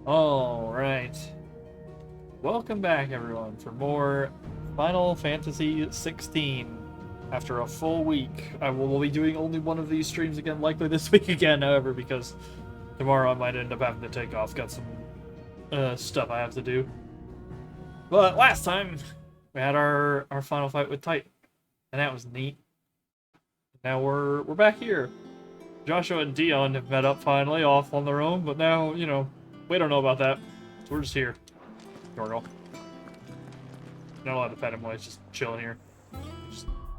All right. Welcome back, everyone, for more Final Fantasy 16. After a full week, I will be doing only one of these streams again, likely this week again, however, because tomorrow I might end up having to take off. Got some stuff I have to do. But last time, we had our final fight with Titan, and that was neat. Now we're back here. Joshua and Dion have met up finally, off on their own, but now, you know, we don't know about that. So we're just here. Normal. Not allowed to pet him while he's just chilling here.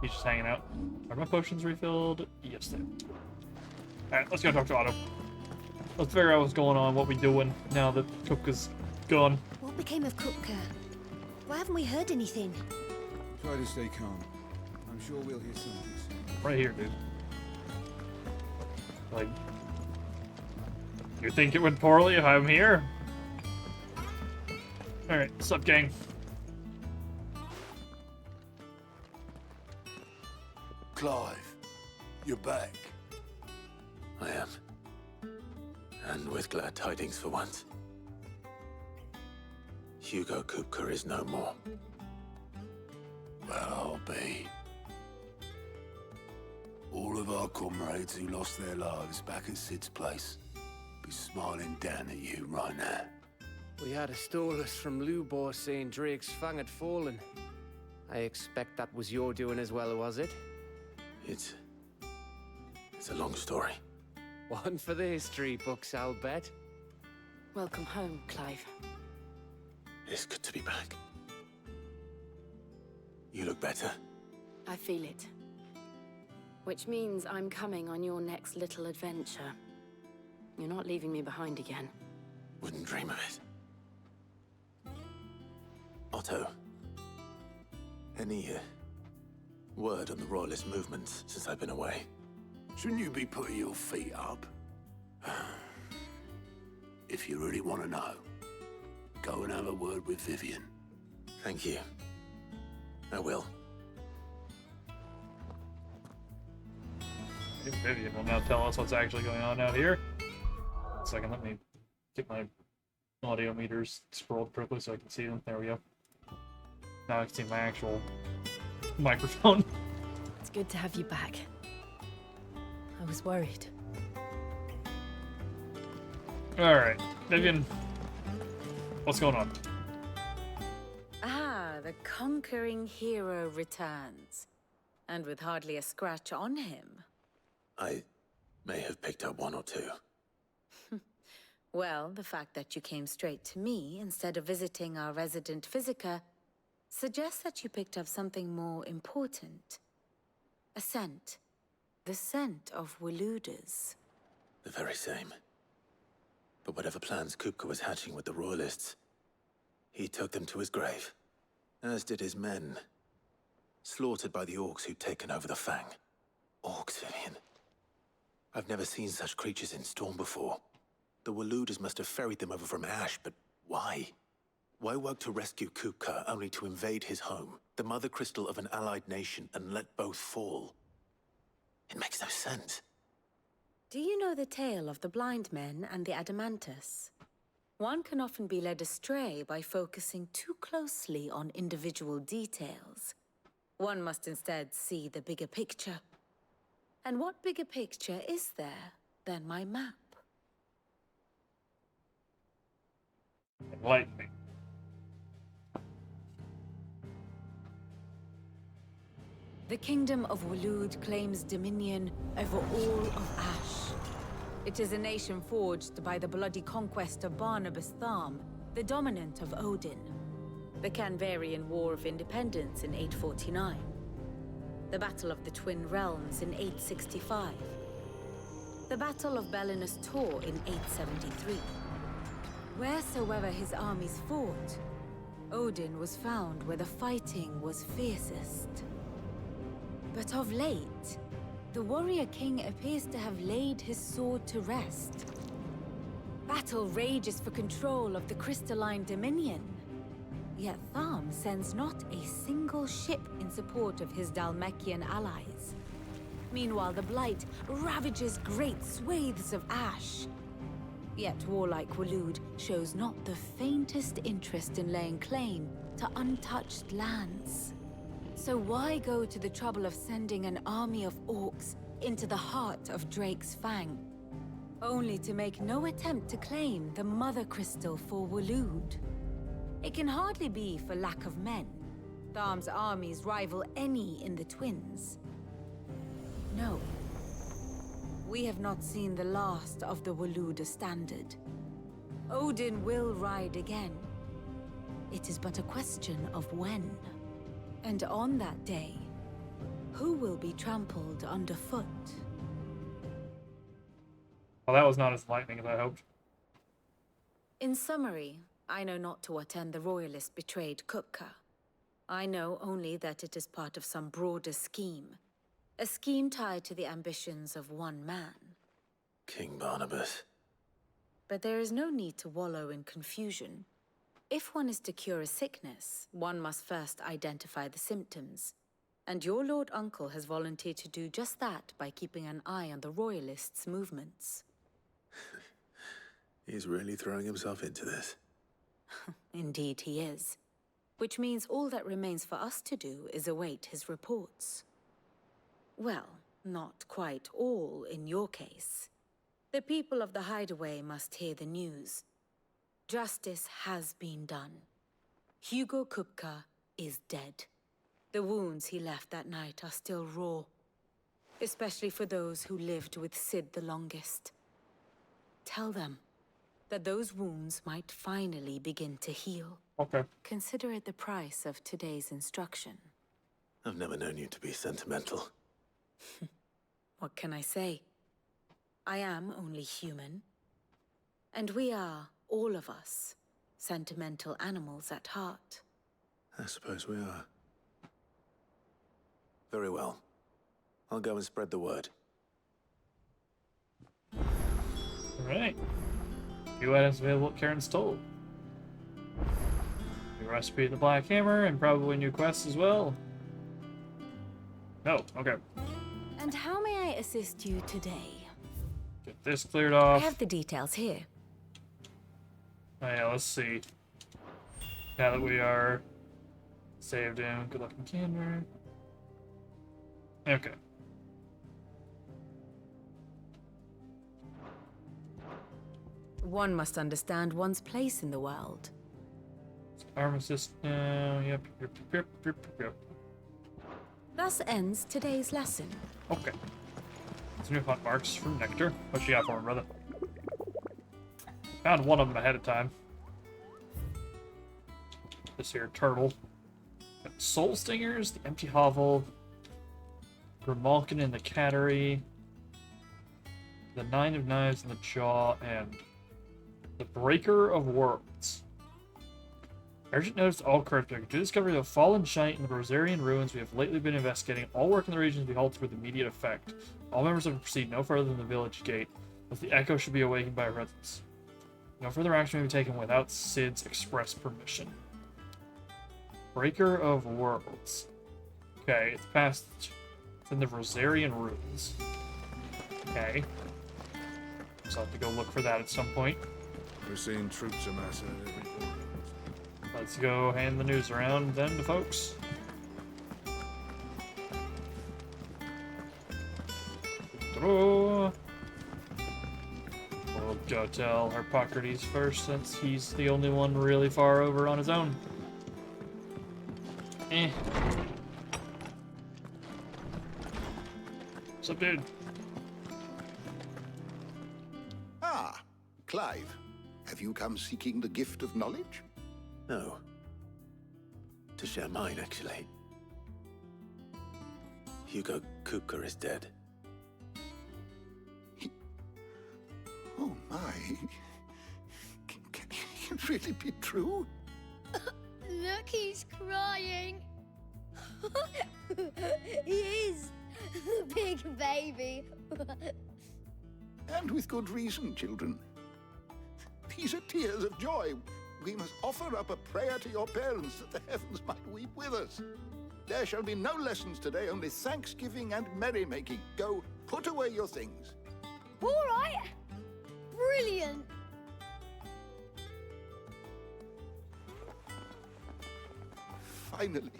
He's just hanging out. Are my potions refilled? Yes, they are. Alright, let's go talk to Otto. Let's figure out what's going on, what we doing now that Kupka's gone. What became of Kupka? Why haven't we heard anything? Try to stay calm. I'm sure we'll hear something soon. Right here, dude. Like, you think it went poorly if I'm here? Alright, what's up, gang? Clive, you're back. I am. And with glad tidings for once. Hugo Kupka is no more. Well, I'll be. All of our comrades who lost their lives back at Sid's place be smiling down at you right now. We had a stolus from Lubor saying Drake's fang had fallen. I expect that was your doing as well, was it? It's a long story. One for the history books, I'll bet. Welcome home, Clive. It's good to be back. You look better. I feel it. Which means I'm coming on your next little adventure. You're not leaving me behind again. Wouldn't dream of it. Otto, any word on the Royalist movements since I've been away? Shouldn't you be putting your feet up? If you really want to know, go and have a word with Vivian. Thank you. I will. Vivian will now tell us what's actually going on out here. 1 second, let me get my audio meters scrolled correctly so I can see them. There we go. Now I can see my actual microphone. It's good to have you back. I was worried. Alright, Vivian, what's going on? Ah, the conquering hero returns. And with hardly a scratch on him. I may have picked up one or two. Well, the fact that you came straight to me instead of visiting our resident physiker suggests that you picked up something more important. A scent. The scent of Waludas. The very same. But whatever plans Kupka was hatching with the Royalists, he took them to his grave. As did his men. Slaughtered by the orcs who'd taken over the Fang. Orcs, Vivian. I've never seen such creatures in Storm before. The Waludas must have ferried them over from Ash, but why? Why work to rescue Kupka only to invade his home, the mother crystal of an allied nation, and let both fall? It makes no sense. Do you know the tale of the blind men and the Adamantus? One can often be led astray by focusing too closely on individual details. One must instead see the bigger picture. And what bigger picture is there than my map? Enlighten me. The kingdom of Waloed claims dominion over all of Ash. It is a nation forged by the bloody conquest of Barnabas Tharm, the dominant of Odin. The Canvarian War of Independence in 849. The Battle of the Twin Realms in 865. The Battle of Belinus Tor in 873. Wheresoever his armies fought, Odin was found where the fighting was fiercest. But of late, the warrior king appears to have laid his sword to rest. Battle rages for control of the crystalline dominion. Yet Tharm sends not a single ship in support of his Dhalmekian allies. Meanwhile, the Blight ravages great swathes of Ash. Yet warlike Waloed shows not the faintest interest in laying claim to untouched lands. So why go to the trouble of sending an army of orcs into the heart of Drake's Fang, only to make no attempt to claim the Mother Crystal for Waloed? It can hardly be for lack of men. Tharm's armies rival any in the Twins. No. We have not seen the last of the Waloed standard. Odin will ride again. It is but a question of when. And on that day, who will be trampled underfoot? Well, that was not as lightning as I hoped. In summary, I know not to what end the Royalists betrayed Kupka. I know only that it is part of some broader scheme. A scheme tied to the ambitions of one man. King Barnabas. But there is no need to wallow in confusion. If one is to cure a sickness, one must first identify the symptoms. And your Lord Uncle has volunteered to do just that by keeping an eye on the Royalists' movements. He's really throwing himself into this. Indeed he is. Which means all that remains for us to do is await his reports. Well, not quite all in your case. The people of the Hideaway must hear the news. Justice has been done. Hugo Kupka is dead. The wounds he left that night are still raw. Especially for those who lived with Sid the longest. Tell them that those wounds might finally begin to heal. Okay. Consider it the price of today's instruction. I've never known you to be sentimental. What can I say? I am only human. And we are, all of us, sentimental animals at heart. I suppose we are. Very well. I'll go and spread the word. Alright. New items available at Karen's Toll. New recipe of the Black Hammer, and probably new quests as well. No, okay. And how may I assist you today? Get this cleared I off. have the details here. Oh, yeah, let's see. Now that we are saved in, good luck in Canberra. Okay. One must understand one's place in the world. Armistice, yep. Thus ends today's lesson. Okay. Some new hunt marks from Nectar. What you got for me, brother? Found one of them ahead of time. This here turtle. Got Soul Stingers, the Empty Hovel, Grimalkin in the Cattery, the Nine of Knives in the Jaw, and the Breaker of Worlds. Urgent notice to all Kurtbeck. Due to the discovery of a fallen giant in the Rosarian ruins we have lately been investigating, all work in the region to be halted with immediate effect. All members are to proceed no further than the village gate, as the echo should be awakened by a presence. No further action may be taken without Sid's express permission. Breaker of Worlds. Okay, it's past. It's in the Rosarian ruins. Okay. So I'll have to go look for that at some point. We're seeing troops amass at every corner. Let's go hand the news around then to folks. We'll go tell Harpocrates first, since he's the only one really far over on his own. What's up, dude? Ah, Clive. Have you come seeking the gift of knowledge? No. To share mine, actually. Hugo Kupka is dead. Oh my. Can it really be true? Look, he's crying. He is. The big baby. And with good reason, children. These are tears of joy. We must offer up a prayer to your parents that the heavens might weep with us. There shall be no lessons today, only thanksgiving and merrymaking. Go, put away your things. All right. Brilliant. Finally,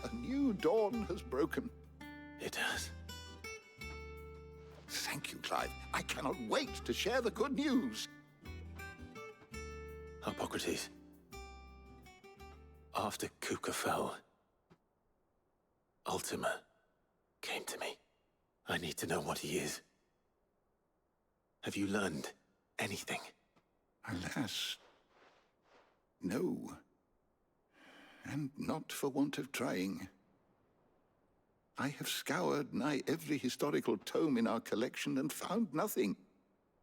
a new dawn has broken. It has. Thank you, Clive. I cannot wait to share the good news. Hippocrates. After Kupka fell, Ultima came to me. I need to know what he is. Have you learned anything? Alas, no. And not for want of trying. I have scoured nigh every historical tome in our collection and found nothing.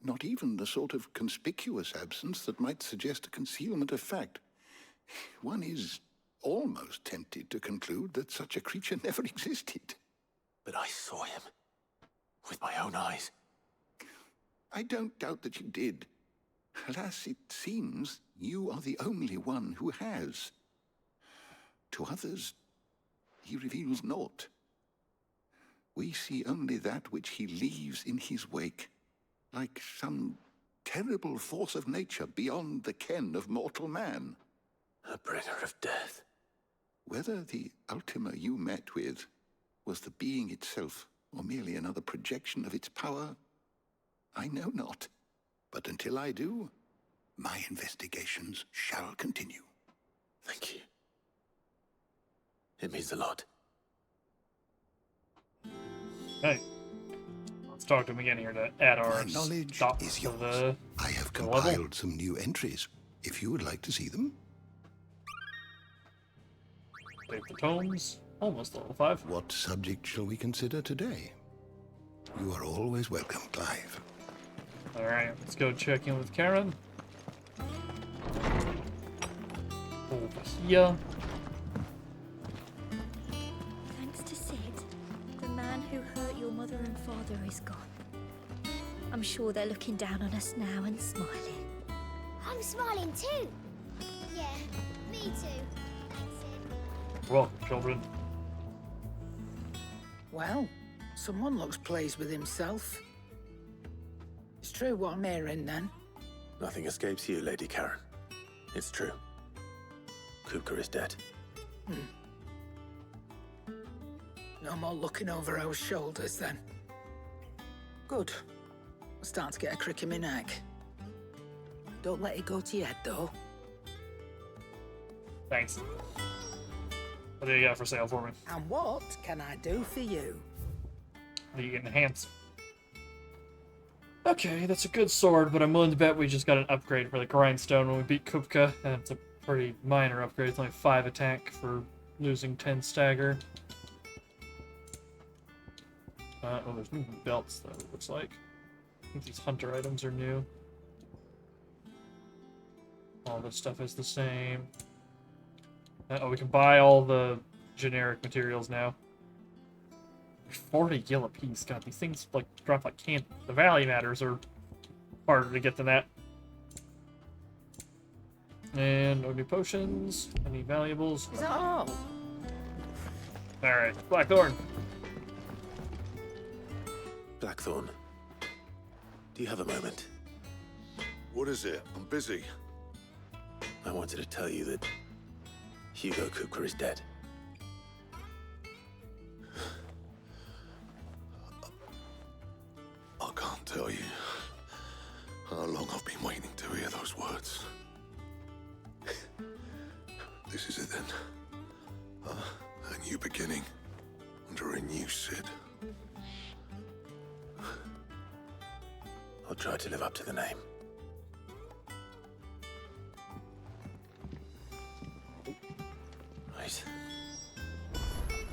Not even the sort of conspicuous absence that might suggest a concealment of fact. One is almost tempted to conclude that such a creature never existed. But I saw him. With my own eyes. I don't doubt that you did. Alas, it seems you are the only one who has. To others, he reveals naught. We see only that which he leaves in his wake, like some terrible force of nature beyond the ken of mortal man. A bringer of death. Whether the Ultima you met with was the being itself, or merely another projection of its power, I know not. But until I do, my investigations shall continue. Thank you. It means a lot. Hey, let's talk to him again here to add our My knowledge stock is to yours. the I have the level. compiled some new entries, if you would like to see them. Save the tomes. Almost level 5. What subject shall we consider today? You are always welcome, Clive. Alright, let's go check in with Karen. Over here. Thanks to Sid, the man who hurt your mother and father is gone. I'm sure they're looking down on us now and smiling. I'm smiling too. Yeah, me too. Thanks, Sid. Welcome, children. Well, someone looks pleased with himself. It's true what I'm hearing, then. Nothing escapes you, Lady Karen. It's true. Kupka is dead. No more looking over our shoulders, then. Good. I'm starting to get a crick in my neck. Don't let it go to your head, though. Thanks. What do you got for sale for me? And what can I do for you? The enhance. Okay, that's a good sword, but I'm willing to bet we just got an upgrade for the grindstone when we beat Kupka, and it's a pretty minor upgrade. It's only 5 attack for losing 10 stagger. Oh, there's new belts, though, it looks like. I think these hunter items are new. All this stuff is the same. Oh, we can buy all the generic materials now. 40 gil a piece. God, these things like drop like candy. The value matters are harder to get than that. And no new potions. Any valuables? Is that all? Alright, Blackthorn. Blackthorn. Do you have a moment? What is it? I'm busy. I wanted to tell you that Hugo Kupka is dead. I can't tell you how long I've been waiting to hear those words. This is it then. A new beginning under a new Sid. I'll try to live up to the name. Right.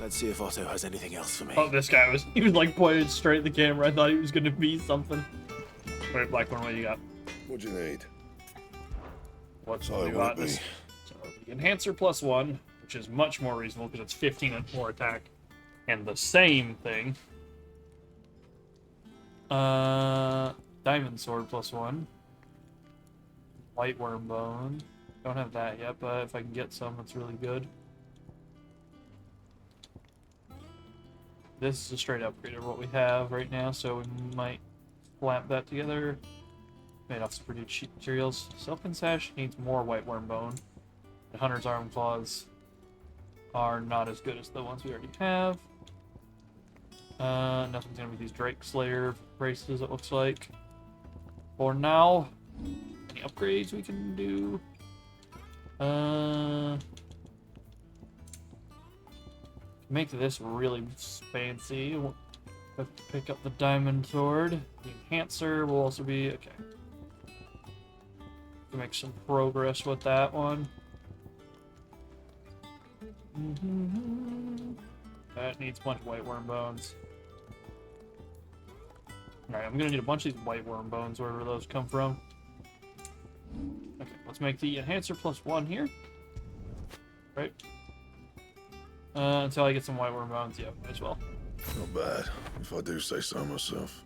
Let's see if Otto has anything else for me. Oh, this guy he was like pointed straight at the camera. I thought he was gonna be something. Alright, Blackthorn, what do you got? What do you need? What's Oh, all it you won't got? be. So the enhancer +1, which is much more reasonable because it's 15 and more attack. And the same thing. Diamond sword +1. White worm bone. Don't have that yet, but if I can get some, that's really good. This is a straight upgrade of what we have right now, so we might slap that together. Made off some pretty cheap materials. Silken Sash needs more white worm bone. The Hunter's Arm Claws are not as good as the ones we already have. Nothing's gonna be these Drake Slayer braces, it looks like. For now, any upgrades we can do? Make this really fancy. We'll have to pick up the diamond sword. The enhancer will also be okay. To make some progress with that one. That needs a bunch of white worm bones. Alright, I'm gonna need a bunch of these white worm bones, wherever those come from. Okay, let's make the enhancer +1 here. Right. Until I get some white worm bones, yeah, might as well. Not bad, if I do say so myself.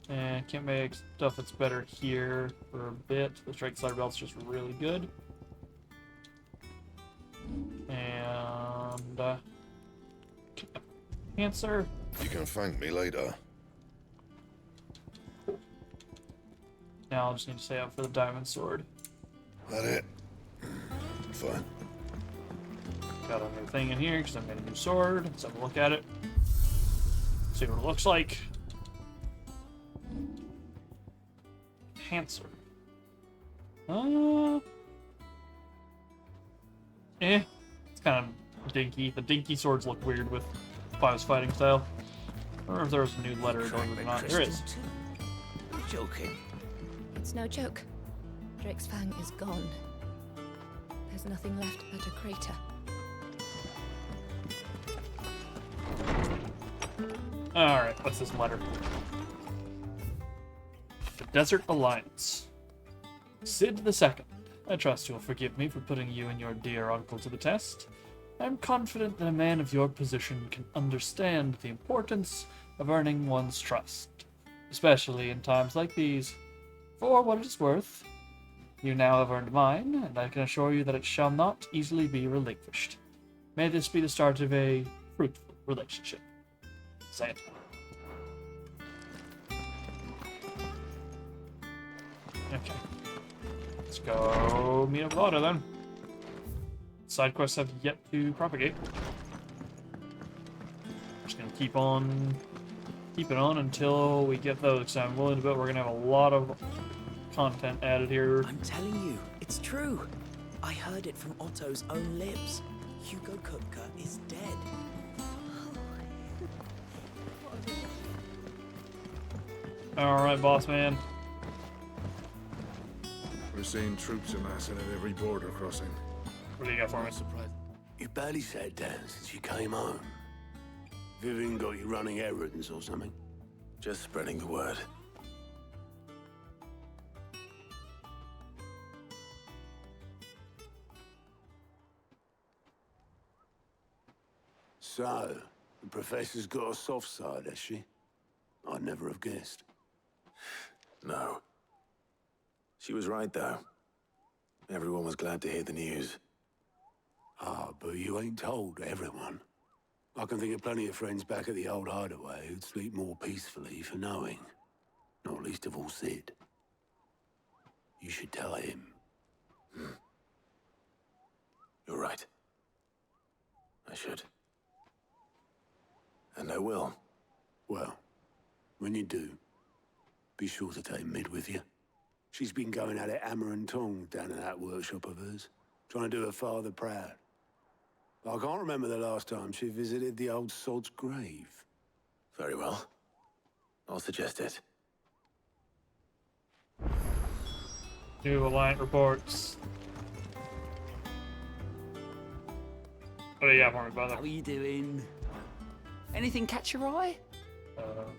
And can't make stuff that's better here for a bit. The Drake Slayer belt's just really good. And enhancer. You can thank me later. Now I'll just need to stay up for the diamond sword. That it? Fine. Got another thing in here because I made a new sword. Let's have a look at it. See what it looks like. Enhancer. It's kind of dinky. The dinky swords look weird with Five's fighting style. I don't know if there was a new letter going with it or not. There is. You're joking. It's no joke. Drake's Fang is gone. There's nothing left but a crater. Alright, what's this letter? The Desert Alliance. Sid II. I trust you'll forgive me for putting you and your dear uncle to the test. I am confident that a man of your position can understand the importance of earning one's trust, especially in times like these. For what it is worth, you now have earned mine, and I can assure you that it shall not easily be relinquished. May this be the start of a fruitful relationship. Say it. Okay. Let's go meet up with Otto then. Side quests have yet to propagate. Just gonna keep it on until we get those, because I'm willing to bet we're gonna have a lot of content added here. I'm telling you, it's true. I heard it from Otto's own lips. Hugo Kupka is dead. Alright, boss man. We're seeing troops amassing at every border crossing. What do you got for me? Surprised. You barely sat down since you came home. Vivian got you running errands or something? Just spreading the word. So, the professor's got a soft side, has she? I'd never have guessed. No. She was right, though. Everyone was glad to hear the news. Ah, but you ain't told everyone. I can think of plenty of friends back at the old hideaway who'd sleep more peacefully for knowing. Not least of all Sid. You should tell him. You're right. I should. And I will. Well, when you do, be sure to take Mid with you. She's been going at it hammer and tongs down in that workshop of hers, trying to do her father proud. I can't remember the last time she visited the old sod's grave. Very well. I'll suggest it. New Alliant reports. What do you got for me, brother? How are you doing? Anything catch your eye?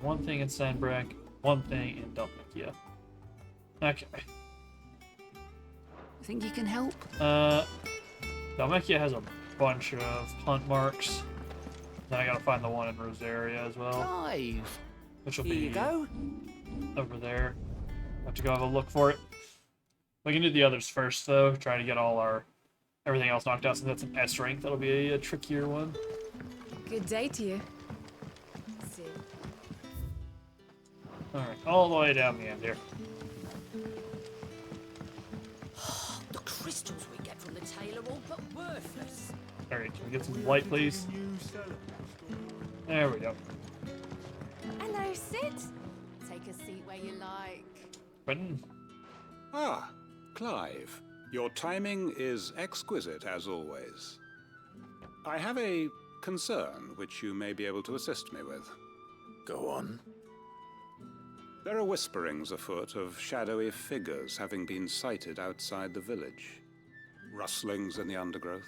One thing in Sandbreak, one thing in Dalmatia. Okay. Think you can help? Dalmatia has a bunch of hunt marks. Then I gotta find the one in Rosaria as well. Drive. Which will Here be you go. over there. Have to go have a look for it. We can do the others first, though. Try to get all our everything else knocked out, since that's an S rank. That'll be a trickier one. Good day to you. Alright, all the way down the end here. The crystals we get from the tailor are all but worthless. Alright, can we get some light, please? There we go. Hello, Sid. Take a seat where you like. Quentin? Ah, Clive. Your timing is exquisite, as always. I have a concern which you may be able to assist me with. Go on. There are whisperings afoot of shadowy figures having been sighted outside the village. Rustlings in the undergrowth,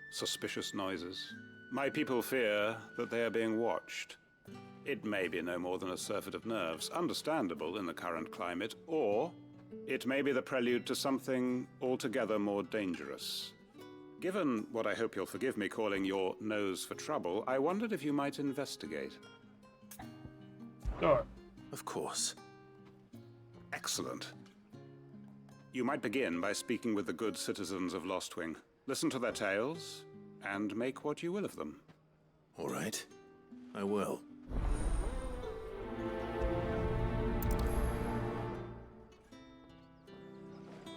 suspicious noises. My people fear that they are being watched. It may be no more than a surfeit of nerves, understandable in the current climate, or it may be the prelude to something altogether more dangerous. Given what I hope you'll forgive me calling your nose for trouble, I wondered if you might investigate. Sure. Of course. Excellent. You might begin by speaking with the good citizens of Lostwing. Listen to their tales, and make what you will of them. All right. I will.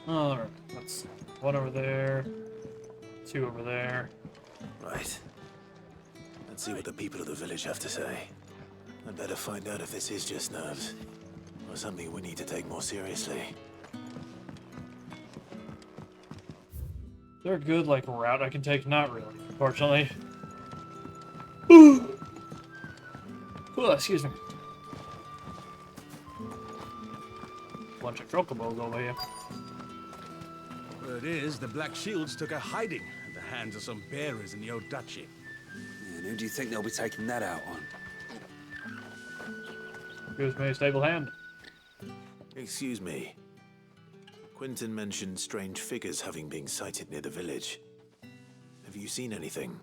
Alright, that's one over there, two over there. Right. Let's see what the people of the village have to say. I'd better find out if this is just nerves, or something we need to take more seriously. They're a good, like, route I can take? Not really, unfortunately. Ooh, excuse me. Bunch of chocobos over here. Word is, the Black Shields took a hiding at the hands of some bearers in the old duchy. And who do you think they'll be taking that out on? Excuse me, stable hand. Excuse me. Quentin mentioned strange figures having been sighted near the village. Have you seen anything?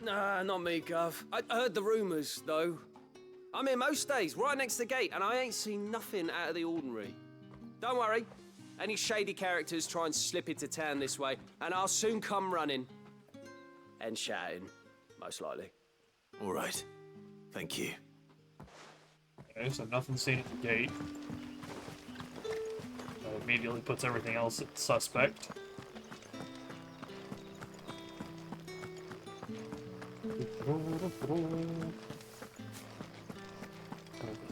Nah, not me, Gov. I heard the rumours, though. I'm here most days, right next to the gate, and I ain't seen nothing out of the ordinary. Don't worry. Any shady characters try and slip into town this way, and I'll soon come running. And shouting, most likely. All right. Thank you. Okay, so nothing seen at the gate. That immediately puts everything else at suspect. Over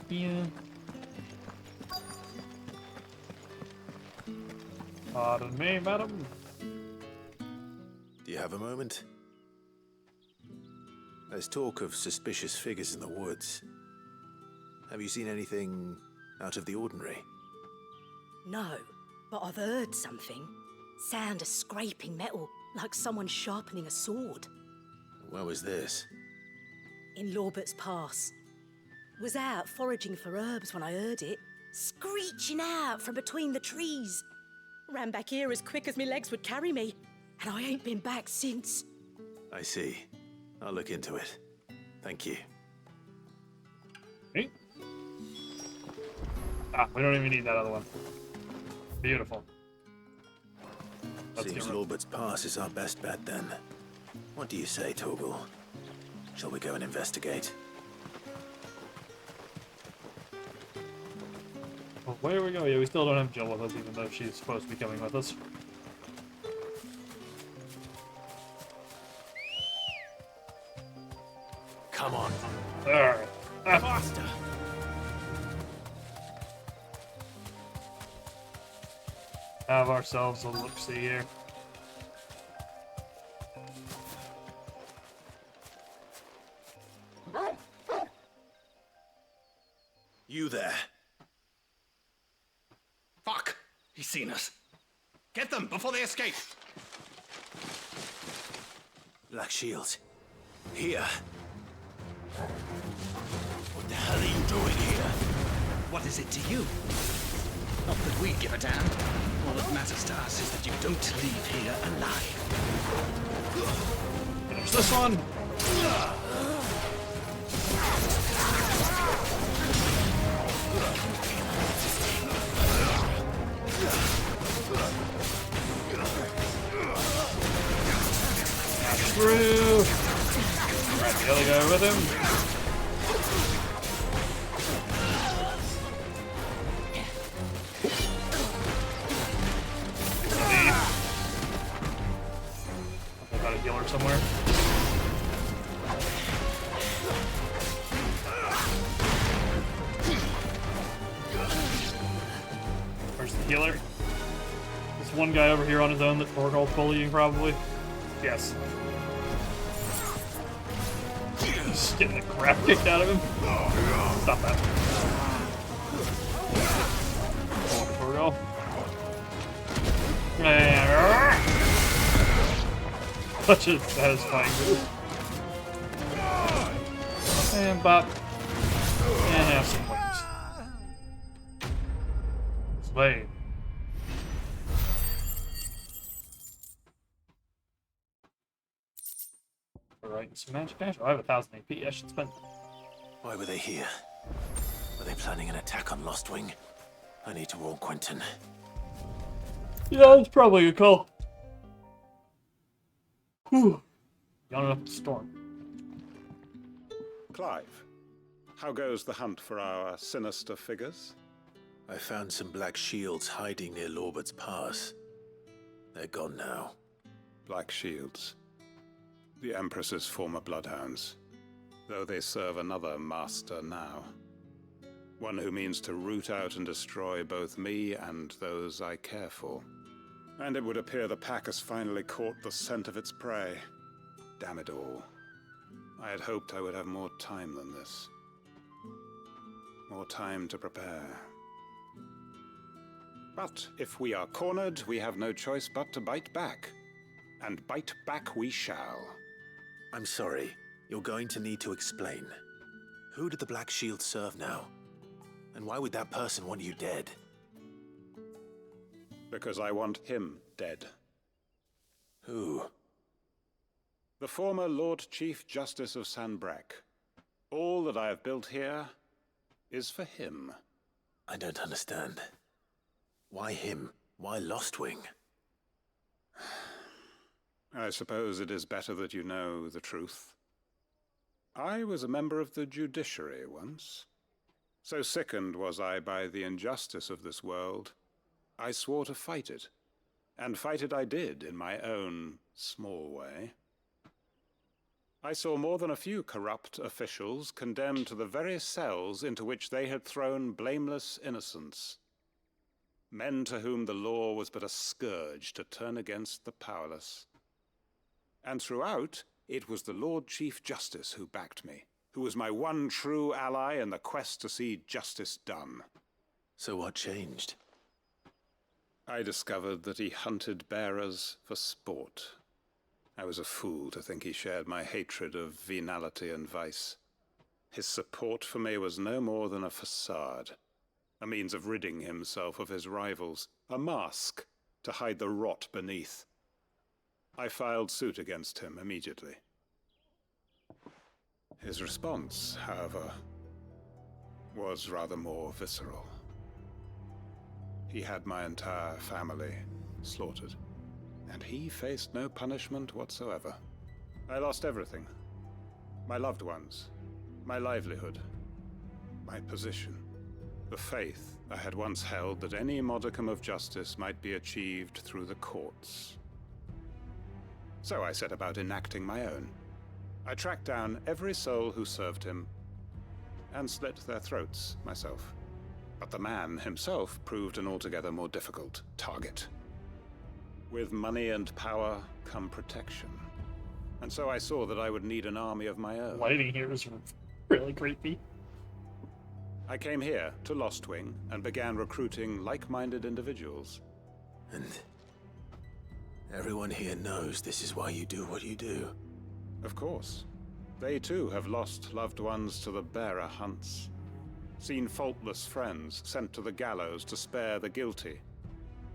here. Pardon me, madam. Do you have a moment? There's talk of suspicious figures in the woods. Have you seen anything out of the ordinary? No, but I've heard something. Sound of scraping metal, like someone sharpening a sword. Where was this? In Lorbert's Pass. Was out foraging for herbs when I heard it, screeching out from between the trees. Ran back here as quick as my legs would carry me, and I ain't been back since. I see. I'll look into it. Thank you. Hey. Ah, we don't even need that other one. Beautiful. Seems Lorbert's Pass is our best bet then. What do you say, Torgal? Shall we go and investigate? Well, where we go? Yeah, we still don't have Jill with us, even though she's supposed to be coming with us. Come on. Alright. Faster! Have ourselves a look-see here. You there. Fuck! He's seen us. Get them before they escape! Black Shields. Here. What the hell are you doing here? What is it to you? Not that we give a damn. All that matters to us is that you don't leave here alive. Finish this one. Through. Right, the other guy with him. healer somewhere. Where's the healer? This one guy over here on his own that Torgal's bullying, probably. Yes. Just getting the crap kicked out of him. Stop that. Torgal. Such a satisfying move. And bop. And have some wings. Slay. Alright, some magic dash. Oh, I have 1,000 AP. I should spend. Why were they here? Were they planning an attack on Lostwing? I need to warn Quentin. Yeah, it's probably a call. Whew. Yawning up the storm. Clive, how goes the hunt for our sinister figures? I found some black shields hiding near Lorbert's Pass. They're gone now. Black shields. The Empress's former bloodhounds. Though they serve another master now. One who means to root out and destroy both me and those I care for. And it would appear the pack has finally caught the scent of its prey. Damn it all. I had hoped I would have more time than this. More time to prepare. But if we are cornered, we have no choice but to bite back. And bite back we shall. I'm sorry. You're going to need to explain. Who did the Black Shield serve now? And why would that person want you dead? Because I want him dead. Who? The former Lord Chief Justice of Sanbreque. All that I have built here is for him. I don't understand. Why him? Why Lostwing? I suppose it is better that you know the truth. I was a member of the judiciary once. So sickened was I by the injustice of this world, I swore to fight it. And fight it I did in my own small way. I saw more than a few corrupt officials condemned to the very cells into which they had thrown blameless innocents. Men to whom the law was but a scourge to turn against the powerless. And throughout, it was the Lord Chief Justice who backed me, who was my one true ally in the quest to see justice done. So what changed? I discovered that he hunted bearers for sport. I was a fool to think he shared my hatred of venality and vice. His support for me was no more than a facade, a means of ridding himself of his rivals, a mask to hide the rot beneath. I filed suit against him immediately. His response, however, was rather more visceral. He had my entire family slaughtered, and he faced no punishment whatsoever. I lost everything. My loved ones, my livelihood, my position, the faith I had once held that any modicum of justice might be achieved through the courts. So I set about enacting my own. I tracked down every soul who served him, and slit their throats myself. But the man himself proved an altogether more difficult target. With money and power come protection. And so I saw that I would need an army of my own. Lighting here is really creepy. I came here to Lostwing and began recruiting like-minded individuals. And everyone here knows this is why you do what you do. Of course. They too have lost loved ones to the bearer hunts. Seen faultless friends sent to the gallows to spare the guilty.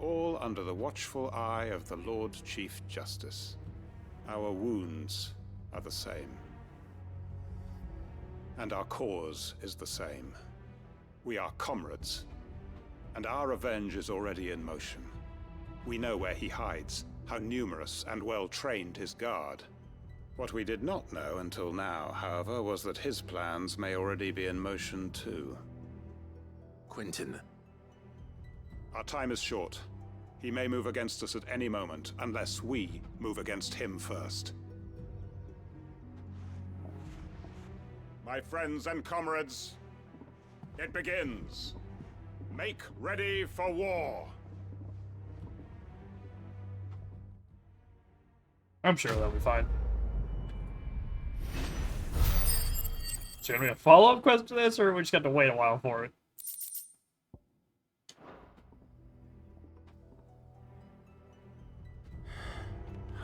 All under the watchful eye of the Lord Chief Justice. Our wounds are the same. And our cause is the same. We are comrades. And our revenge is already in motion. We know where he hides, how numerous and well-trained his guard. What we did not know until now, however, was that his plans may already be in motion too. Quentin. Our time is short. He may move against us at any moment, unless we move against him first. My friends and comrades, it begins. Make ready for war. I'm sure that'll be fine. Is there gonna be a follow-up quest to this, or we just got to wait a while for it?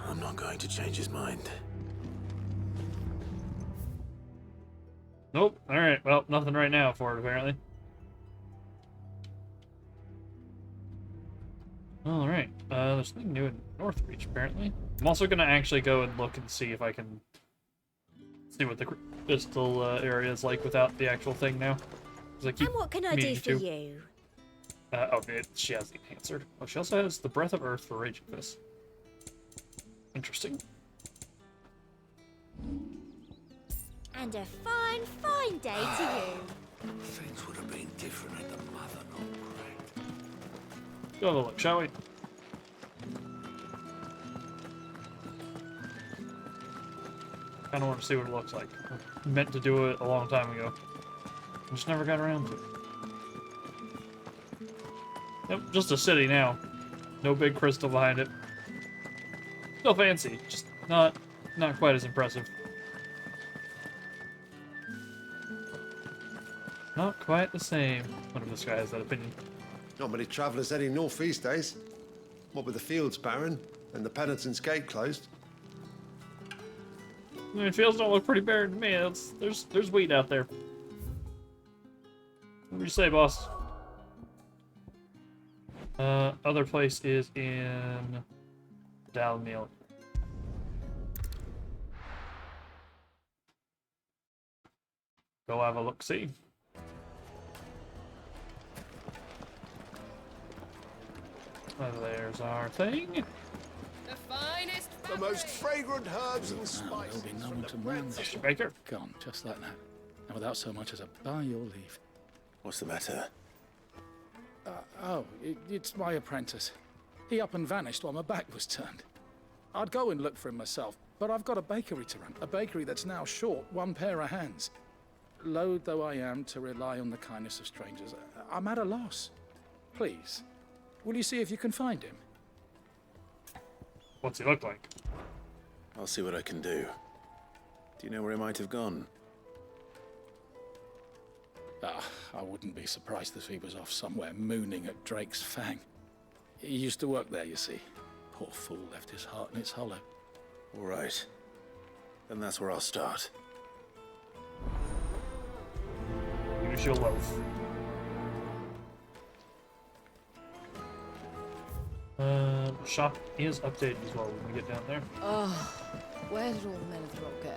I'm not going to change his mind. Nope. Alright, well, nothing right now for it, apparently. Alright, there's something new in Northreach, apparently. I'm also gonna actually go and look and see if I can see what the crystal area is like without the actual thing now. And what can I do for you? She has the enhancer. Oh, she also has the Breath of Earth for Raging Fist. Interesting. And a fine, fine day to you. Things would have been different had the mother not prayed. Go have a look, shall we? Kind of want to see what it looks like. I meant to do it a long time ago. Just never got around to it. Yep, just a city now. No big crystal behind it. Still fancy, just not quite as impressive. Not quite the same. One of this guy has that opinion. Not many travellers heading north these days. What with the fields barren and the Penitent's Gate closed. I mean, fields don't look pretty barren to me. There's wheat out there. What do you say, boss? Other place is in Dalmeal. Go have a look-see. There's our thing. The finest The most fragrant herbs and spices. There'll be no one to mind. Mr. Baker. Gone, just like that. And without so much as a by your leave. What's the matter? It's my apprentice. He up and vanished while my back was turned. I'd go and look for him myself, but I've got a bakery to run. A bakery that's now short one pair of hands. Loath though I am to rely on the kindness of strangers, I'm at a loss. Please, will you see if you can find him? What's he look like? I'll see what I can do. Do you know where he might have gone? I wouldn't be surprised if he was off somewhere mooning at Drake's Fang. He used to work there, you see. Poor fool left his heart in its hollow. All right. Then that's where I'll start. Use your loaf. Shop is updated as well when we get down there. Oh, where did all the men of the rock go?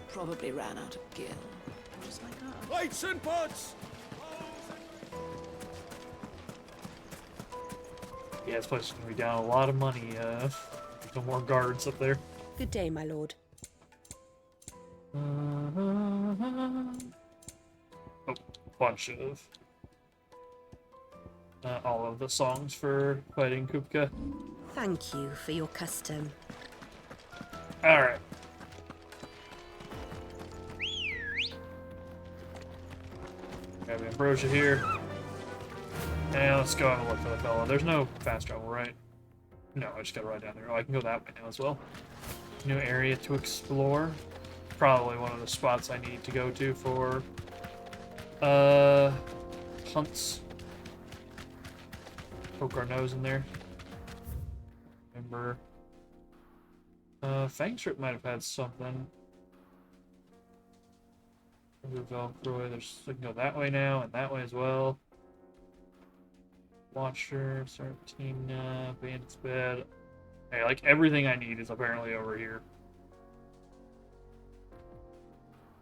Probably ran out of gil. Just like us. Plates and pots! Yeah, this place is going to be down a lot of money. There's no more guards up there. Good day, my lord. Oh, bunch of... all of the songs for fighting Kupka. Thank you for your custom. Alright. Got the ambrosia here. And let's go have a look for the fella. There's no fast travel, right? No, I just gotta ride down there. Oh, I can go that way now as well. New area to explore. Probably one of the spots I need to go to for hunts. Poke our nose in there. Remember, Fang Strip might have had something. Velcro. There's, I can go that way now and that way as well. Watcher, Sartina, Bandit's Bed. Hey, like everything I need is apparently over here.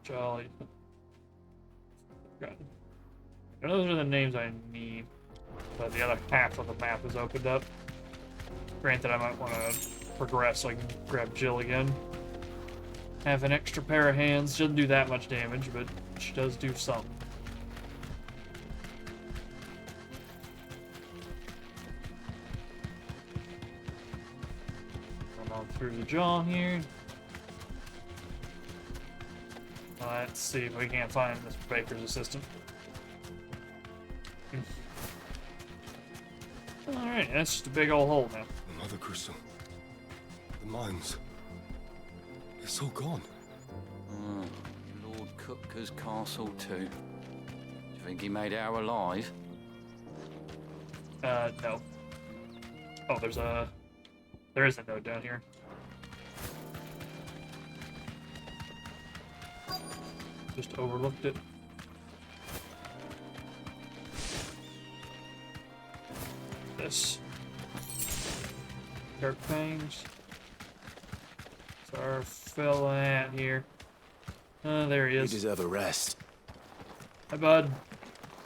Jolly. Forgotten. Those are the names I need. But the other half of the map is opened up. Granted, I might want to progress so I can grab Jill again. Have an extra pair of hands. She doesn't do that much damage, but she does do some. Down through the jaw here. Let's see if we can't find this baker's assistant. Alright, that's just a big old hole now. The Mother Crystal. The mines. It's all gone. Lord Kupka's castle too. Do you think he made it out alive? No. Oh, there is a note down here. Just overlooked it. This. Dark Fangs. It's our fella at here. There he is. You deserve a rest. Hi, bud.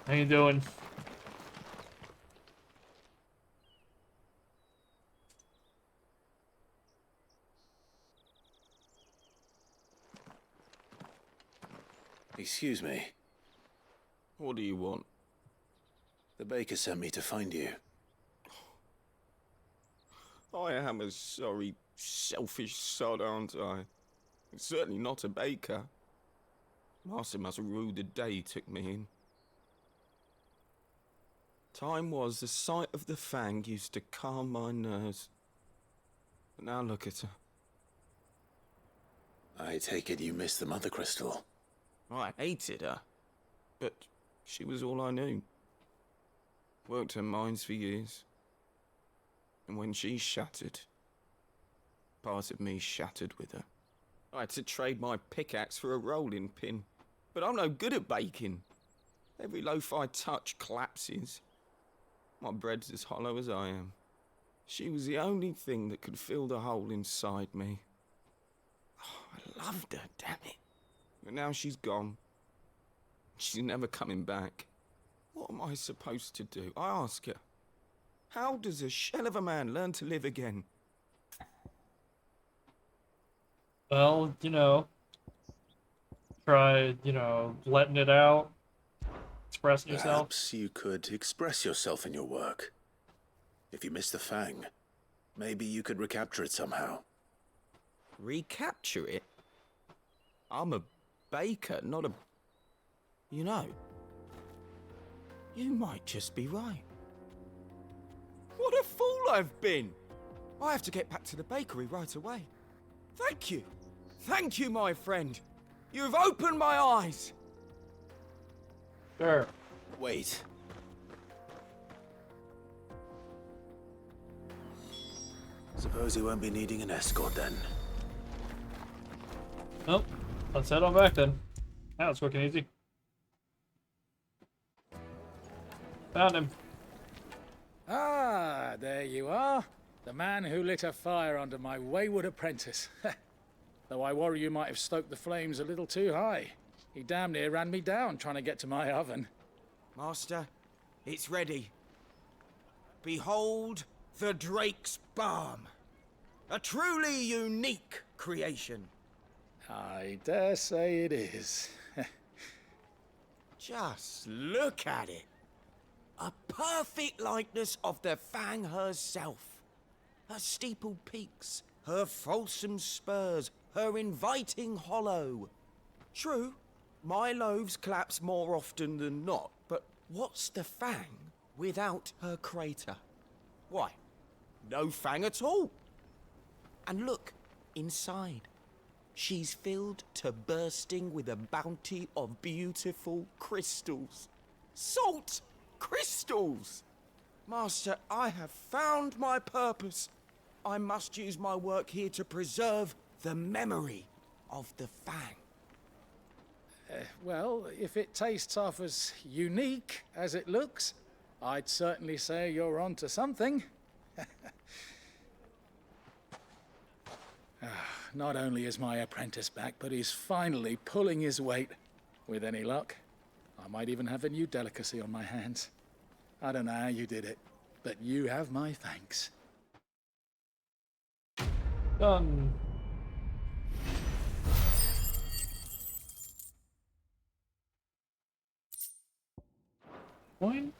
How you doing? Excuse me. What do you want? The baker sent me to find you. I am a sorry, selfish sod, aren't I? Certainly not a baker. Master must rue the day he took me in. Time was the sight of the Fang used to calm my nerves. But now look at her. I take it you missed the Mother Crystal. I hated her, but she was all I knew. Worked her mines for years. And when she shattered, part of me shattered with her. I had to trade my pickaxe for a rolling pin, but I'm no good at baking. Every loaf I touch collapses. My bread's as hollow as I am. She was the only thing that could fill the hole inside me. Oh, I loved her, damn it. But now she's gone. She's never coming back. What am I supposed to do? I ask her. How does a shell of a man learn to live again? Well, try, letting it out, expressing yourself. Perhaps you could express yourself in your work. If you miss the Fang, maybe you could recapture it somehow. Recapture it? I'm a baker, not a... You know, you might just be right. What a fool I've been! I have to get back to the bakery right away. Thank you. Thank you, my friend. You've opened my eyes. Sure. Wait. Suppose you won't be needing an escort then. Nope. Let's head on back then. Now it's quick and easy. Found him. Ah, there you are. The man who lit a fire under my wayward apprentice. Though I worry you might have stoked the flames a little too high. He damn near ran me down trying to get to my oven. Master, it's ready. Behold the Drake's Balm. A truly unique creation. I dare say it is. Just look at it. A perfect likeness of the Fang herself. Her steepled peaks, her fulsome spurs, her inviting hollow. True, my loaves collapse more often than not, but what's the Fang without her crater? Why, no Fang at all. And look, inside. She's filled to bursting with a bounty of beautiful crystals. Salt crystals! Master, I have found my purpose. I must use my work here to preserve the memory of the Fang. Well, if it tastes half as unique as it looks, I'd certainly say you're onto something. Not only is my apprentice back, but he's finally pulling his weight. With any luck, I might even have a new delicacy on my hands. I don't know how you did it, but you have my thanks. Done. Coin?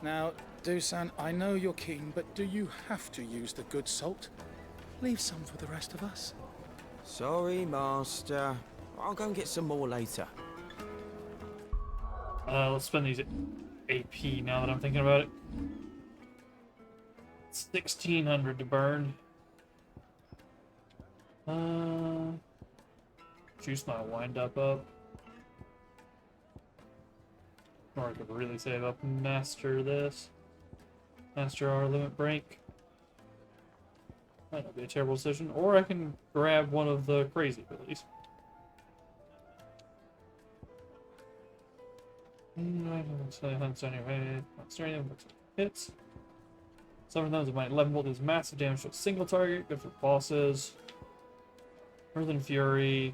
Now, Dusan, I know you're keen, but do you have to use the good salt? Leave some for the rest of us. Sorry, Master. I'll go and get some more later. Let's spend these AP now that I'm thinking about it. 1,600 to burn. Juice my wind up. Or I could really save up and master this. Master our limit break. Might not be a terrible decision. Or I can grab one of the crazy abilities. Hunts anyway. Hits. Some of those might 11 volt does massive damage to a single target. Good for bosses. Earthen Fury.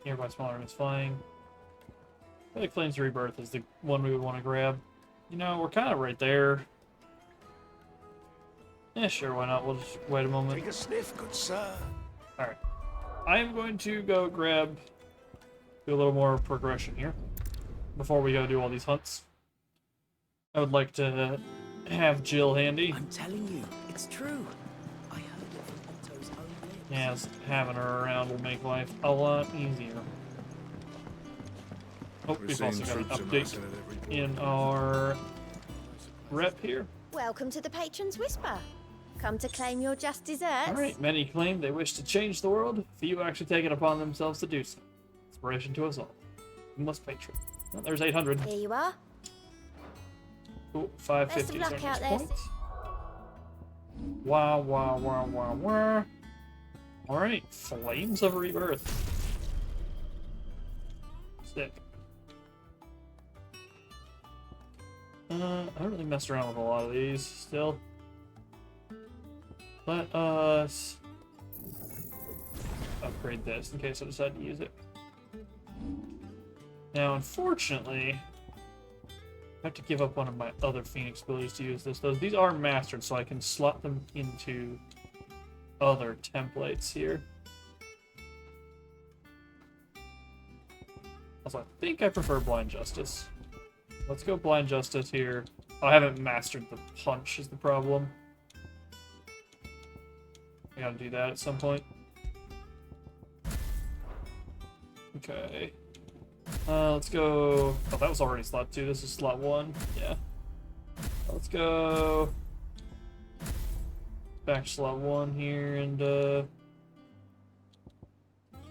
Nearby smaller enemies flying. I feel like Flames Rebirth is the one we would want to grab. You know, we're kind of right there. Yeah, sure, why not? We'll just wait a moment. Take a sniff, good sir. Alright. I am going to go grab... do a little more progression here. Before we go do all these hunts. I would like to have Jill handy. I'm telling you, it's true. I heard it from Otto's own lips. Yes, having her around will make life a lot easier. Oh, we've also got an update in our rep here. Welcome to the Patron's Whisper. Come to claim your just desserts. Alright, many claim they wish to change the world. Few actually take it upon themselves to do so. Inspiration to us all. We must patron. Oh, there's 800. Here you are. Cool, 550. Best of luck out there. Wow, wow, wow, wow, wow. Alright, Flames of Rebirth. Sick. I don't really mess around with a lot of these still. Let us upgrade this in case I decide to use it. Now, unfortunately, I have to give up one of my other Phoenix abilities to use this. These are mastered, so I can slot them into other templates here. Also, I think I prefer Blind Justice. Let's go Blind Justice here. Oh, I haven't mastered the punch is the problem. I gotta do that at some point. Okay. Let's go... Oh, that was already slot 2. This is slot 1. Yeah. Let's go... back to slot 1 here and,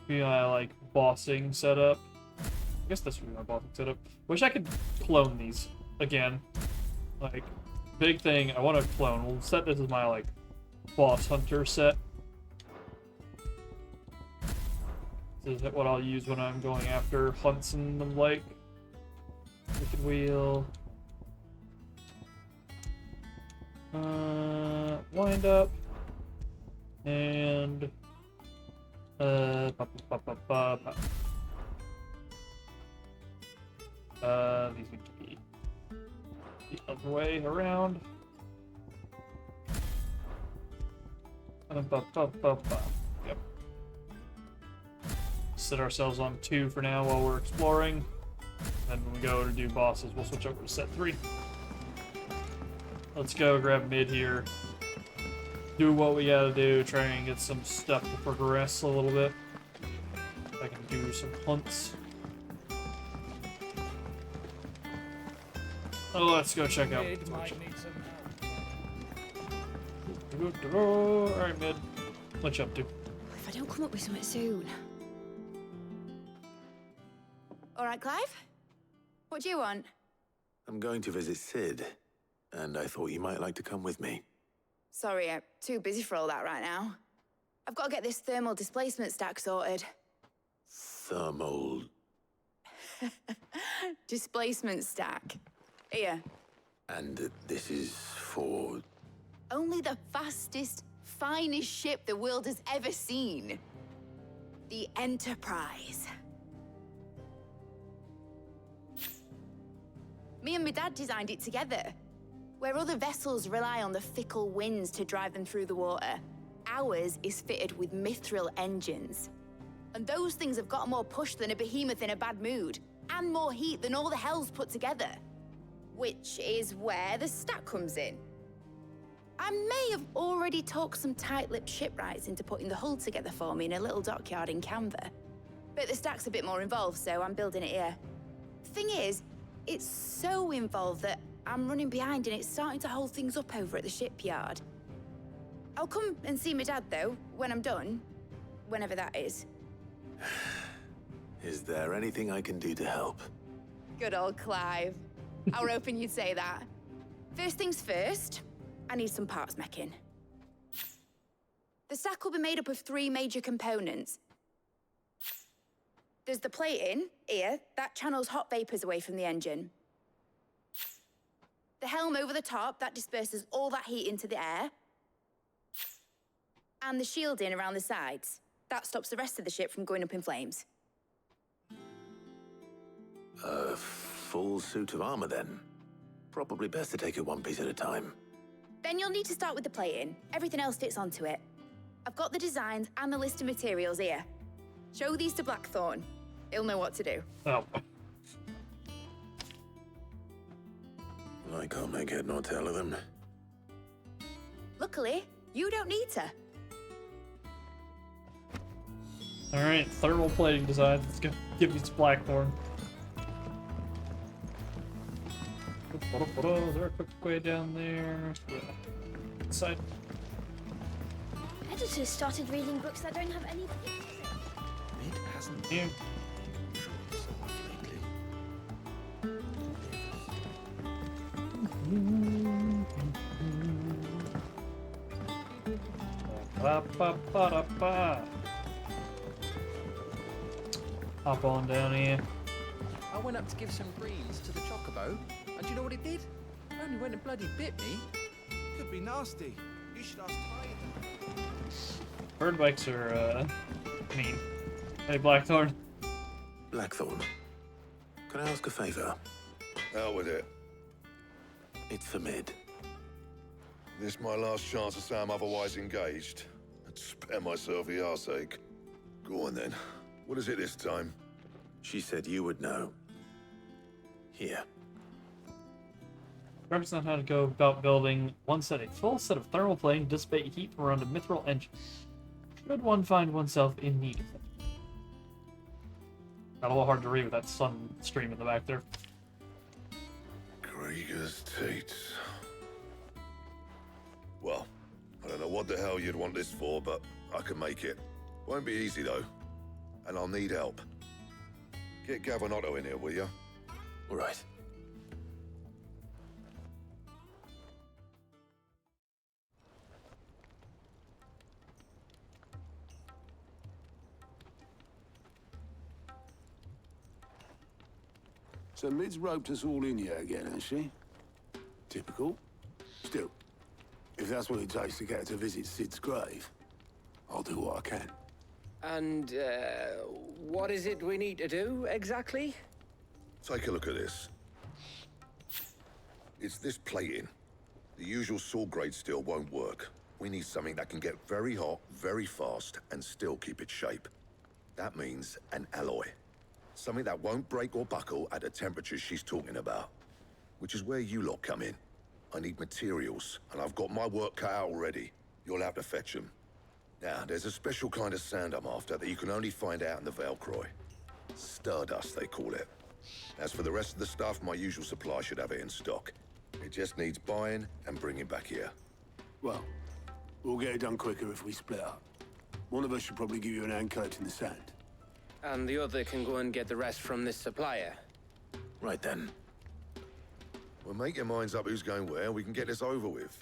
be my, like, bossing setup. I guess this would be my bossing setup. Wish I could clone these again. Like, big thing, I want to clone. We'll set this as my, like, boss hunter set. This is what I'll use when I'm going after hunts and the like. Wicked Wheel. Wind up. And... these need to be the other way around. Yep. Set ourselves on 2 for now while we're exploring. Then when we go to do bosses, we'll switch over to set 3. Let's go grab mid here. Do what we gotta do, try and get some stuff to progress a little bit. I can do some hunts. Oh, let's go check out. Alright, mid. What you up to? If I don't come up with something soon. Alright, Clive? What do you want? I'm going to visit Sid, and I thought you might like to come with me. Sorry, I'm too busy for all that right now. I've got to get this thermal displacement stack sorted. Thermal... Displacement stack. Here. And this is for... Only the fastest, finest ship the world has ever seen. The Enterprise. Me and my dad designed it together. Where other vessels rely on the fickle winds to drive them through the water, ours is fitted with mithril engines. And those things have got more push than a behemoth in a bad mood, and more heat than all the hells put together. which is where the stack comes in. I may have already talked some tight-lipped shipwrights into putting the hull together for me in a little dockyard in Canva. But the stack's a bit more involved, so I'm building it here. Thing is, it's so involved that I'm running behind and it's starting to hold things up over at the shipyard. I'll come and see my dad, though, when I'm done. Whenever that is. Is there anything I can do to help? Good old Clive. I were hoping you'd say that. First things first, I need some parts meching. The stack will be made up of 3 major components. There's the plating, here, that channels hot vapors away from the engine. The helm over the top, that disperses all that heat into the air. And the shielding around the sides. That stops the rest of the ship from going up in flames. A full suit of armor, then. Probably best to take it one piece at a time. Then you'll need to start with the plating. Everything else fits onto it. I've got the designs and the list of materials here. Show these to Blackthorn. He'll know what to do. Oh. I can't make head nor tail of them. Luckily, you don't need to. Alright, thermal plating designs. Let's go give me some Blackthorn. Is there a quick way down there? Yeah. Side. Editors started reading books that don't have any pictures in. It hasn't Yeah. Ba-ba-ba-da-ba. Hop on down here. I went up to give some greens to the chocobo, and do you know what it did? It only went and bloody bit me. Could be nasty. You should ask Ty. Bird bikes are, mean. Hey, Blackthorn. Blackthorn, can I ask a favor? Out with it. It's for Mid. This my last chance to say I'm otherwise engaged. I'd spare myself the arseache. Go on then. What is it this time? She said you would know. Here. Represent how to go about building a full set of thermal plating to dissipate heat from around a mithril engine. Should one find oneself in need of it. Got a little hard to read with that sun stream in the back there. Krieger's Tate. Well, I don't know what the hell you'd want this for, but I can make it. Won't be easy though. And I'll need help. Get Gavin-Otto in here, will you? All right. So Mid's roped us all in here again, has she? Typical. Still, if that's what it takes to get her to visit Sid's grave, I'll do what I can. And, what is it we need to do, exactly? Take a look at this. It's this plating. The usual saw grade steel won't work. We need something that can get very hot, very fast, and still keep its shape. That means an alloy. Something that won't break or buckle at the temperatures she's talking about. Which is where you lot come in. I need materials, and I've got my work cut out already. You'll have to fetch them. Now, there's a special kind of sand I'm after that you can only find out in the Valcroy. Stardust, they call it. As for the rest of the stuff, my usual supply should have it in stock. It just needs buying and bringing back here. Well, we'll get it done quicker if we split up. One of us should probably give you an hand collecting the sand. And the other can go and get the rest from this supplier. Right then. Well, make your minds up who's going where, and we can get this over with.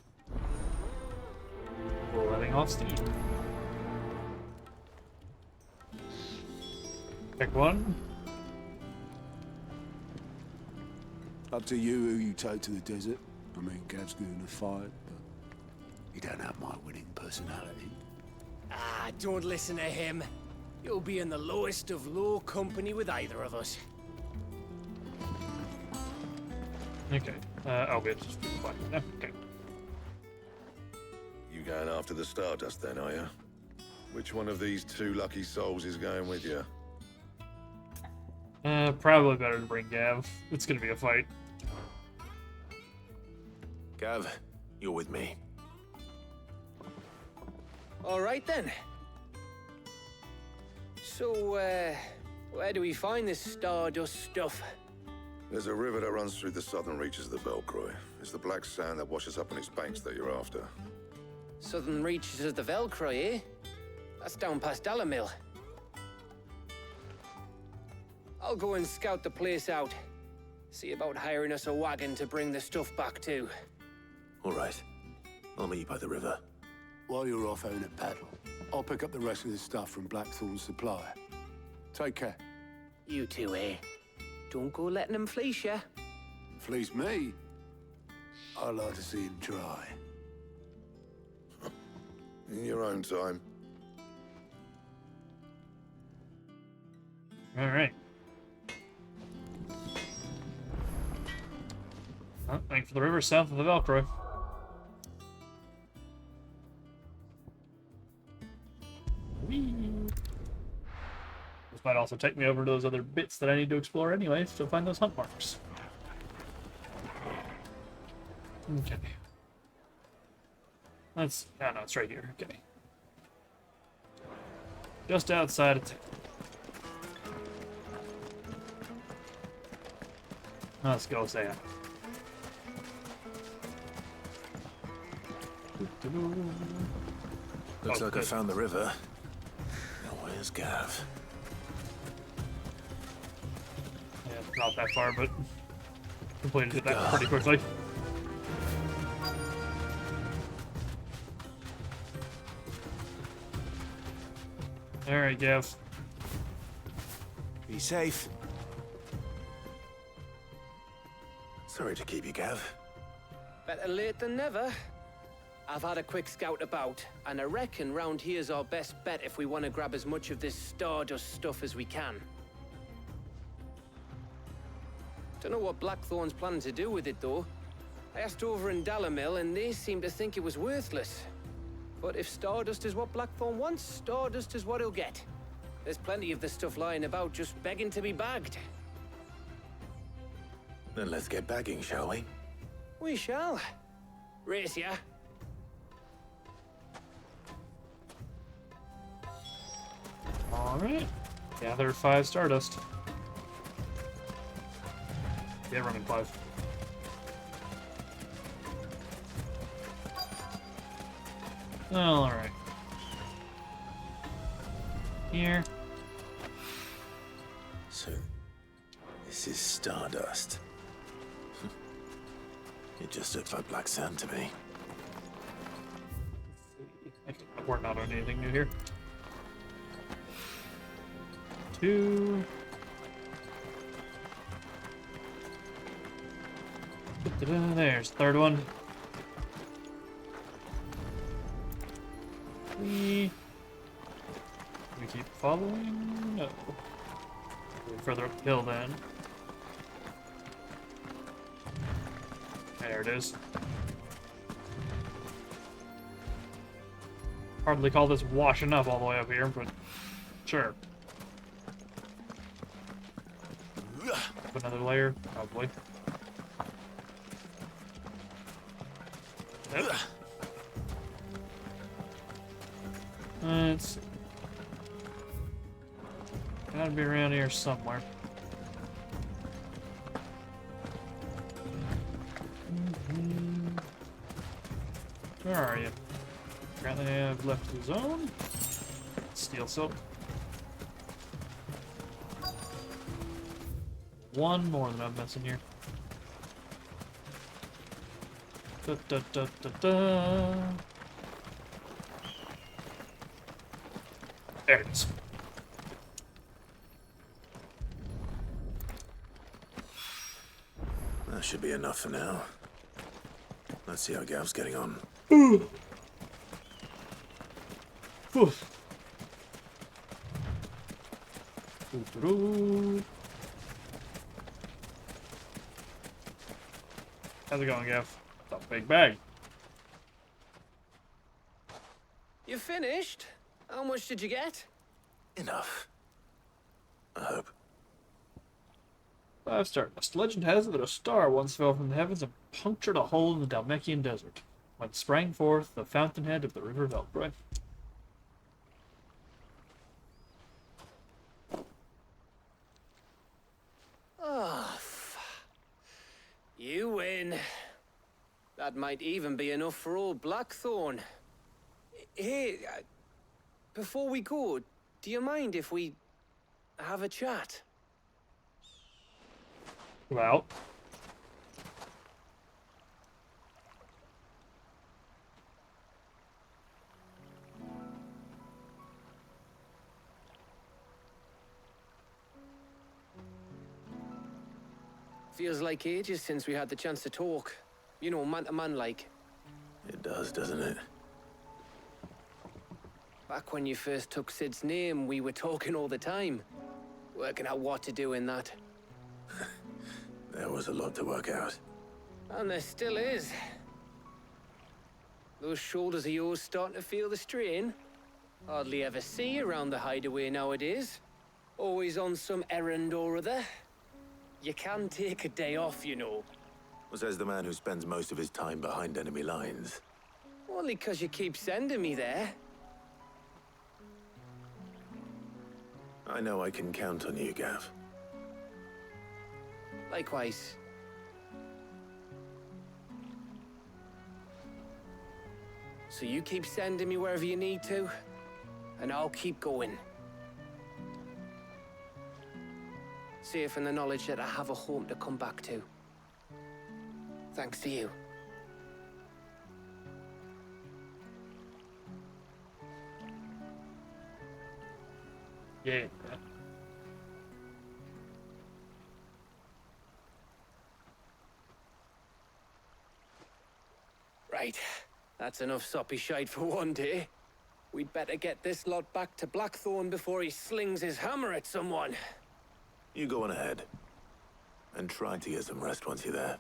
We're letting off steam. Pick one. Up to you who you take to the desert. I mean, Gav's good in a fight, but he don't have my winning personality. Ah, don't listen to him. You'll be in the lowest of low company with either of us. Okay. Oh, we have to just do the black one. Okay. You going after the Stardust then, are you? Which one of these two lucky souls is going with you? Probably better to bring Gav. It's gonna be a fight. Gav, you're with me. All right then. So, where do we find this Stardust stuff? There's a river that runs through the southern reaches of the Velcroy. It's the black sand that washes up on its banks that you're after. Southern reaches of the Velcroy, eh? That's down past Dalamil. I'll go and scout the place out. See about hiring us a wagon to bring the stuff back to. All right. I'll meet you by the river. While you're off having a paddle, I'll pick up the rest of the stuff from Blackthorn's supply. Take care. You two, eh? Don't go letting him fleece ya. Fleece me? I'd like to see him try. In your own time. All right. Heading for the river south of the Velcro. Whee! This might also take me over to those other bits that I need to explore anyways to find those hunt marks. Okay. That's... oh no, it's right here. Okay. Just outside of town. Let's go say it. Looks like I found the river. Now where's Gav? Yeah, not that far, but completed that pretty quickly. Alright, Gav. Be safe. Sorry to keep you, Gav. Better late than never. I've had a quick scout about, and I reckon round here's our best bet if we want to grab as much of this Stardust stuff as we can. Don't know what Blackthorn's planning to do with it, though. I asked over in Dalamil, and they seem to think it was worthless. But if Stardust is what Blackthorn wants, Stardust is what he'll get. There's plenty of the stuff lying about just begging to be bagged. Then let's get bagging, shall we? We shall. Race ya. Alright. Gather 5 Stardust. Get running 5. Alright. Here. So, this is Stardust. It just looks like black sand to me. We're not on anything new here. 2. There's the third one. 3. We keep following? No. Further up the hill then. There it is. Hardly call this washing up all the way up here, but sure. Up another layer, probably. Yep. Let's see. Gotta be around here somewhere. Where are you? Apparently I've left the zone. Steel silk. One more that I'm missing here. Da, da, da, da, da. There it is. That should be enough for now. Let's see how Gav's getting on. Ooh. Oof. How's it going, Gav? It's a big bag. You finished? How much did you get? Enough. I hope. 5-star. Legend has it that a star once fell from the heavens and punctured a hole in the Dalmekian desert, when sprang forth the fountainhead of the river Velcroy. Oh, you win. That might even be enough for old Blackthorn. Hey, before we go, do you mind if we have a chat? Well. Feels like ages since we had the chance to talk. You know, man to man like. It does, doesn't it? Back when you first took Sid's name, we were talking all the time. Working out what to do in that. There was a lot to work out. And there still is. Those shoulders of yours starting to feel the strain. Hardly ever see you around the hideaway nowadays. Always on some errand or other. You can take a day off, you know. Well, says the man who spends most of his time behind enemy lines. Only 'cause you keep sending me there. I know I can count on you, Gav. Likewise. So you keep sending me wherever you need to, and I'll keep going. Safe in the knowledge that I have a home to come back to. Thanks to you. Yeah. Right. That's enough soppy shite for one day. We'd better get this lot back to Blackthorn before he slings his hammer at someone. You go on ahead. And try to get some rest once you're there.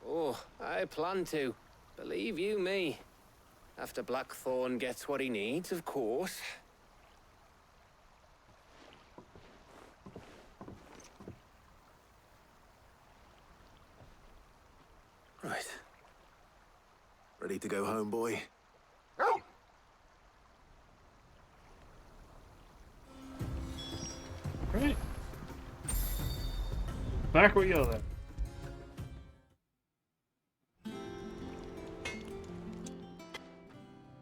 Oh, I plan to. Believe you me. After Blackthorn gets what he needs, of course. Right. Ready to go home, boy? Right. Back we go then.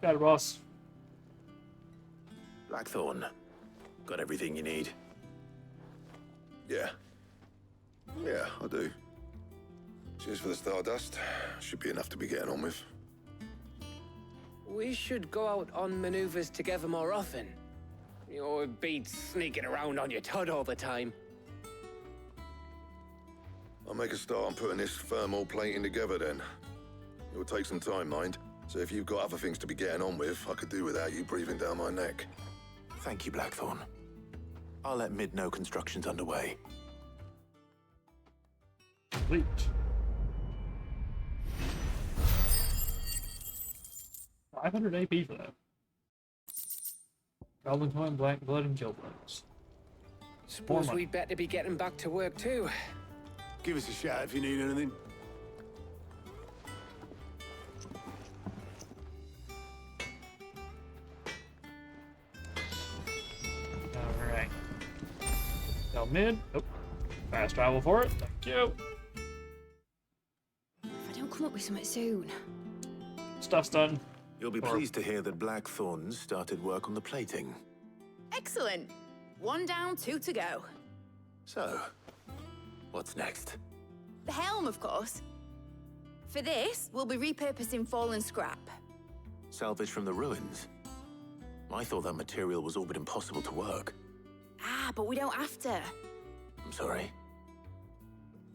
Got it, boss. Blackthorn. Got everything you need? Yeah. Yeah, I do. Cheers for the stardust. Should be enough to be getting on with. We should go out on maneuvers together more often. You know, it beats sneaking around on your tud all the time. I'll make a start on putting this thermal plating together then. It will take some time, mind. So if you've got other things to be getting on with, I could do without you breathing down my neck. Thank you, Blackthorn. I'll let Mid know construction's underway. Complete. $500 AP for that. Golden coin, black blood, and kill blood. Suppose we'd better be getting back to work too. Give us a shout if you need anything. Alright. Tell Mid. Oh. Fast travel for it. Thank you. If I don't come up with something soon. Stuff's done. You'll be pleased to hear that Blackthorn's started work on the plating. Excellent. 1 down, 2 to go. So, what's next? The helm, of course. For this, we'll be repurposing fallen scrap. Salvage from the ruins? I thought that material was all but impossible to work. Ah, but we don't have to. I'm sorry.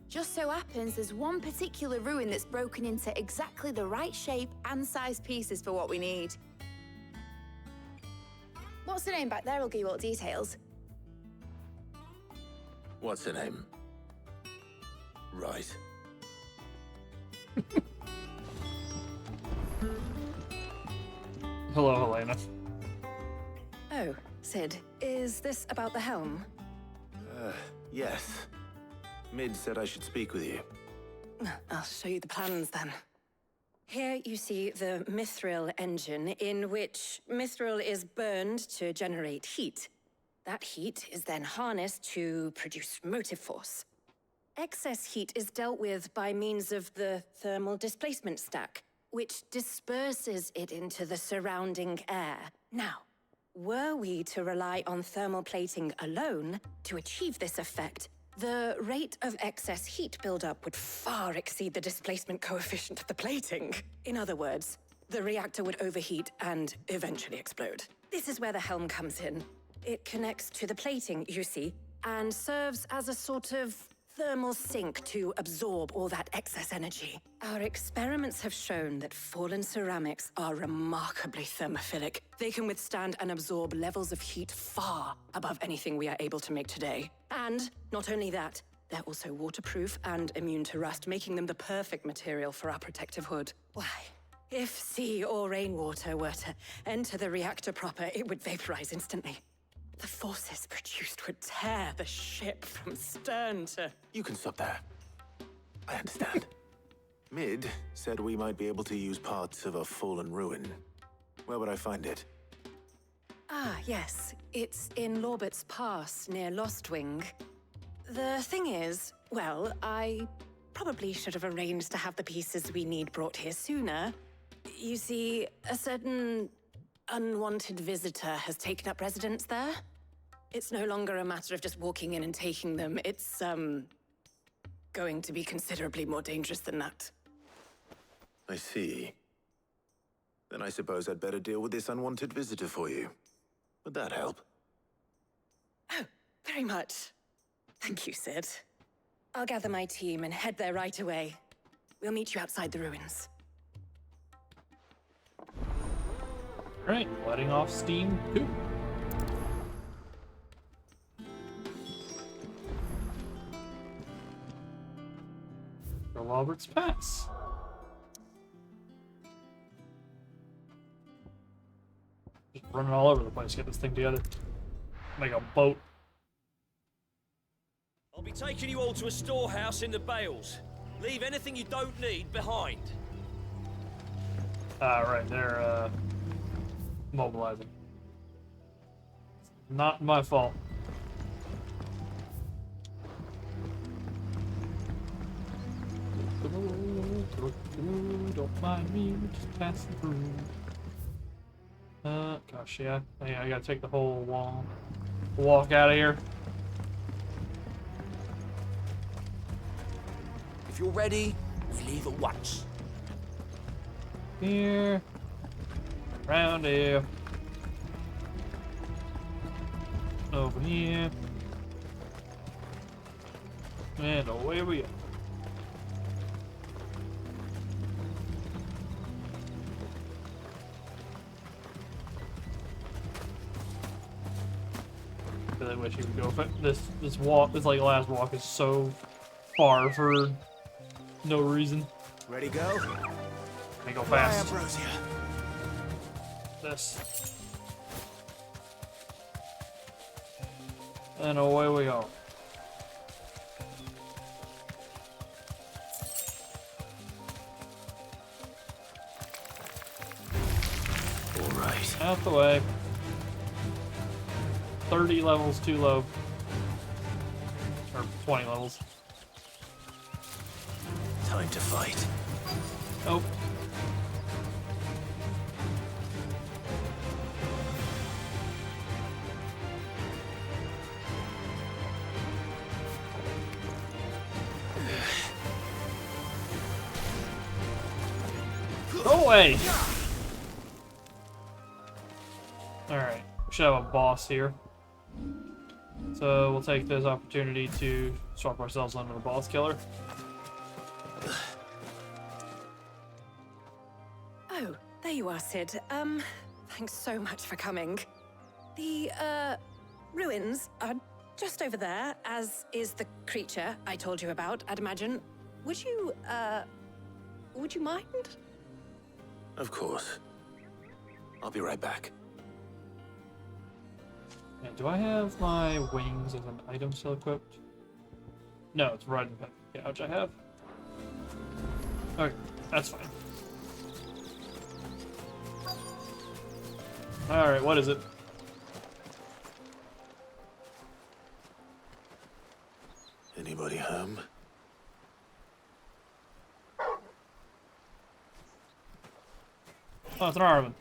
Just so happens there's one particular ruin that's broken into exactly the right shape and size pieces for what we need. What's the name back there? I'll give you all the details. What's her name? Right. Hello, Helena. Oh, Sid, is this about the helm? Yes. Mid said I should speak with you. I'll show you the plans then. Here you see the mithril engine, in which mithril is burned to generate heat. That heat is then harnessed to produce motive force. Excess heat is dealt with by means of the thermal displacement stack, which disperses it into the surrounding air. Now, were we to rely on thermal plating alone to achieve this effect, the rate of excess heat buildup would far exceed the displacement coefficient of the plating. In other words, the reactor would overheat and eventually explode. This is where the helm comes in. It connects to the plating, you see, and serves as a sort of thermal sink to absorb all that excess energy. Our experiments have shown that fallen ceramics are remarkably thermophilic. They can withstand and absorb levels of heat far above anything we are able to make today. And not only that, they're also waterproof and immune to rust, making them the perfect material for our protective hood. Why, if sea or rainwater were to enter the reactor proper, it would vaporize instantly. The forces produced would tear the ship from stern to... You can stop there. I understand. Mid said we might be able to use parts of a fallen ruin. Where would I find it? Ah, yes. It's in Lorbert's Pass, near Lostwing. The thing is, well, I probably should have arranged to have the pieces we need brought here sooner. You see, a certain unwanted visitor has taken up residence there. It's no longer a matter of just walking in and taking them. It's, going to be considerably more dangerous than that. I see. Then I suppose I'd better deal with this unwanted visitor for you. Would that help? Oh, very much. Thank you, Sid. I'll gather my team and head there right away. We'll meet you outside the ruins. Alright, letting off steam. Cool. For Robert's Pass. Just running all over the place, get this thing together. Make a boat. I'll be taking you all to a storehouse in the Bales. Leave anything you don't need behind. Ah, right, they're, mobilizing. Not my fault. Don't mind me, just passing through. Gosh, yeah. I gotta take the whole walk out of here. If you're ready, we leave at once. Here. Around here. Over here. And away we go. I really wish you would go. This walk, this like last walk, is so far for no reason. Ready, go? I go fast. Ambrosia. This. And away we go. All right. Out the way. 30 levels too low. Or 20 levels. Time to fight. Nope. Go away! Alright, we should have a boss here. So we'll take this opportunity to swap ourselves onto the boss killer. Oh, there you are, Sid. Thanks so much for coming. The, ruins are just over there, as is the creature I told you about, I'd imagine. Would you mind? Of course. I'll be right back. And do I have my wings as an item still equipped? No, it's right in the couch I have. Okay, that's fine. Alright, what is it? Anybody home? Oh, it's an Armin.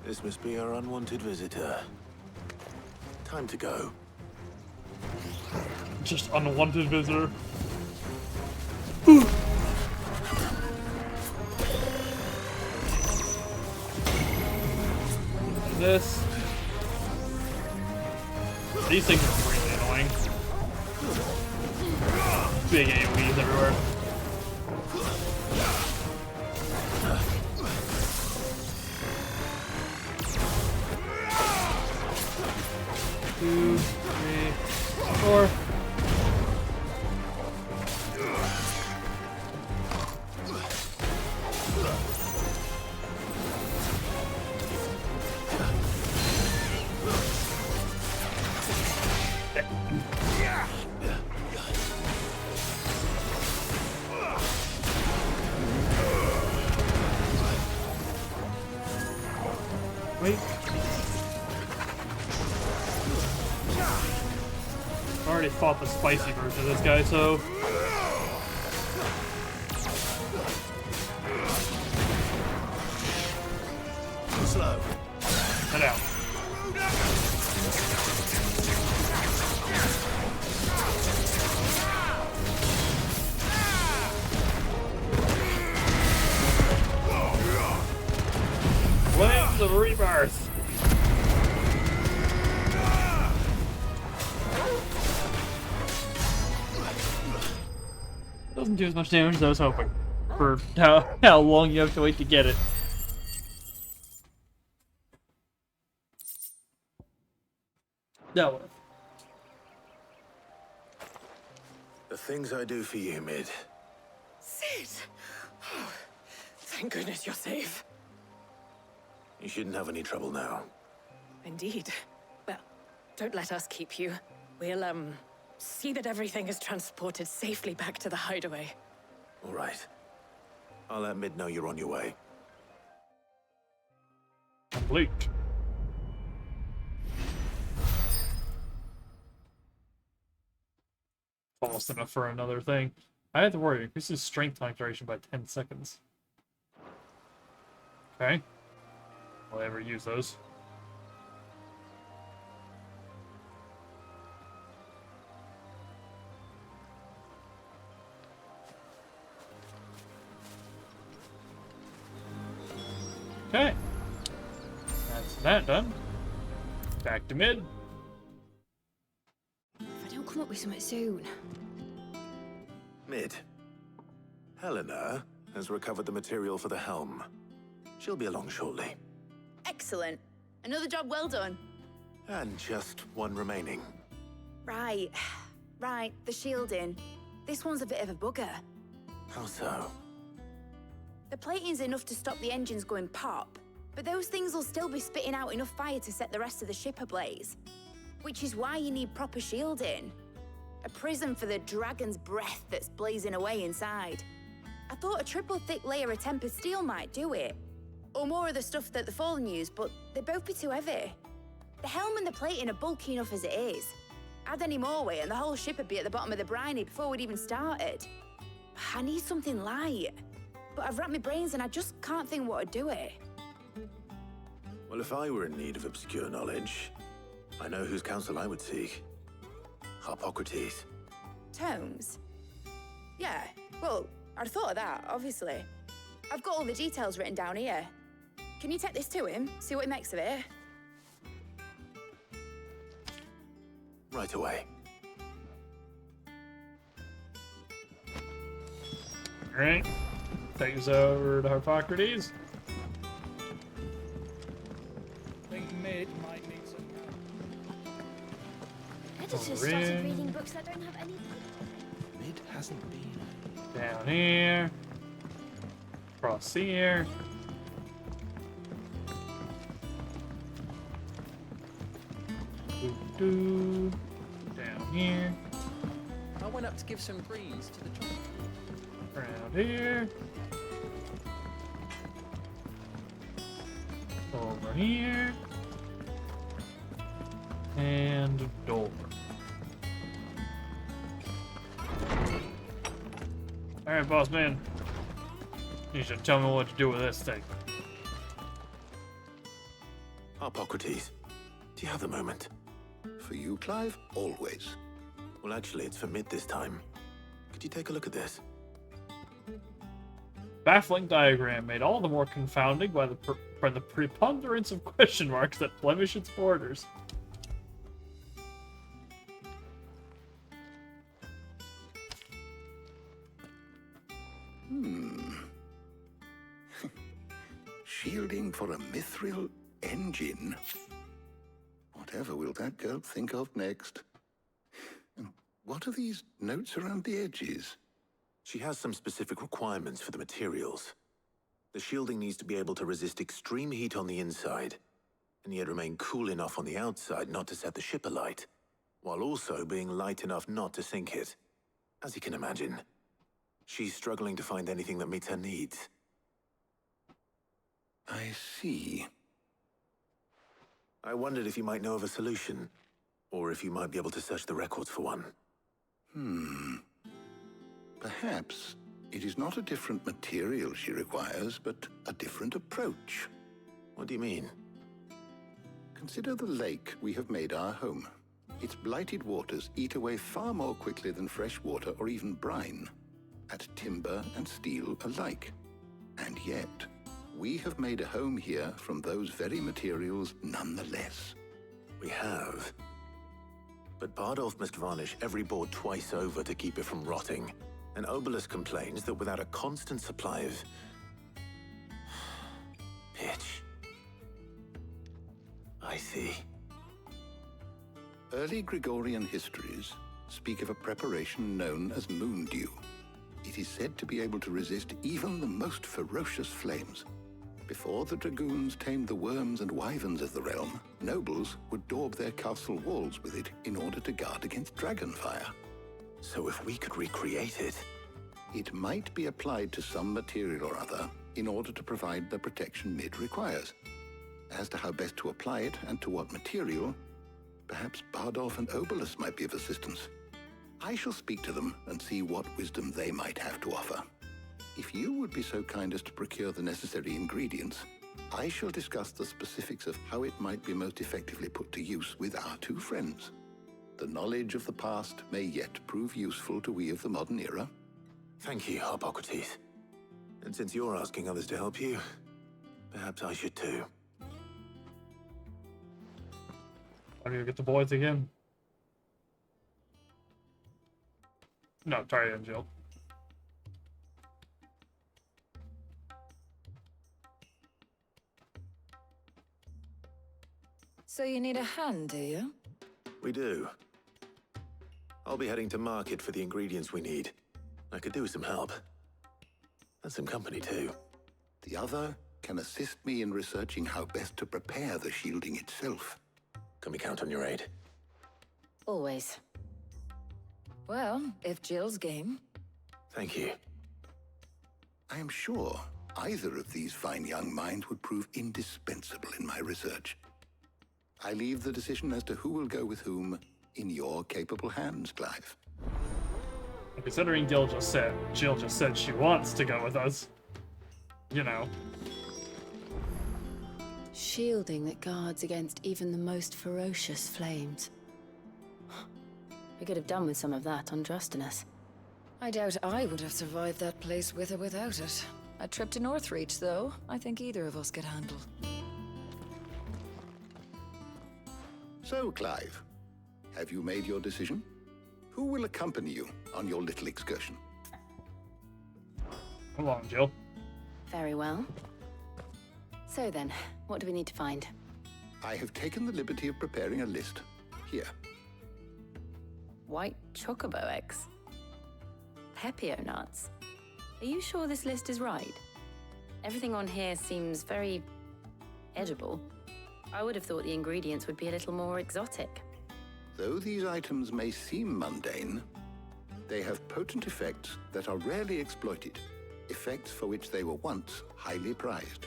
This must be our unwanted visitor. Time to go. Just unwanted visitor. This. These things are really annoying. Big AoEs everywhere. Two, three, four. Wait. I already fought the spicy version of this guy, so... Slow. Head out. Flames of Rebirth! Doesn't do as much damage as I was hoping. For how long you have to wait to get it. That one. The things I do for you, Mid. Sid! Oh, thank goodness you're safe. You shouldn't have any trouble now. Indeed. Well, don't let us keep you. We'll, see that everything is transported safely back to the hideaway. All right. I'll let Mid know you're on your way. Complete. Fast enough for another thing. I have to worry. Increases strength time duration by 10 seconds. Okay. Will I ever use those? Okay. That's that done. Back to Mid. If I don't come up with something soon. Mid. Helena has recovered the material for the helm. She'll be along shortly. Excellent. Another job well done. And just one remaining. Right. Right, the shielding. This one's a bit of a bugger. How so? The plating's enough to stop the engines going pop, but those things will still be spitting out enough fire to set the rest of the ship ablaze. Which is why you need proper shielding. A prison for the dragon's breath that's blazing away inside. I thought a triple thick layer of tempered steel might do it. Or more of the stuff that the Fallen use, but they'd both be too heavy. The helm and the plating are bulky enough as it is. Add any more weight and the whole ship would be at the bottom of the briny before we'd even started. I need something light. But I've racked my brains and I just can't think what would do it. Well, if I were in need of obscure knowledge, I know whose counsel I would seek. Harpocrates. Tomes? Yeah, well, I'd thought of that, obviously. I've got all the details written down here. Can you take this to him, see what he makes of it? Right away. Alright. Take us over to Harpocrates. I think Mid might need some help. Editors started reading books that don't have any point. Mid hasn't been. Down here. Across here. Down here. went up to give some greens to the chopper. Around here. Over here. And door. Alright, boss man. You should tell me what to do with this thing. Hippocrates, do you have a moment? For you, Clive? Always. Well, actually, it's for mid this time. Could you take a look at this? Baffling diagram made all the more confounding by the preponderance of question marks that blemish its borders. Shielding for a mithril engine. Whatever will that girl think of next? And what are these notes around the edges? She has some specific requirements for the materials. The shielding needs to be able to resist extreme heat on the inside, and yet remain cool enough on the outside not to set the ship alight, while also being light enough not to sink it. As you can imagine, she's struggling to find anything that meets her needs. I see. I wondered if you might know of a solution, or if you might be able to search the records for one. Perhaps it is not a different material she requires, but a different approach. What do you mean? Consider the lake we have made our home. Its blighted waters eat away far more quickly than fresh water or even brine, at timber and steel alike. And yet, we have made a home here from those very materials nonetheless. We have. But Bardolph must varnish every board twice over to keep it from rotting. And Obelus complains that without a constant supply of pitch. I see. Early Gregorian histories speak of a preparation known as moon dew. It is said to be able to resist even the most ferocious flames. Before the dragoons tamed the worms and wyverns of the realm, nobles would daub their castle walls with it in order to guard against dragon fire. So if we could recreate it... It might be applied to some material or other in order to provide the protection Mid requires. As to how best to apply it and to what material, perhaps Bardolph and Obelus might be of assistance. I shall speak to them and see what wisdom they might have to offer. If you would be so kind as to procure the necessary ingredients, I shall discuss the specifics of how it might be most effectively put to use with our two friends. The knowledge of the past may yet prove useful to we of the modern era. Thank you, Hippocrates. And since you're asking others to help you, perhaps I should too. How do you get the boys again? No, Tarja and Jill. So you need a hand, do you? We do. I'll be heading to market for the ingredients we need. I could do with some help. And some company too. The other can assist me in researching how best to prepare the shielding itself. Can we count on your aid? Always. Well, if Jill's game. Thank you. I am sure either of these fine young minds would prove indispensable in my research. I leave the decision as to who will go with whom in your capable hands, Clive. Considering Jill just said she wants to go with us. You know. Shielding that guards against even the most ferocious flames. We could have done with some of that on Drustinus. I doubt I would have survived that place with or without it. A trip to Northreach, though, I think either of us could handle. So, Clive, have you made your decision? Who will accompany you on your little excursion? Come on, Jill. Very well. So then, what do we need to find? I have taken the liberty of preparing a list. Here. White chocobo eggs. Pepio nuts. Are you sure this list is right? Everything on here seems very edible. I would have thought the ingredients would be a little more exotic. Though these items may seem mundane, They have potent effects that are rarely exploited, effects for which they were once highly prized.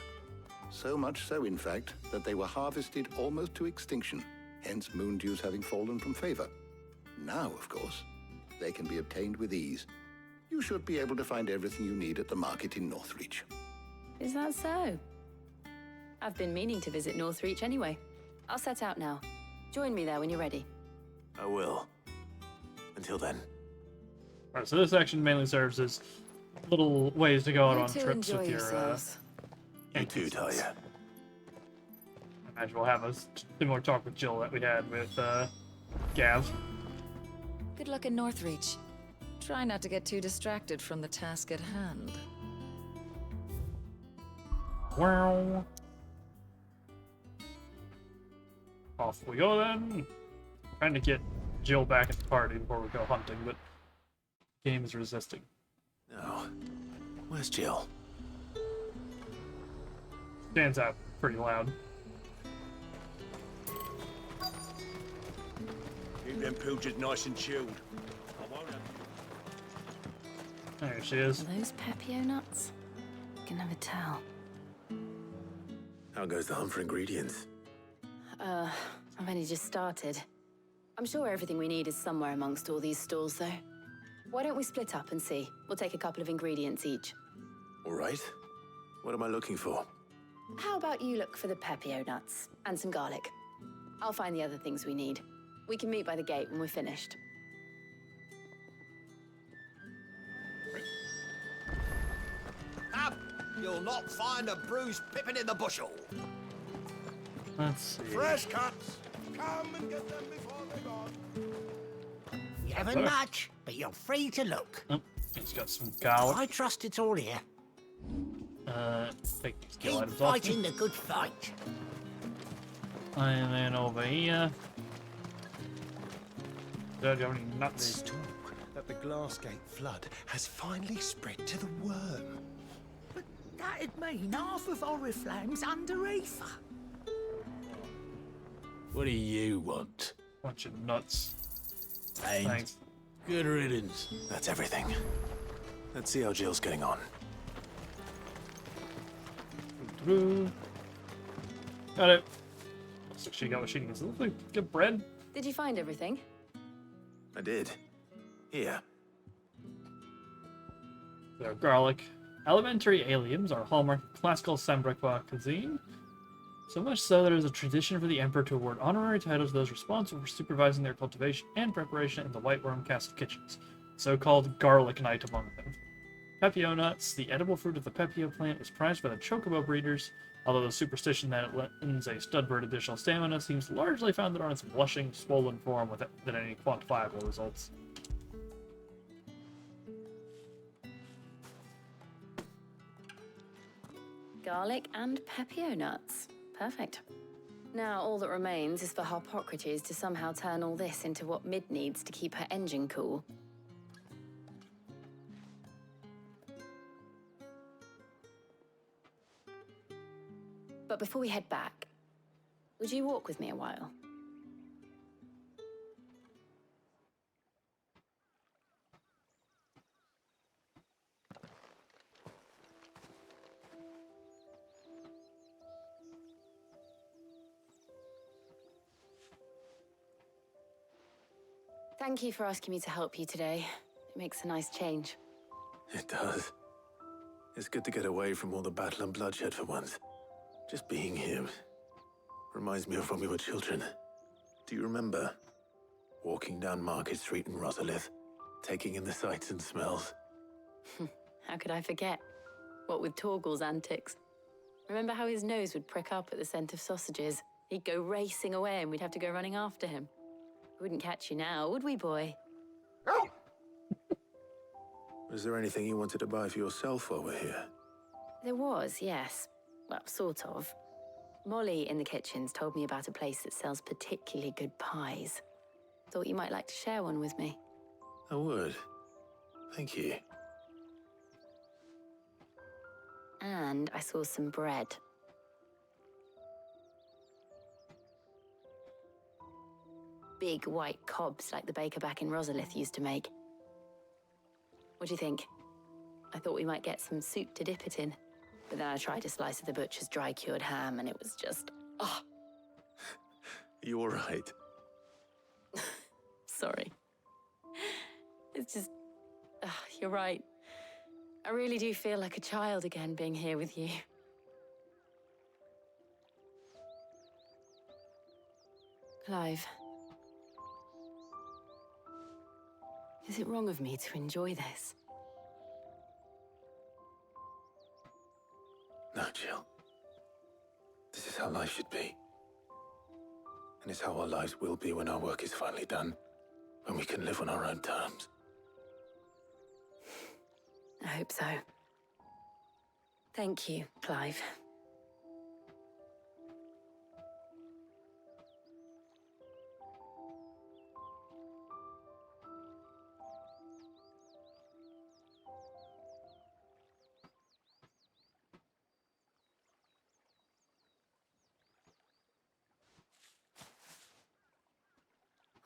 So much so, in fact, that they were harvested almost to extinction, hence moon dews having fallen from favor. Now, of course, they can be obtained with ease. You should be able to find everything you need at the market in Northreach. Is that so? I've been meaning to visit Northreach anyway. I'll set out now. Join me there when you're ready. I will. Until then. Alright, so this section mainly serves as little ways to go out You on two trips enjoy with your yourselves. You too, Talia. I imagine we'll have a similar talk with Jill that we had with Gav. Good luck in Northreach. Try not to get too distracted from the task at hand. Wow. Off we go then. Trying to get Jill back in the party before we go hunting, but the game is resisting. No. Where's Jill? Stands out pretty loud. Keep them pilgers nice and chilled. I won't have There she is. Are those Pepio nuts? I can never tell. How goes the hunt for ingredients? I've only just started. I'm sure everything we need is somewhere amongst all these stalls, though. Why don't we split up and see? We'll take a couple of ingredients each. All right. What am I looking for? How about you look for the Pepio nuts and some garlic? I'll find the other things we need. We can meet by the gate when we're finished. Up! You'll not find a bruised pippin in the bushel. Let's see. Fresh cuts. Come and get them before they're gone. You haven't much, but you're free to look. Oh, he's got some garlic. I trust it's all here. Take these skill Keep items off. fighting the good fight. And then over here. Don't you have any nuts? Talk that the Glassgate flood has finally spread to the worm. But that'd mean half of Oriflamme's under Aether. What do you want? Bunch of nuts. Thanks. Good riddance. That's everything. Let's see how Jill's getting on. Got it. Looks like she got what she needs. It looks like good bread. Did you find everything? I did. Here. So garlic. Elementary aliens are hallmark of classical Sambrequa cuisine. So much so that there is a tradition for the Emperor to award honorary titles to those responsible for supervising their cultivation and preparation in the White Worm Castle kitchens, so-called Garlic Night among them. Pepio nuts, the edible fruit of the Pepio plant, is prized by the chocobo breeders, although the superstition that it lends a stud bird additional stamina seems largely founded on its blushing, swollen form without any quantifiable results. Garlic and Pepio nuts. Perfect. Now all that remains is for Harpocrates to somehow turn all this into what Mid needs to keep her engine cool. But before we head back, would you walk with me a while? Thank you for asking me to help you today. It makes a nice change. It does. It's good to get away from all the battle and bloodshed for once. Just being here reminds me of when we were children. Do you remember? Walking down Market Street in Rosalith, taking in the sights and smells. How could I forget? What with Torgal's antics. Remember how his nose would prick up at the scent of sausages? He'd go racing away and we'd have to go running after him. We wouldn't catch you now, would we, boy? Was there anything you wanted to buy for yourself while we're here? There was, yes. Well, sort of. Molly in the kitchens told me about a place that sells particularly good pies. Thought you might like to share one with me. I would. Thank you. And I saw some bread. Big white cobs like the baker back in Rosalith used to make. What do you think? I thought we might get some soup to dip it in. But then I tried a slice of the butcher's dry-cured ham, and it was just... oh, You all right? sorry. It's just... you're right. I really do feel like a child again being here with you. Clive. Is it wrong of me to enjoy this? No, Jill. This is how life should be. And it's how our lives will be when our work is finally done. When we can live on our own terms. I hope so. Thank you, Clive.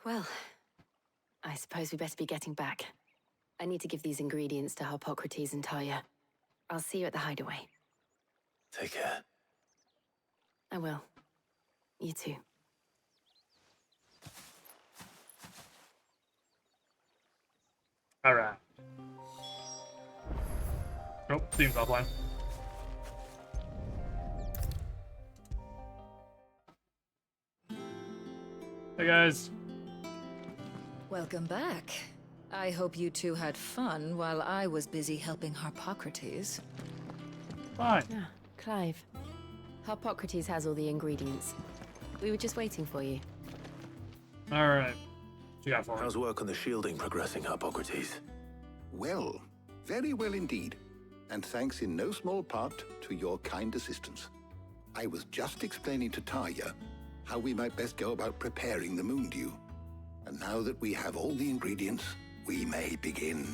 Well, I suppose we better be getting back. I need to give these ingredients to Harpocrates and Talia. I'll see you at the hideaway. Take care. I will. You too. Alright. Oh, seems offline. Hey guys. Welcome back. I hope you two had fun while I was busy helping Harpocrates. Fine. Ah, Clive. Harpocrates has all the ingredients. We were just waiting for you. Alright. You got for How's work on the shielding progressing, Harpocrates? Well, very well indeed. And thanks in no small part to your kind assistance. I was just explaining to Talia how we might best go about preparing the moon dew. And now that we have all the ingredients, we may begin.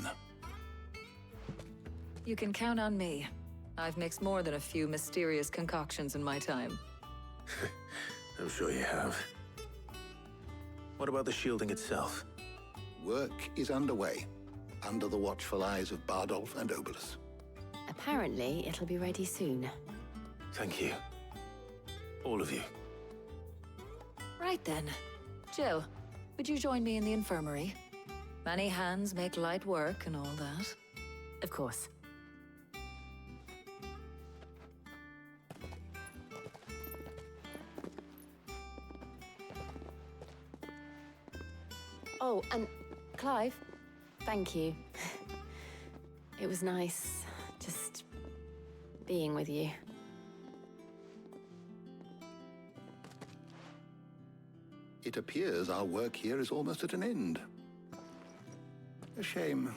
You can count on me. I've mixed more than a few mysterious concoctions in my time. I'm sure you have. What about the shielding itself? Work is underway, under the watchful eyes of Bardolph and Obolus. Apparently, it'll be ready soon. Thank you. All of you. Right then. Jill, would you join me in the infirmary? Many hands make light work and all that. Of course. Oh, and Clive, thank you. It was nice just being with you. It appears our work here is almost at an end. A shame.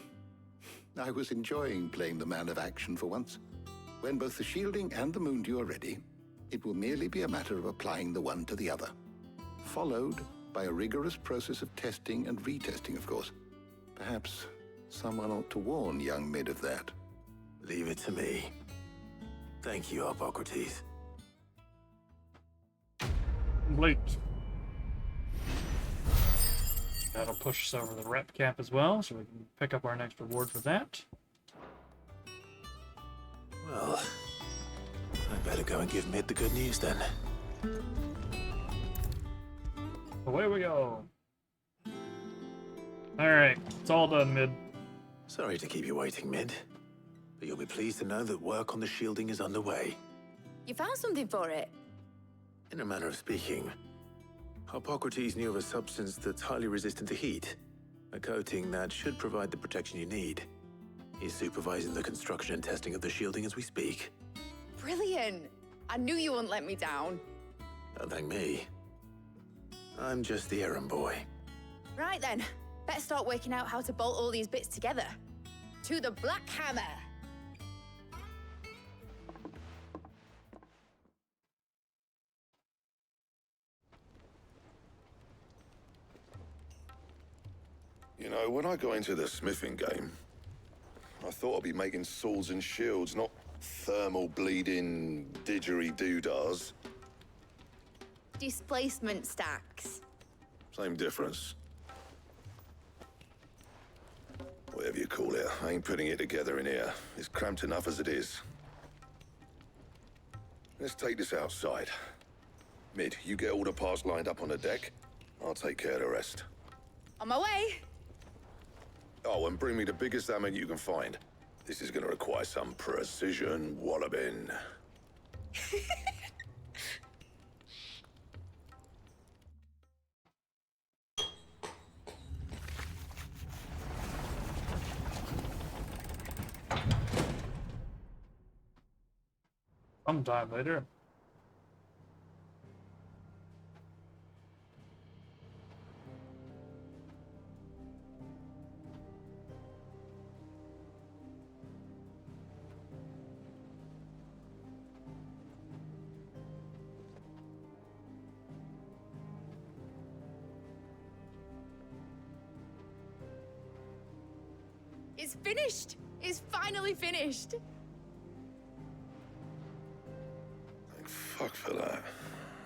I was enjoying playing the man of action for once. When both the shielding and the moon dew are ready, it will merely be a matter of applying the one to the other. Followed by a rigorous process of testing and retesting, of course. Perhaps someone ought to warn young Mid of that. Leave it to me. Thank you, Harpocrates. Complete. That'll push us over the rep cap as well, so we can pick up our next reward for that. Well, I'd better go and give Mid the good news then. Away we go. Alright, it's all done, Mid. Sorry to keep you waiting, Mid. But you'll be pleased to know that work on the shielding is underway. You found something for it? In a manner of speaking, Harpocrates knew of a substance that's highly resistant to heat. A coating that should provide the protection you need. He's supervising the construction and testing of the shielding as we speak. Brilliant! I knew you wouldn't let me down. Don't thank me. I'm just the errand boy. Right then, better start working out how to bolt all these bits together. To the Black Hammer! You know, when I got into the smithing game, I thought I'd be making swords and shields, not thermal bleeding didgeridoo-dahs. Displacement stacks. Same difference. Whatever you call it, I ain't putting it together in here. It's cramped enough as it is. Let's take this outside. Mid, you get all the parts lined up on the deck. I'll take care of the rest. On my way. Oh, and bring me the biggest hammer you can find. This is gonna require some precision walloping. Sometime later. It's finished. It's finally finished. Thank fuck for that.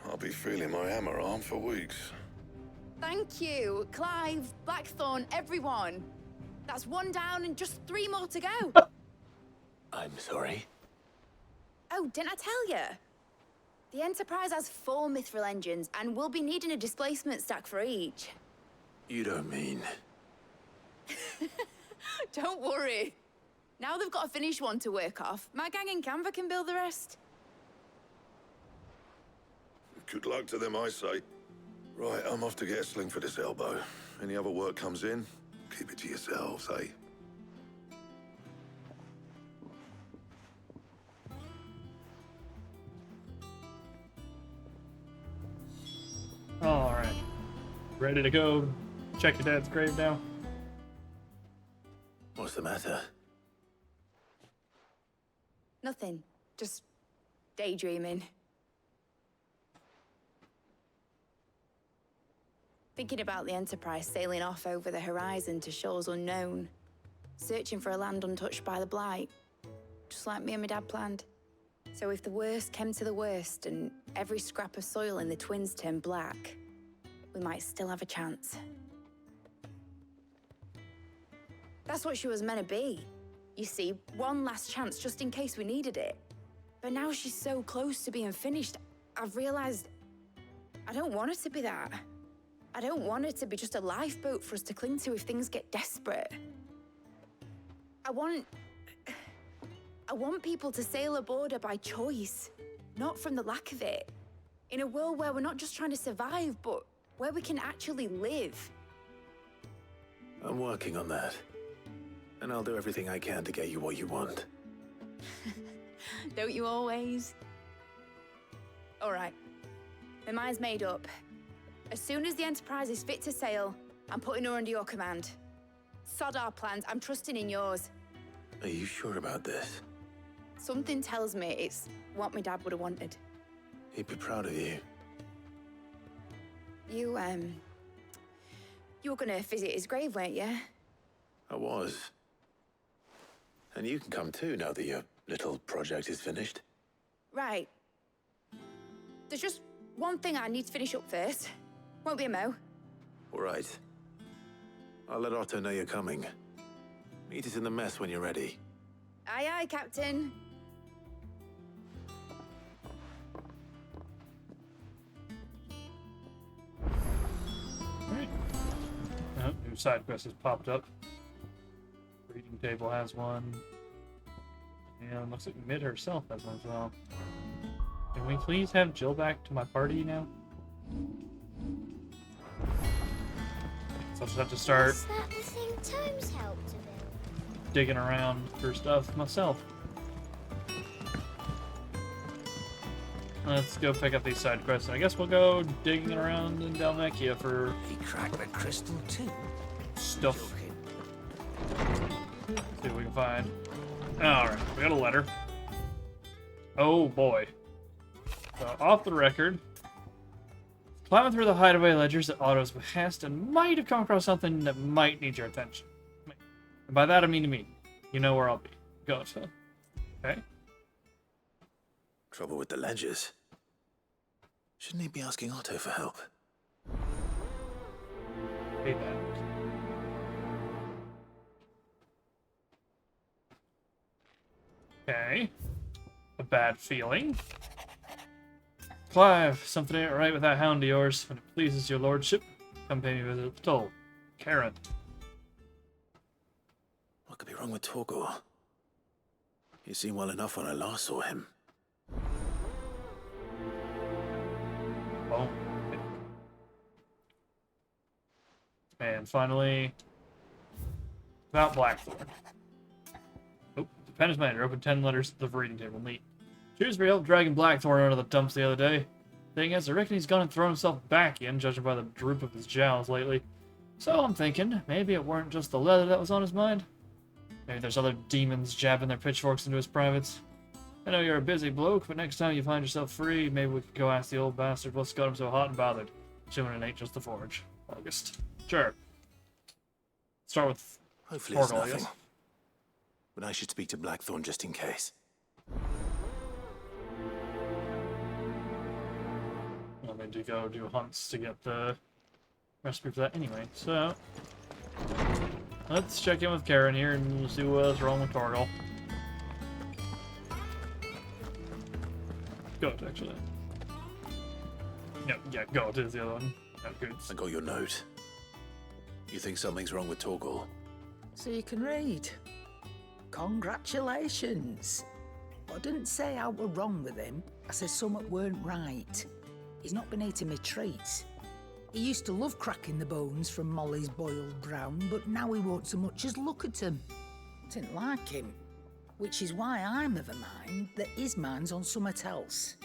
I'll be feeling my hammer arm for weeks. Thank you, Clive, Blackthorn, everyone. That's one down and just 3 more to go. I'm sorry. Oh, didn't I tell you? The Enterprise has 4 mithril engines, and we'll be needing a displacement stack for each. You don't mean... Don't worry. Now they've got a finished one to work off, my gang in Canva can build the rest. Good luck to them, I say. Right, I'm off to get a sling for this elbow. Any other work comes in, keep it to yourselves, eh? Alright. Ready to go check your dad's grave now? What's the matter? Nothing. Just daydreaming. Thinking about the Enterprise sailing off over the horizon to shores unknown. Searching for a land untouched by the Blight. Just like me and my dad planned. So if the worst came to the worst and every scrap of soil in the Twins turned black, we might still have a chance. That's what she was meant to be. You see, one last chance just in case we needed it. But now she's so close to being finished, I've realized I don't want it to be that. I don't want it to be just a lifeboat for us to cling to if things get desperate. I want people to sail aboard her by choice, not from the lack of it. In a world where we're not just trying to survive, but where we can actually live. I'm working on that. And I'll do everything I can to get you what you want. Don't you always? All right. My mind's made up. As soon as the Enterprise is fit to sail, I'm putting her under your command. Sod our plans, I'm trusting in yours. Are you sure about this? Something tells me it's what my dad would have wanted. He'd be proud of you. You were gonna visit his grave, weren't you? I was. And you can come too now that your little project is finished. Right. There's just one thing I need to finish up first. Won't be a mo. All right. I'll let Otto know you're coming. Meet us in the mess when you're ready. Aye, aye, Captain. Alright. Oh, new side quest has popped up. Reading table has one. And looks like Mid herself has one as well. Can we please have Jill back to my party now? So I'll just have to start Is that the thing Tomes helped to build? digging around for stuff myself. Let's go pick up these side quests. I guess we'll go digging around in Dalmecchia for He cracked the crystal too. stuff. See what we can find. Alright, we got a letter. Oh boy. So, off the record, plowing through the hideaway ledgers at Otto's behest and might have come across something that might need your attention. And by that I mean me. You know where I'll be. Go to. Okay? Trouble with the ledgers. Shouldn't he be asking Otto for help? Hey, man. Okay. A bad feeling. Clive, something ain't right with that hound of yours. When it pleases your lordship, come pay me a visit at the toll. Karen. What could be wrong with Torgor? He seemed well enough when I last saw him. Oh. And finally, about Blackthorn. Oh, the pen is made. Open 10 letters at the reading table. Neat. Cheers for your help dragging Blackthorn out of the dumps the other day. Thing is, I reckon he's gone and thrown himself back in, judging by the droop of his jowls lately. So I'm thinking, maybe it weren't just the leather that was on his mind. Maybe there's other demons jabbing their pitchforks into his privates. I know you're a busy bloke, but next time you find yourself free, maybe we could go ask the old bastard what's got him so hot and bothered. Assuming it ain't just the forge. August. Sure. Start with Hopefully it's Torgal, nothing. yes? But I should speak to Blackthorn just in case. I mean, to go do hunts to get the recipe for that anyway. So, let's check in with Karen here and see what's wrong with Torgal. Goat, actually. No, yeah, Goat is the other one. No, Goods. I got your note. You think something's wrong with Torgal? So you can read. Congratulations. I didn't say I were wrong with him. I said something weren't right. He's not been eating me treats. He used to love cracking the bones from Molly's boiled brown, but now he won't so much as look at them. Didn't like him. Which is why I'm of a mind that his mind's on something else.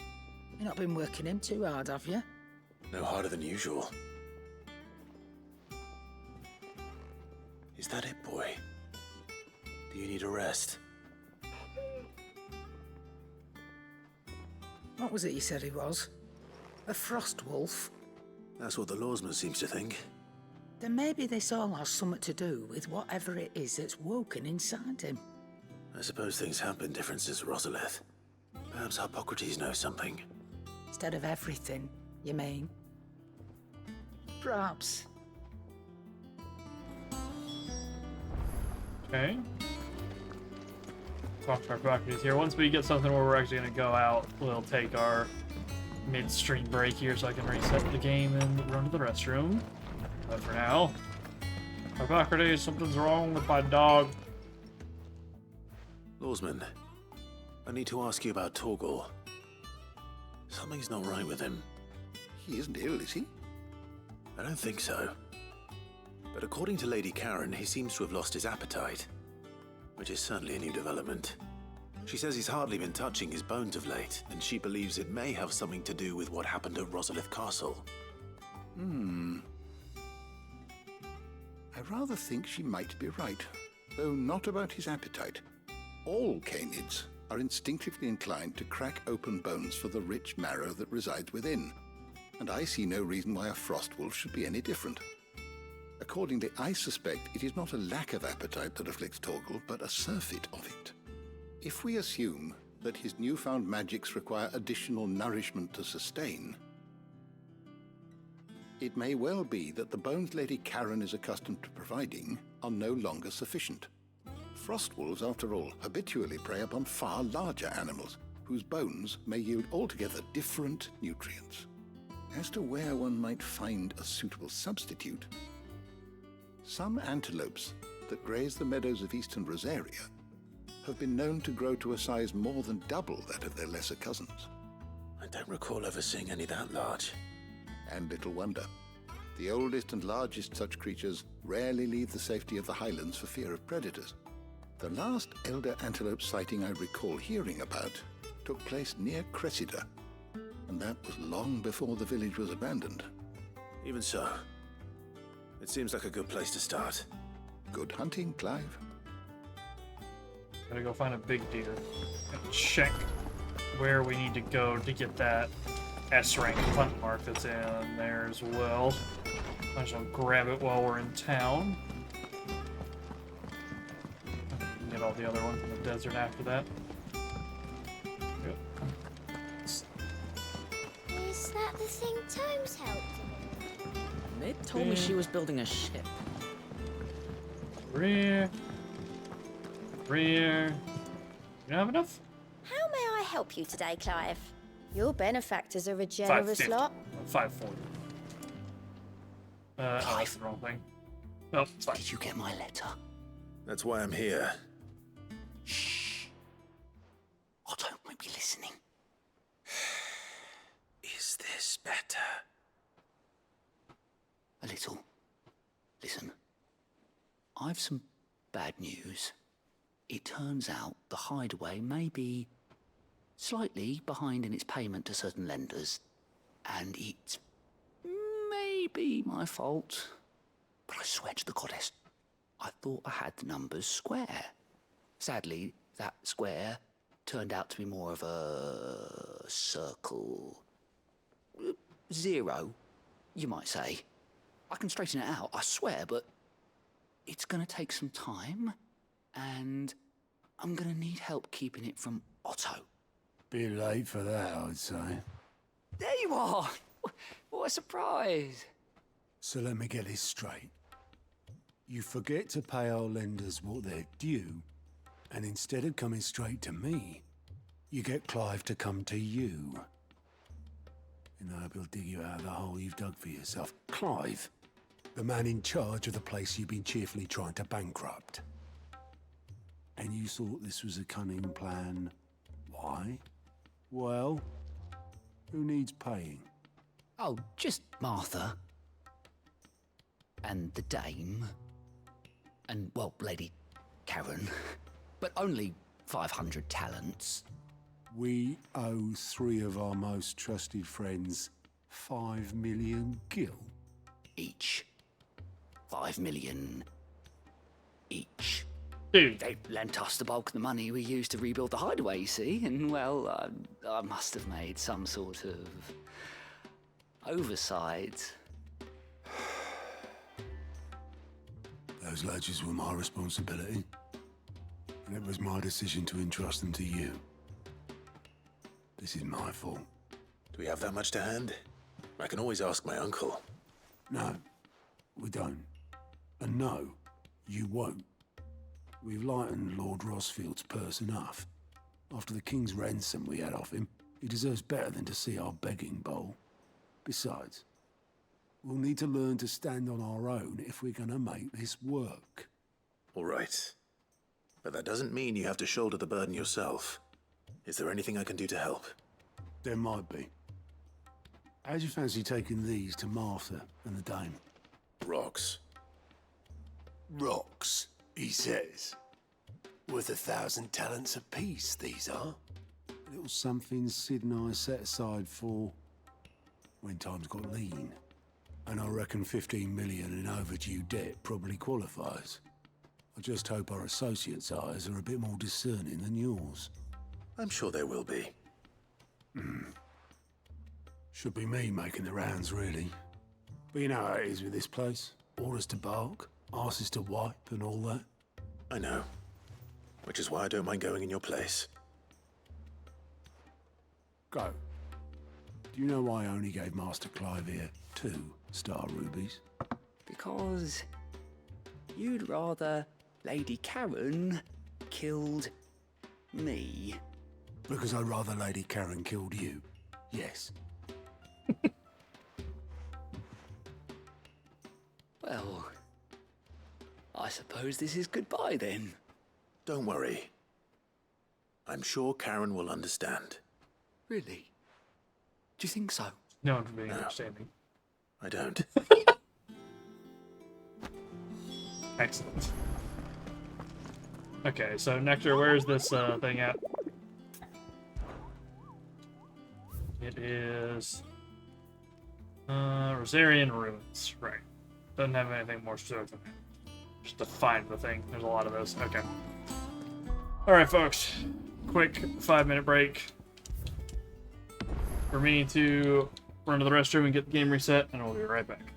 You've not been working him too hard, have you? No harder than usual. Is that it, boy? Do you need a rest? What was it you said he was? A frost wolf? That's what the lawsman seems to think. Then maybe this all has something to do with whatever it is that's woken inside him. I suppose things have been different since Rosalith. Perhaps Hippocrates knows something. Instead of everything, you mean? Perhaps. Okay. Talk to our faculties here. Once we get something where we're actually going to go out, we'll take our midstream break here so I can reset the game and run to the restroom. But for now, Hippocrates, something's wrong with my dog. Lawsman, I need to ask you about Torgal. Something's not right with him. He isn't ill, is he? I don't think so. But according to Lady Karen, he seems to have lost his appetite. Which is certainly a new development. She says he's hardly been touching his bones of late, and she believes it may have something to do with what happened at Rosalith Castle. I rather think she might be right, though not about his appetite. All canids are instinctively inclined to crack open bones for the rich marrow that resides within, and I see no reason why a frost wolf should be any different. Accordingly, I suspect it is not a lack of appetite that afflicts Torgal, but a surfeit of it. If we assume that his newfound magics require additional nourishment to sustain, it may well be that the bones Lady Karen is accustomed to providing are no longer sufficient. Frost wolves, after all, habitually prey upon far larger animals, whose bones may yield altogether different nutrients. As to where one might find a suitable substitute, some antelopes that graze the meadows of eastern Rosaria have been known to grow to a size more than double that of their lesser cousins. I don't recall ever seeing any that large. And little wonder. The oldest and largest such creatures rarely leave the safety of the highlands for fear of predators. The last elder antelope sighting I recall hearing about took place near Cressida, and that was long before the village was abandoned. Even so, it seems like a good place to start. Good hunting, Clive. Gotta go find a big deer and check where we need to go to get that S-rank hunt mark that's in there as well. I shall grab it while we're in town. Get all the other ones in the desert after that. Yep. Is that the thing Tomes helped him? Mid told me she was building a ship. Rear. You don't have enough? How may I help you today, Clive? Your benefactors are a generous 550. lot. 540. Oh, that's the wrong thing. No, it's fine. Did you get my letter? That's why I'm here. Shh. Otto might be listening. Is this better? A little. Listen. I've some bad news. It turns out the hideaway may be slightly behind in its payment to certain lenders, and it may be my fault. But I swear to the goddess, I thought I had the numbers square. Sadly, that square turned out to be more of a circle. 0, you might say. I can straighten it out, I swear, but it's gonna take some time, and I'm gonna need help keeping it from Otto. Bit late for that, I'd say. There you are! What a surprise! So let me get this straight. You forget to pay our lenders what they're due, and instead of coming straight to me, you get Clive to come to you. And I hope he'll dig you out of the hole you've dug for yourself. Clive, the man in charge of the place you've been cheerfully trying to bankrupt. And you thought this was a cunning plan. Why? Well, who needs paying? Oh, just Martha. And the dame. And, well, Lady Karen. But only 500 talents. We owe 3 of our most trusted friends 5 million gil. Each. 5 million each. Dude. They lent us the bulk of the money we used to rebuild the hideaway, you see, and, well, I must have made some sort of oversight. Those ledgers were my responsibility, and it was my decision to entrust them to you. This is my fault. Do we have that much to hand? I can always ask my uncle. No, we don't. And no, you won't. We've lightened Lord Rosfield's purse enough. After the king's ransom we had off him, he deserves better than to see our begging bowl. Besides, we'll need to learn to stand on our own if we're gonna make this work. All right. But that doesn't mean you have to shoulder the burden yourself. Is there anything I can do to help? There might be. How'd you fancy taking these to Martha and the dame? Rocks. Rocks, he says. Worth 1,000 talents apiece, these are. A little something Sid and I set aside for when times got lean. And I reckon 15 million in overdue debt probably qualifies. I just hope our associates' eyes are a bit more discerning than yours. I'm sure there will be. Should be me making the rounds, really. But you know how it is with this place. Orders to bark, arses to wipe, and all that. I know. Which is why I don't mind going in your place. Go. Do you know why I only gave Master Clive here 2 star rubies? Because you'd rather Lady Karen killed me. Because I'd rather Lady Karen killed you. Yes. Well, I suppose this is goodbye then. Don't worry. I'm sure Karen will understand. Really? Do you think so? No one can be understanding. I don't. Excellent. Okay, so Nectar, where's this thing at? It is Rosarian Ruins, right? Doesn't have anything more specific than that. Just to find the thing. There's a lot of those. Okay. All right, folks. Quick 5-minute break. We're meaning to run to the restroom and get the game reset, and we'll be right back.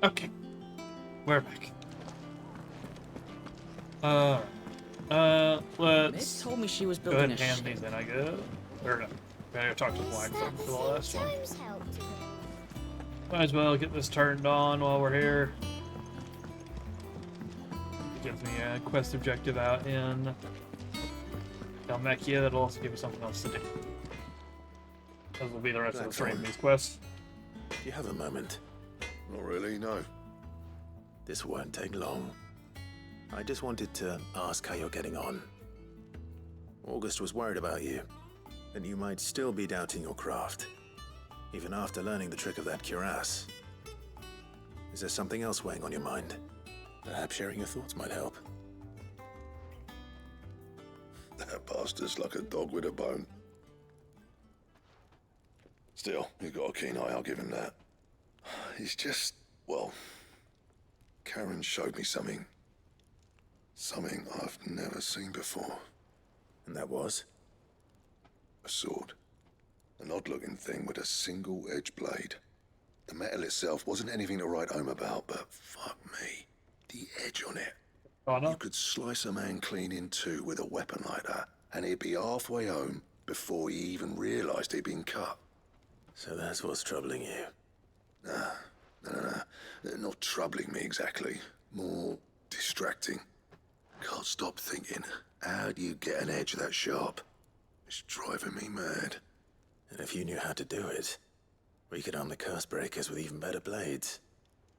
Okay. We're back. Let's Miss told me she was go building ahead and hand a these in, I guess. Or no. Gotta talk to Blackthorn for the last one. Might as well get this turned on while we're here. It gives me a quest objective out in Dalmekia. That'll also give me something else to do. Those will be the rest of the stream of these quests. Do you have a moment? Not really, no. This won't take long. I just wanted to ask how you're getting on. August was worried about you, and you might still be doubting your craft, even after learning the trick of that cuirass. Is there something else weighing on your mind? Perhaps sharing your thoughts might help. That bastard's like a dog with a bone. Still, he's got a keen eye, I'll give him that. He's just, well, Karen showed me something. Something I've never seen before. And that was? A sword. An odd-looking thing with a single-edged blade. The metal itself wasn't anything to write home about, but fuck me, the edge on it. Oh, no. You could slice a man clean in two with a weapon like that, and he'd be halfway home before he even realised he'd been cut. So that's what's troubling you? Nah. Not troubling me exactly. More distracting. Can't stop thinking, how do you get an edge that sharp? It's driving me mad. And if you knew how to do it, we could arm the curse breakers with even better blades.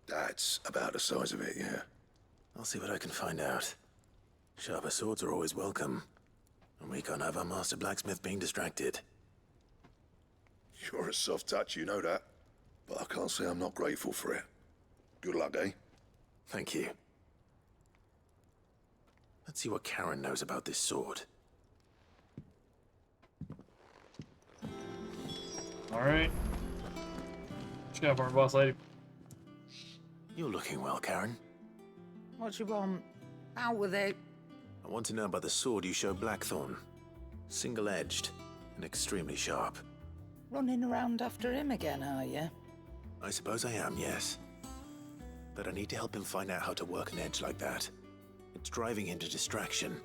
That's about the size of it, yeah. I'll see what I can find out. Sharper swords are always welcome. And we can't have our master blacksmith being distracted. You're a soft touch, you know that. But I can't say I'm not grateful for it. Good luck, eh? Thank you. Let's see what Karen knows about this sword. Alright. What you got for me, boss lady? You're looking well, Karen. What you want? Out with it. I want to know about the sword you showed Blackthorn. Single-edged and extremely sharp. Running around after him again, are you? I suppose I am, yes. But I need to help him find out how to work an edge like that. It's driving him to distraction.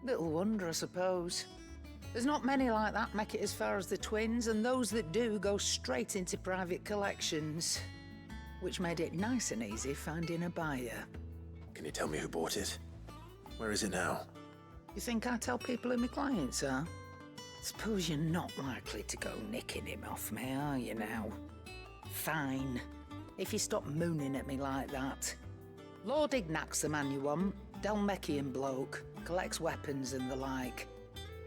Little wonder, I suppose. There's not many like that make it as far as the twins, and those that do go straight into private collections. Which made it nice and easy finding a buyer. Can you tell me who bought it? Where is it now? You think I tell people who my clients are? Suppose you're not likely to go nicking him off me, are you now? Fine. If you stop mooning at me like that. Lord Ignac's the man you want. Dalmekian bloke. Collects weapons and the like.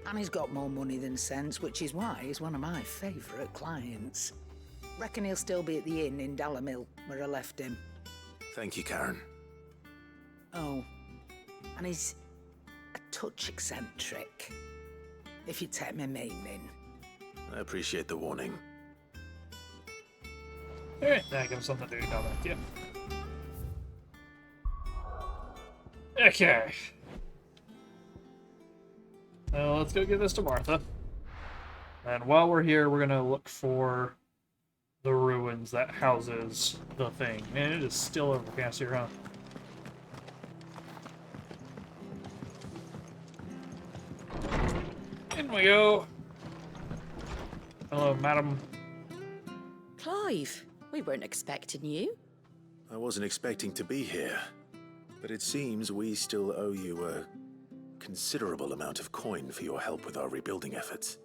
And he's got more money than sense, which is why he's one of my favourite clients. Reckon he'll still be at the inn in Dalamil, where I left him. Thank you, Karen. Oh, and he's a touch eccentric, if you take my meaning. I appreciate the warning. Alright, that gives something to do now back to you. Okay. Now let's go give this to Martha. And while we're here, we're gonna look for the ruins that houses the thing. Man, it is still overcast here, huh? In we go. Hello, madam. Clive, we weren't expecting you. I wasn't expecting to be here, but it seems we still owe you a considerable amount of coin for your help with our rebuilding efforts.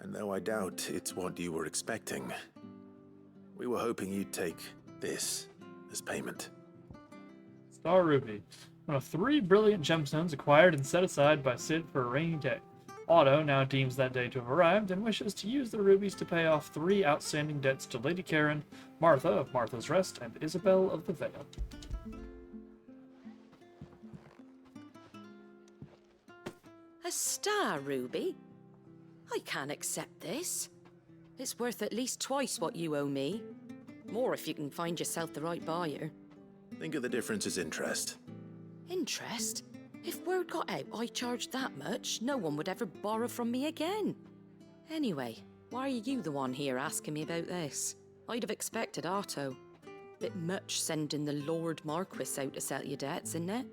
And though I doubt it's what you were expecting, we were hoping you'd take this as payment. Star Ruby. One of 3 brilliant gemstones acquired and set aside by Sid for a rainy day. Otto now deems that day to have arrived and wishes to use the rubies to pay off 3 outstanding debts to Lady Karen, Martha of Martha's Rest, and Isabel of the Vale. A star ruby? I can't accept this. It's worth at least twice what you owe me. More if you can find yourself the right buyer. Think of the difference as interest. Interest? If word got out I charged that much, no one would ever borrow from me again. Anyway, why are you the one here asking me about this? I'd have expected Otto. Bit much sending the Lord Marquis out to settle your debts, isn't it?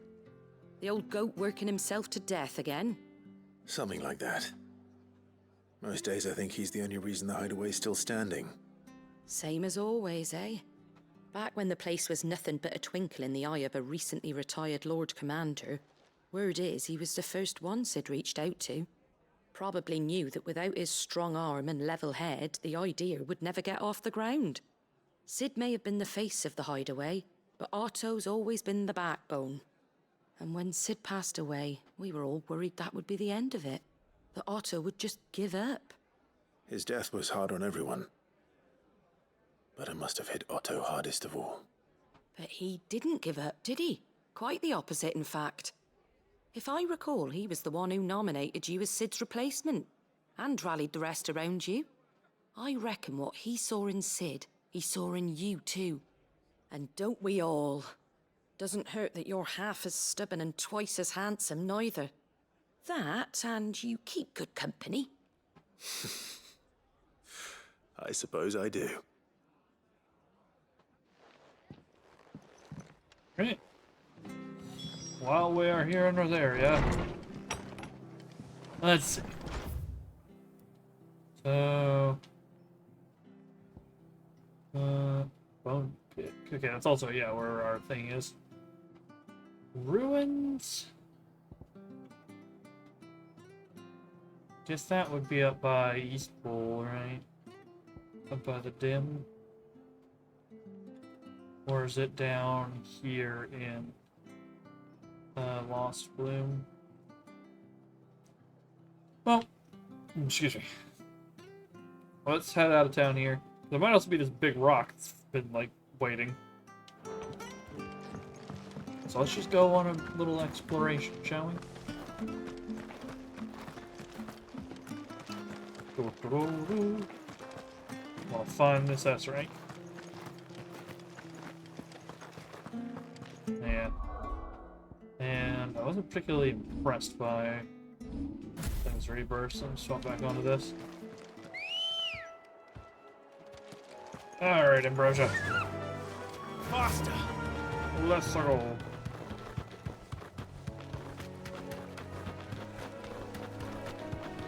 The old goat working himself to death again. Something like that. Most days I think he's the only reason the hideaway's still standing. Same as always, eh? Back when the place was nothing but a twinkle in the eye of a recently retired Lord Commander, word is he was the first one Sid reached out to. Probably knew that without his strong arm and level head, the idea would never get off the ground. Sid may have been the face of the hideaway, but Otto's always been the backbone. And when Sid passed away, we were all worried that would be the end of it. That Otto would just give up. His death was hard on everyone. But it must have hit Otto hardest of all. But he didn't give up, did he? Quite the opposite, in fact. If I recall, he was the one who nominated you as Sid's replacement, and rallied the rest around you. I reckon what he saw in Sid, he saw in you too. And don't we all? Doesn't hurt that you're half as stubborn and twice as handsome, neither. That, and you keep good company. I suppose I do. Right. While we are here in this area, let's see. So, bone pick. Okay, that's also, yeah, where our thing is. Ruins? Guess that would be up by East Bowl, right? Up by the Dim. Or is it down here in Lost Bloom? Well, excuse me. Let's head out of town here. There might also be this big rock that's been, like, waiting. So let's just go on a little exploration, shall we? I'll find this S rank. Yeah. And I wasn't particularly impressed by things rebirth, so I'm swap back onto this. Alright, Ambrosia. Faster! Let's go.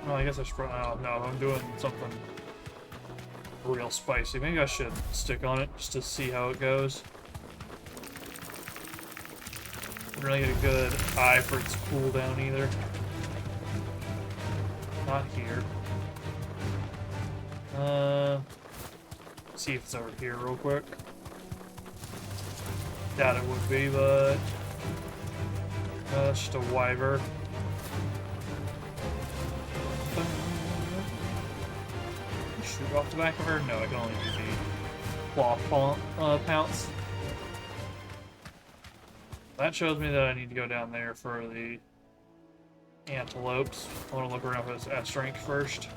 Well, I guess I should probably... Oh, no, I'm doing something real spicy. Maybe I should stick on it just to see how it goes. I don't really get a good eye for its cooldown either. Not here. See if it's over here real quick. Doubt it would be, but it's just a wyvern. Shoot off the back of her? No, I can only do the claw pounce. That shows me that I need to go down there for the antelopes. I want to look around for this S rank first.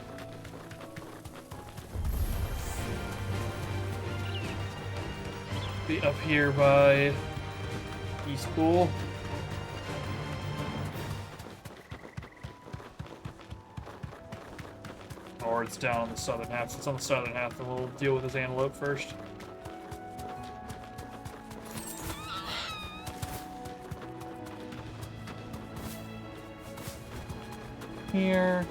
Be up here by East Pool. Or it's down on the southern half. If it's on the southern half, then we'll deal with this antelope first. Here.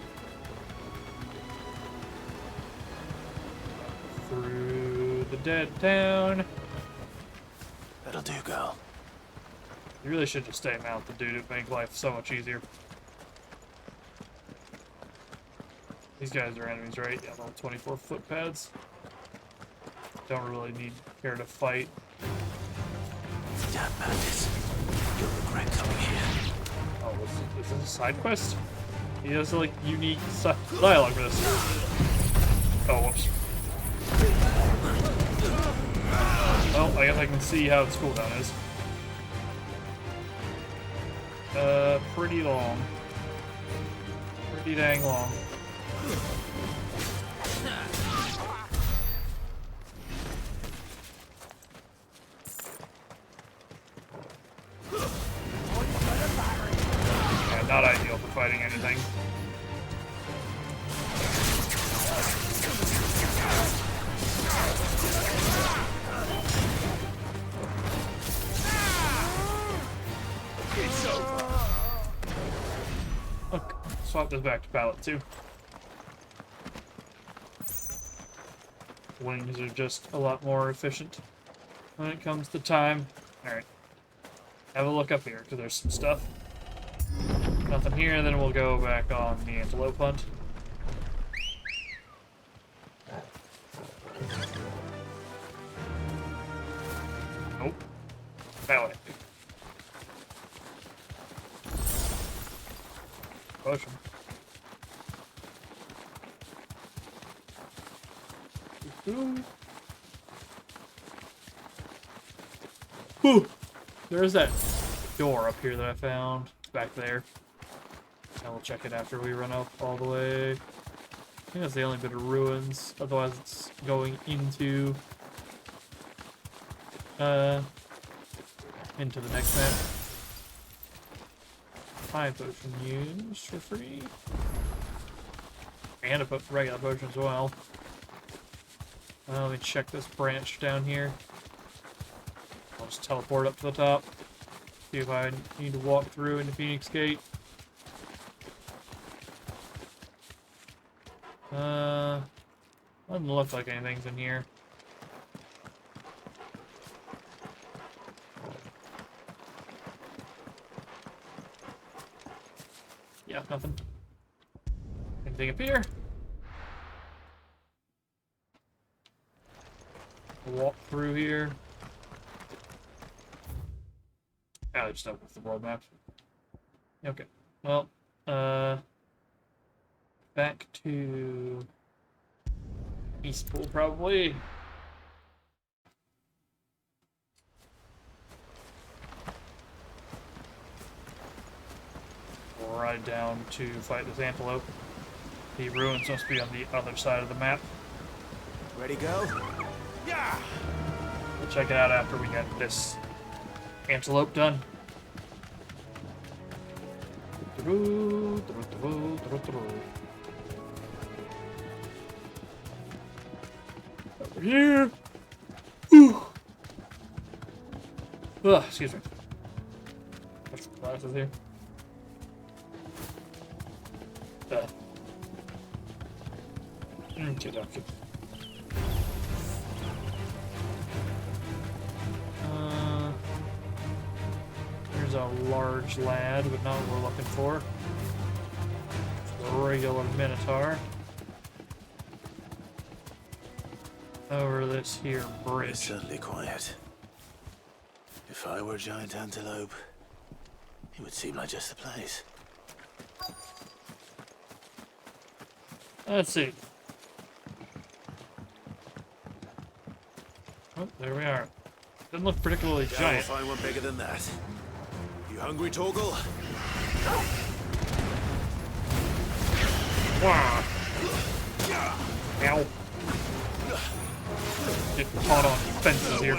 Through the dead town. That'll do, girl. You really should just stay mounted, dude. It'd make life so much easier. These guys are enemies, right? Yeah, little 24 foot pads. Don't really care to fight. Damn bandits. You'll regret coming here. Oh, is this a side quest? He has like unique dialogue for this. Oh, whoops. Well, I guess I can see how its cooldown is. Pretty long. Pretty dang long. Yeah, not ideal for fighting anything. swap this back to pallet too. Wings are just a lot more efficient when it comes to time. Alright. Have a look up here, because there's some stuff. Nothing here, then we'll go back on the antelope hunt. Nope. That way. Potion. Whew. There's that door up here that I found. It's back there. And we'll check it after we run up all the way. I think that's the only bit of ruins. Otherwise it's going into the next map. High potion used for free. And a regular potion as well. Let me check this branch down here. I'll just teleport up to the top. See if I need to walk through into Phoenix Gate. Doesn't look like anything's in here. Yeah, nothing. Anything up here? Walk through here. I just opened the world map. Okay. Well, back to East Pool probably. We'll ride down to fight this antelope. The ruins must be on the other side of the map. Ready, go? Yeah! We'll check it out after we get this antelope done. Over here. Ooh. Ugh, excuse me. There's some glasses here. Okay, doctor. There's a large lad, but not what we're looking for. It's a regular minotaur. Over this here bridge. It's certainly quiet. If I were a giant antelope, it would seem like just the place. Let's see. Oh, there we are. Doesn't look particularly giant. I'll find one bigger than that. You hungry, Torgal? Wow. Ow. Getting caught on fences here.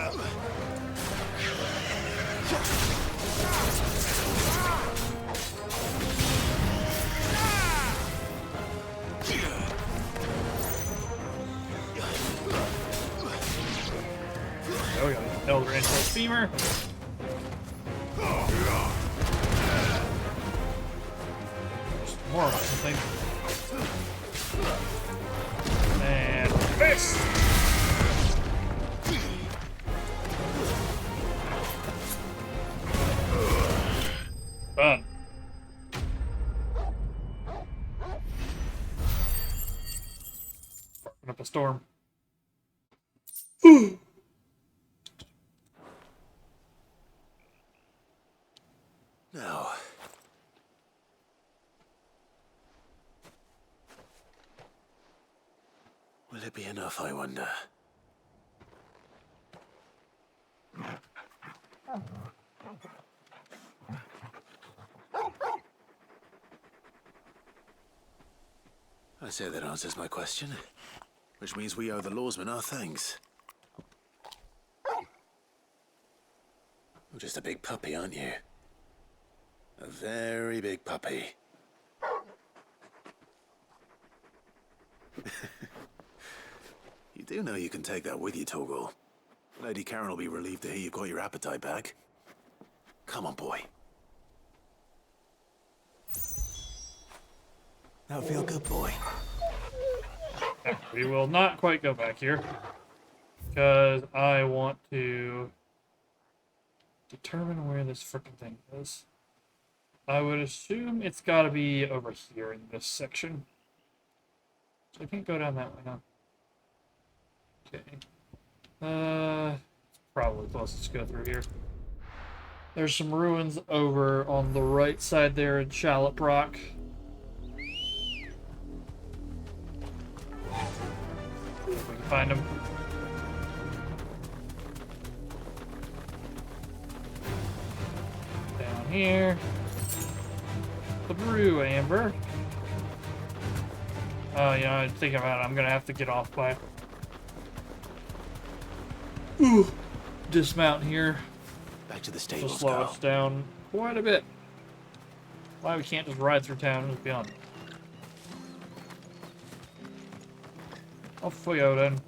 Oh, we got an elder antelope femur. More of something. And this. Done. Barking up a storm. Now, will it be enough, I wonder? I say that answers my question, which means we owe the lawsmen our thanks. You're just a big puppy, aren't you? A very big puppy. You do know you can take that with you, Torgal. Lady Karen will be relieved to hear you've got your appetite back. Come on, boy. That'll feel good, boy. We will not quite go back here. Because I want to determine where this frickin' thing is. I would assume it's gotta be over here in this section. So I can't go down that way now. Okay. It's probably closest to go through here. There's some ruins over on the right side there in Shallop Rock. See if we can find them. Down here. The brew amber. Oh, you know, I'm thinking about it. I'm gonna have to get off by dismount here. Back to the Will stables, slow Carl. us down quite a bit. Why we can't just ride through town and just be on. Off we go then.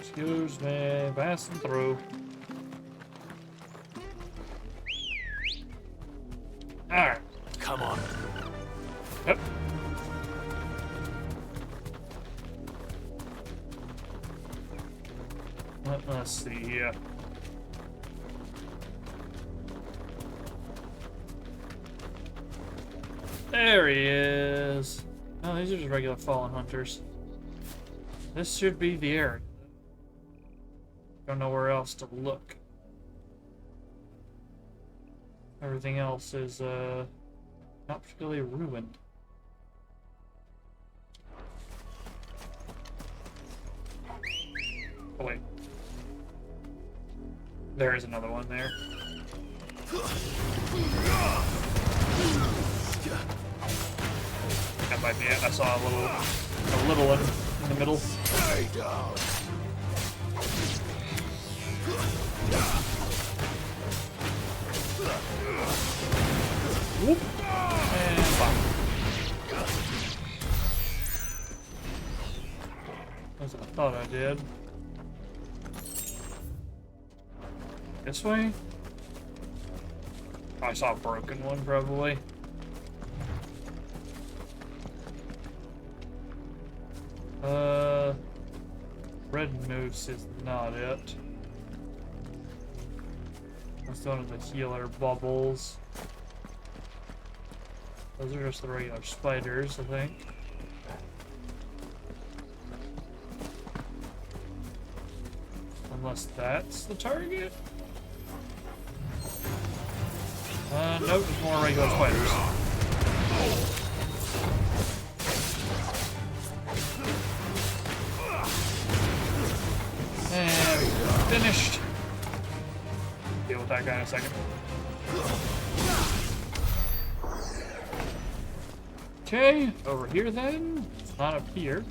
Excuse me, passing through. Alright. Come on. Yep. Let's see here. There he is. Oh, these are just regular fallen hunters. This should be the area. Don't know where else to look. Everything else is not particularly ruined. Oh wait. There is another one there. That might be it. I saw a little one in the middle. Stay down. Whoop. And bop. That's what I thought I did. This way? Oh, I saw a broken one, probably. Red Moose is not it. That's one of the healer bubbles. Those are just the regular spiders, I think. Unless that's the target? Nope, there's more regular spiders. And finished. Deal with that guy in a second. Okay, over here then. It's not up here.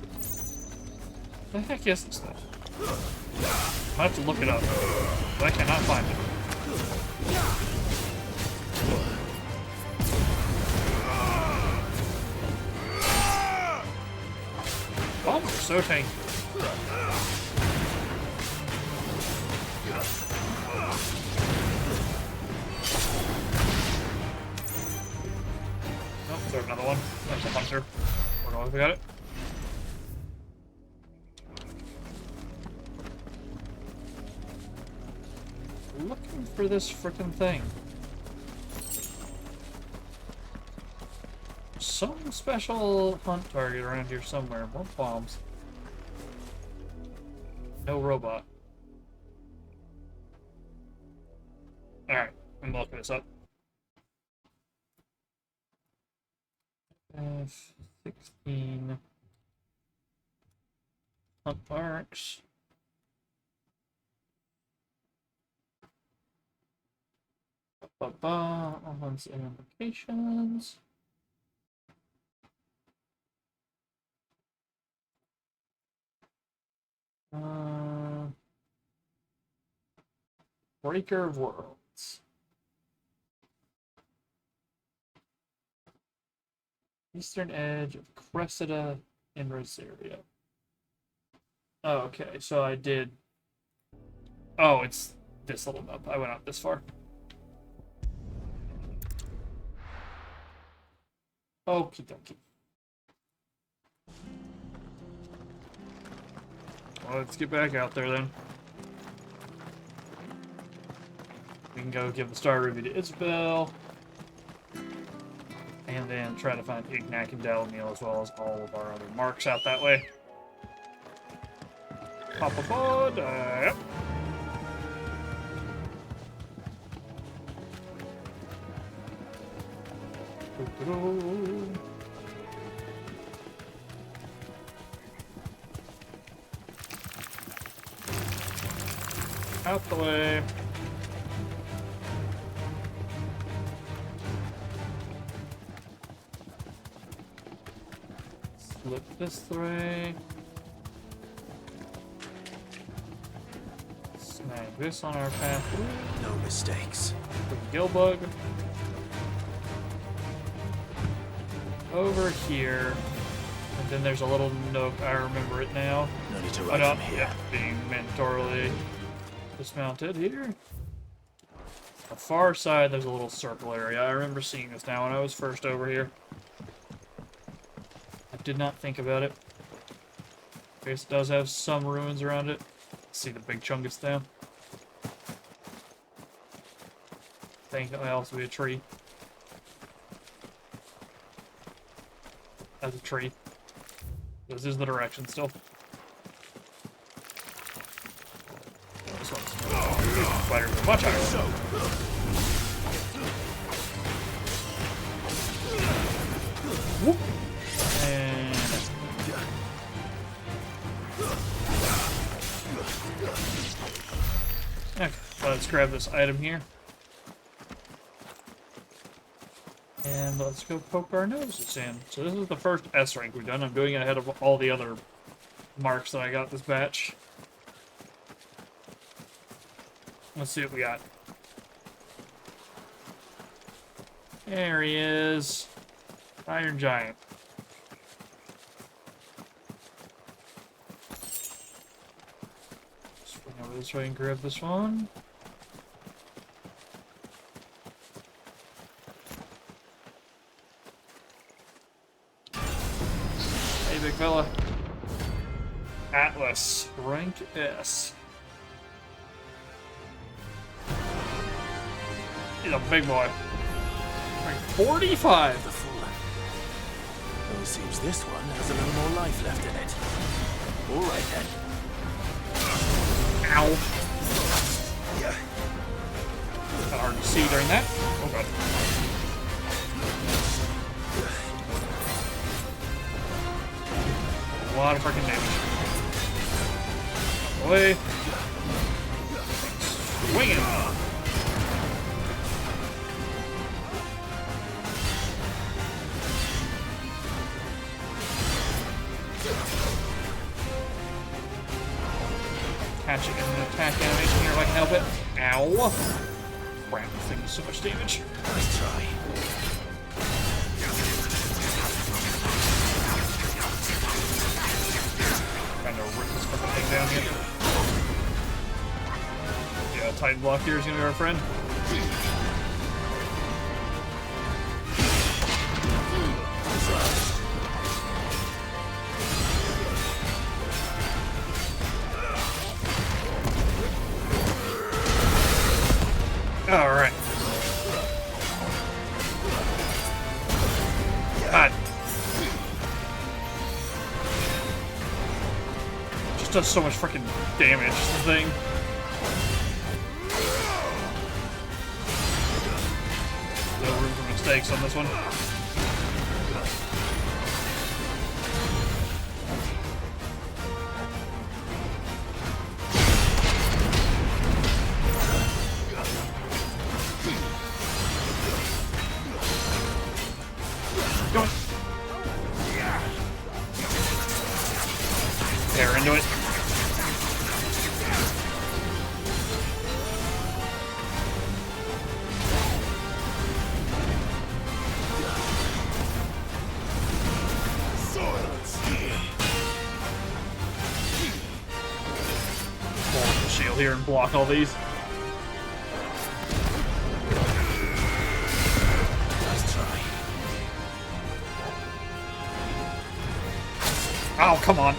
The heck is this thing? I have to look it up, but I cannot find it. Bombs are so tanky. Oh, is there another one? There's a hunter. Where do I got it? Looking for this frickin' thing. Some special hunt target around here somewhere. More bombs. No robot. Alright, I'm looking this up. F-16 hunt marks. Hunts and implications. Breaker of Worlds. Eastern edge of Cressida in Rosaria. Oh, okay, so I did. Oh, it's this little map. I went out this far. Okie dokie. Well, let's get back out there then. We can go give the star ruby to Isabel. And then try to find Ignac and Dalamil as well as all of our other marks out that way. Pop aboard. Yep. Out the way. Slip this way. Snag this on our path. No mistakes. The gill bug. Over here. And then there's a little nook. I remember it now. No need to run from here. Yeah, being mentorally dismounted here. The far side, there's a little circle area. I remember seeing this now when I was first over here. I did not think about it. I guess it does have some ruins around it. See the big chungus down. I think that might also be a tree. That's a tree. This is the direction still. This one's spider. Watch out! Whoop! And okay, let's grab this item here. And let's go poke our noses in. So this is the first S rank we've done. I'm doing it ahead of all the other marks that I got this batch. Let's see what we got. There he is. Iron Giant. Swing over this way and grab this one. Hey, big fella. Atlas, rank S. He's a big boy. Rank 45. The full. Well, it seems this one has a little more life left in it. All right then. Ow. Kind of hard to see during that. Oh god. A lot of freaking damage. Away. Swinging. Catching an attack animation here if I can help it. Ow. Crap, this thing does so much damage. Nice try. Trying to rip this fucking thing down here. Yeah, Titan block here is gonna be our friend. Alright. God. Just does so much freaking damage, the thing. No room for mistakes on this one. Tear into it. Pull up the shield here and block all these. Oh, come on.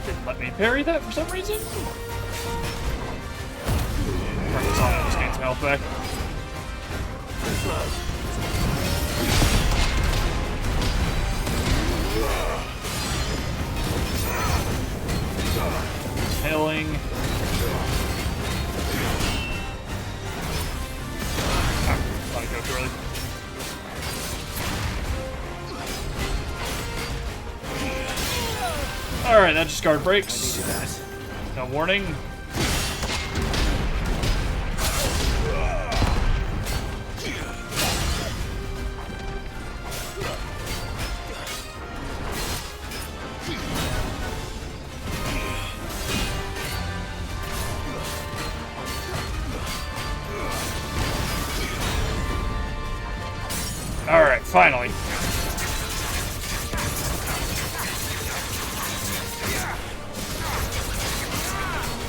Didn't let me parry that for some reason. Turn this off and just gain some health back. Healing. Thought I'd go too early. Alright, that just guard breaks. No warning. Alright, finally.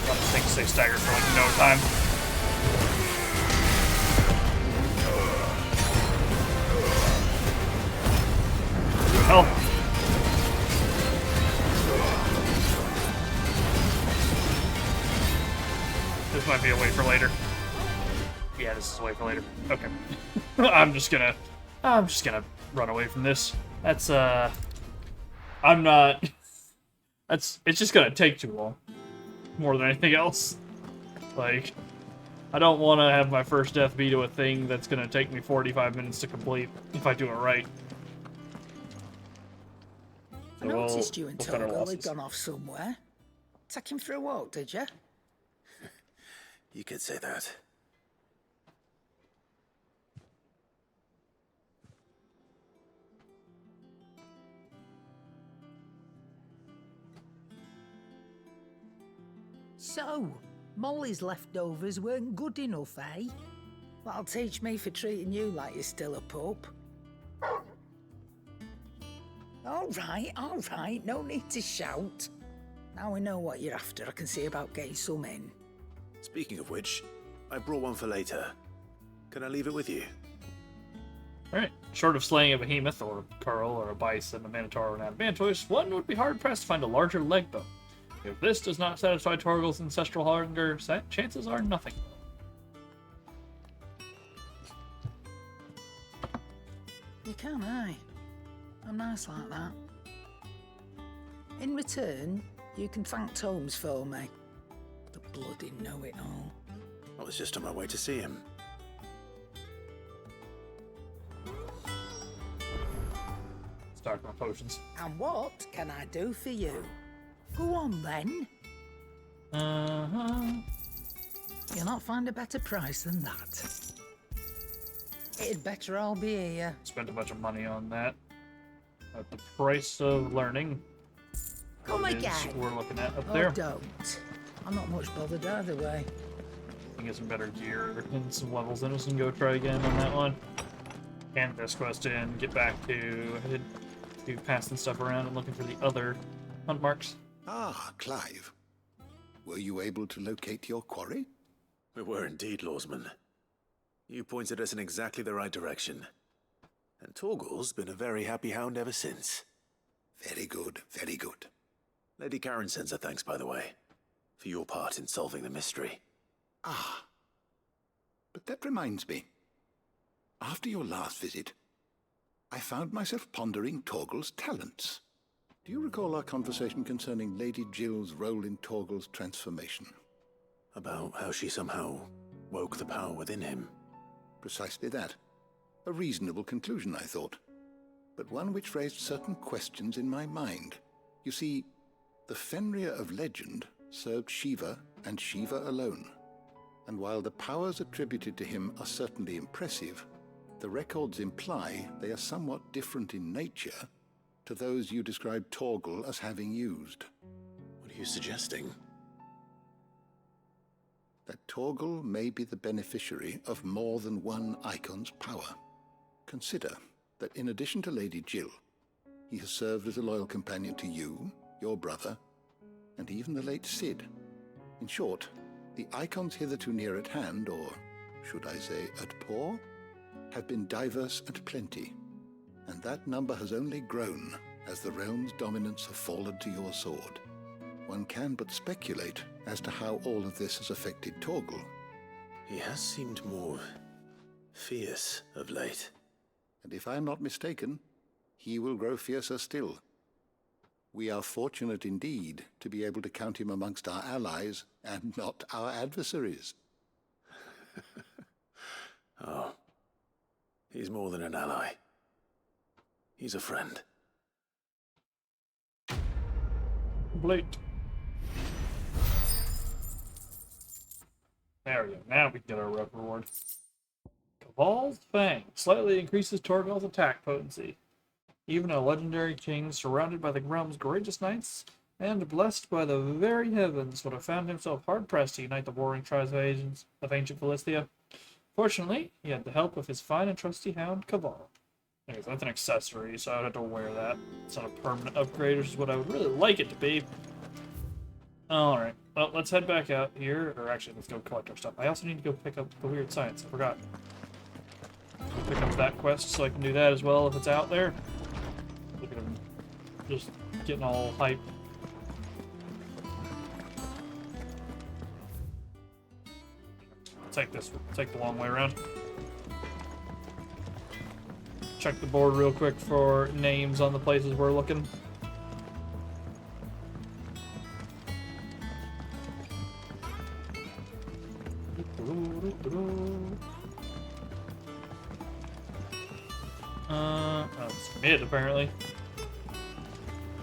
Got the thing stay staggered for like no time. Help. This might be a wait for later. Yeah, this is a wait for later. Okay. I'm just gonna run away from this. That's I'm not it's just gonna take too long. More than anything else. Like, I don't want to have my first death be to a thing that's gonna take me 45 minutes to complete if I do it right. I noticed you and Torgal had gone off somewhere. Take him for a walk, did you? You could say that. So, Molly's leftovers weren't good enough, eh? That'll teach me for treating you like you're still a pup. All right, no need to shout. Now we know what you're after, I can see about getting some in. Speaking of which, I brought one for later. Can I leave it with you? Alright, short of slaying a behemoth, or a curl, or a bison, a minotaur, or an adamantoise, one would be hard-pressed to find a larger leg bone. If this does not satisfy Torgal's ancestral hunger, chances are nothing. You can, eh? I'm nice like that. In return, you can thank Tomes for me. The bloody know-it-all. I was just on my way to see him. Start my potions. And what can I do for you? Go on, then. You'll not find a better price than that. It'd better all be here. Spent a bunch of money on that. At the price of learning. Come again. We're looking at up Or there. don't. I'm not much bothered either way. Can get some better gear and some levels in us and go try again on that one. And this quest in, get back to passing stuff around and looking for the other hunt marks. Ah, Clive. Were you able to locate your quarry? We were indeed, Lawsman. You pointed us in exactly the right direction. And Torgal's been a very happy hound ever since. Very good, very good. Lady Karen sends her thanks, by the way, for your part in solving the mystery. Ah. But that reminds me. After your last visit, I found myself pondering Torgal's talents. Do you recall our conversation concerning Lady Jill's role in Torgal's transformation? About how she somehow woke the power within him. Precisely that. A reasonable conclusion, I thought. But one which raised certain questions in my mind. You see, the Fenrir of legend served Shiva and Shiva alone. And while the powers attributed to him are certainly impressive, the records imply they are somewhat different in nature to those you described Torgal as having used. What are you suggesting? That Torgal may be the beneficiary of more than one Icon's power. Consider that in addition to Lady Jill, he has served as a loyal companion to you, your brother, and even the late Cid. In short, the Icons hitherto near at hand, or should I say at poor, have been diverse and plenty, and that number has only grown as the realm's dominance have fallen to your sword. One can but speculate as to how all of this has affected Torgal. He has seemed more fierce of late. And if I am not mistaken, he will grow fiercer still. We are fortunate indeed to be able to count him amongst our allies and not our adversaries. Oh, he's more than an ally. He's a friend. Complete. There we go. Now we can get our reward. Caval's Fang slightly increases Torgal's attack potency. Even a legendary king surrounded by the realm's greatest knights and blessed by the very heavens would have found himself hard-pressed to unite the warring tribes of ancient Philistia. Fortunately, he had the help of his fine and trusty hound, Caval. Anyways, that's an accessory, so I'd have to wear that. It's not a permanent upgrade, which is what I would really like it to be. Alright, well, let's head back out here. Or actually, let's go collect our stuff. I also need to go pick up the weird science. I forgot. Pick up that quest so I can do that as well if it's out there. Look at him just getting all hyped. Take this. Take the long way around. Check the board real quick for names on the places we're looking. It's mid, apparently.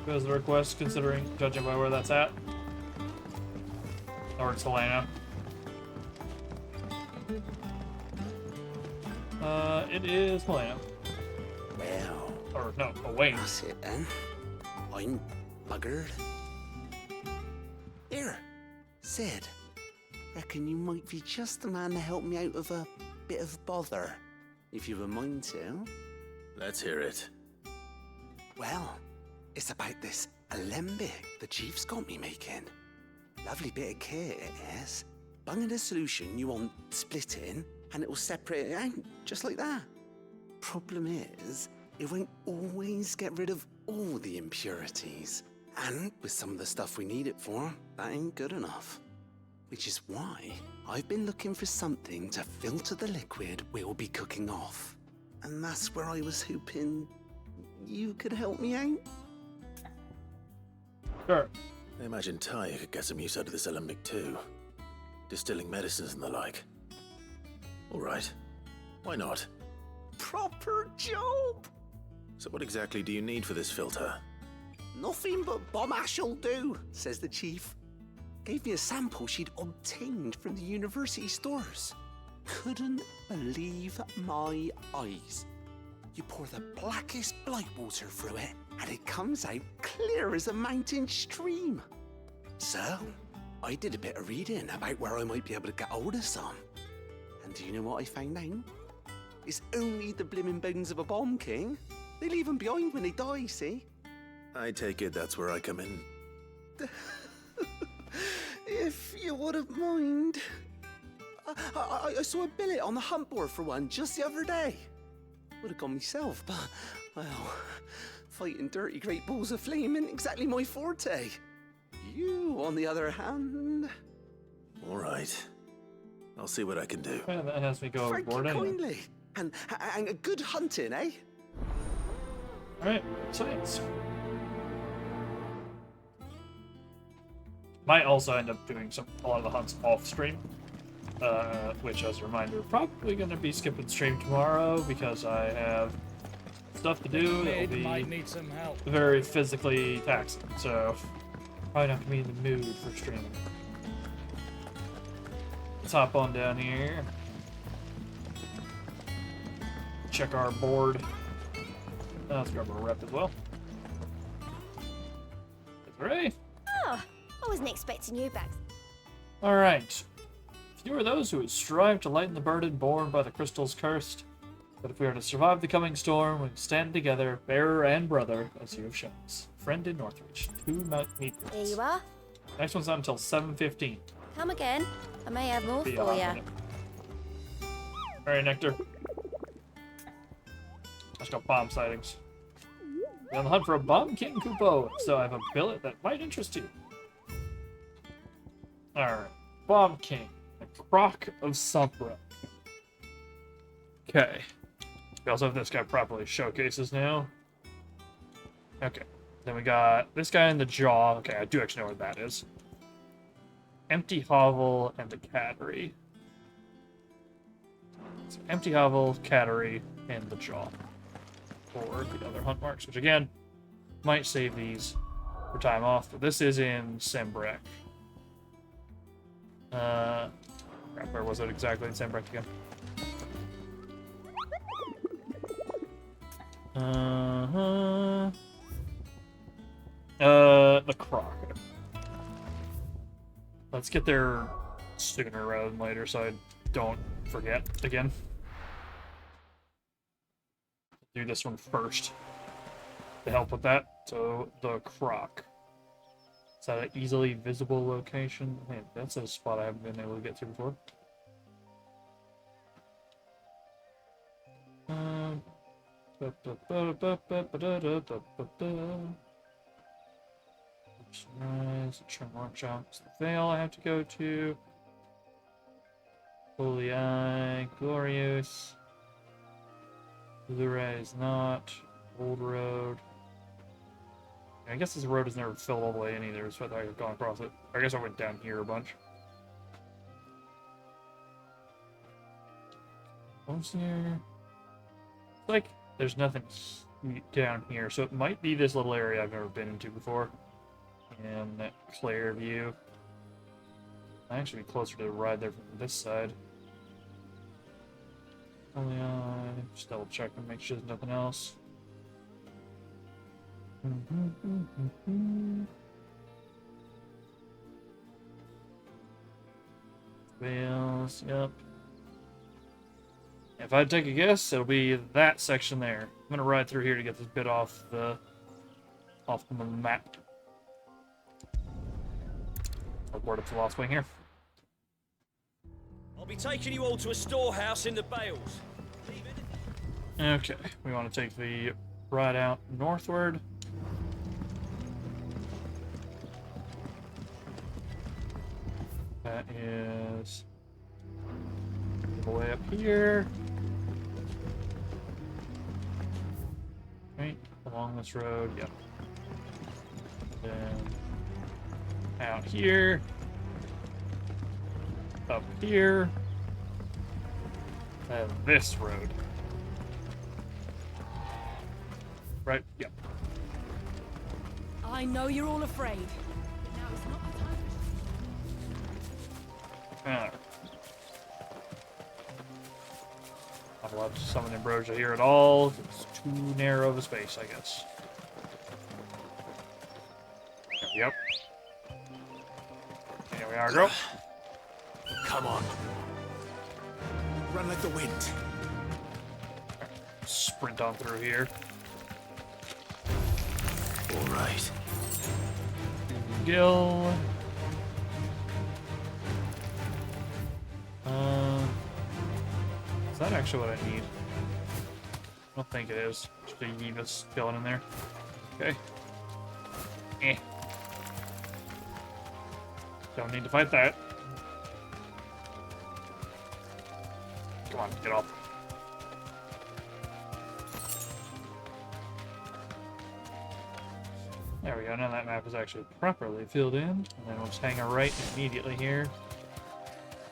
Goes the request, judging by where that's at. Or it's Helena. It is Helena. Well... Or, no, Owain. That's it, then. I'm buggered. Here, Sid. Reckon you might be just the man to help me out of a bit of bother, if you've a mind to. Let's hear it. Well, it's about this alembic the chief's got me making. Lovely bit of kit it is. Bunging a solution you want splitting, and it will separate it out, just like that. Problem is, it won't always get rid of all the impurities. And with some of the stuff we need it for, that ain't good enough. Which is why I've been looking for something to filter the liquid we'll be cooking off. And that's where I was hoping you could help me out. Sure. I imagine Ty could get some use out of this alembic too. Distilling medicines and the like. Alright. Why not? Proper job! So what exactly do you need for this filter? Nothing but bomb ash'll do, says the chief. Gave me a sample she'd obtained from the university stores. Couldn't believe my eyes. You pour the blackest blight water through it, and it comes out clear as a mountain stream. So, I did a bit of reading about where I might be able to get hold of some. And do you know what I found out? It's only the blimmin' bones of a bomb king. They leave them behind when they die, see? I take it that's where I come in. If you wouldn't mind. I saw a billet on the hunt board for one just the other day. Would have gone myself, but, well, fighting dirty great balls of flame isn't exactly my forte. You, on the other hand... All right. I'll see what I can do. Yeah, that has me go Thank overboard you anyway. kindly. And a good hunting, eh? Alright, science. Might also end up doing a lot of the hunts off stream. Which, as a reminder, probably going to be skipping stream tomorrow because I have stuff to do that will be might need some help. very physically taxing. So, probably not going to be in the mood for streaming. Let's hop on down here. Check our board. Let's grab our rep as well. Hooray! Oh, I wasn't expecting you back. Alright. Few are those who would strive to lighten the burden borne by the crystals cursed. But if we are to survive the coming storm, we stand together, bearer and brother, as you have shown us. Friend in Northreach. 2 meat Here points. you are. Next one's not until 7:15. Come again. I may have more Be a for hot you. minute. Alright, Nectar. Let's go bomb sightings. We're on the hunt for a bomb King Kupo, so I have a billet that might interest you. Alright. Bomb King. The Croc of Sombra. Okay. We also have this guy properly showcases now. Okay. Then we got this guy in the jaw. Okay, I do actually know where that is. Empty hovel and the cattery. So empty hovel, cattery, and the jaw. Or the other hunt marks, which again, might save these for time off. But this is in Sembrek. Crap, where was it exactly in Sembrek again? The Croc. Let's get there sooner rather than later so I don't forget again. Do this one first to help with that. So, the Croc. Is that an easily visible location? Man, that's a spot I haven't been able to get to before. Trim workshops. The Vale I have to go to. Holy Eye, Glorious. Blu-ray is not. Old Road. I guess this road is never filled all the way in either, so I thought I had gone across it. I guess I went down here a bunch. What's here? It's like there's nothing down here, so it might be this little area I've never been into before. And that clear view. I'd actually be closer to the ride there from this side. Only just double check and make sure there's nothing else. Wheels, yep. If I had to take a guess, it'll be that section there. I'm gonna ride through here to get this bit off the map. I'll board up to Lost Wing here. I'll be taking you all to a storehouse in the Bales. Okay, we want to take the ride out northward. That is the way up here. Right, along this road, yep. Then out here. Up here. And this road. Right, yep. I know you're all afraid. But now is not the time. Alright. Not allowed to summon Ambrosia here at all. It's too narrow of a space, I guess. Yep. Here we are, girl. Come on. Run like the wind. Sprint on through here. All right. Gil. Is that actually what I need? I don't think it is. Just a Yiva skeleton in there. Okay. Don't need to fight that. Come on, get off. There we go, now that map is actually properly filled in. And then we'll just hang a right immediately here.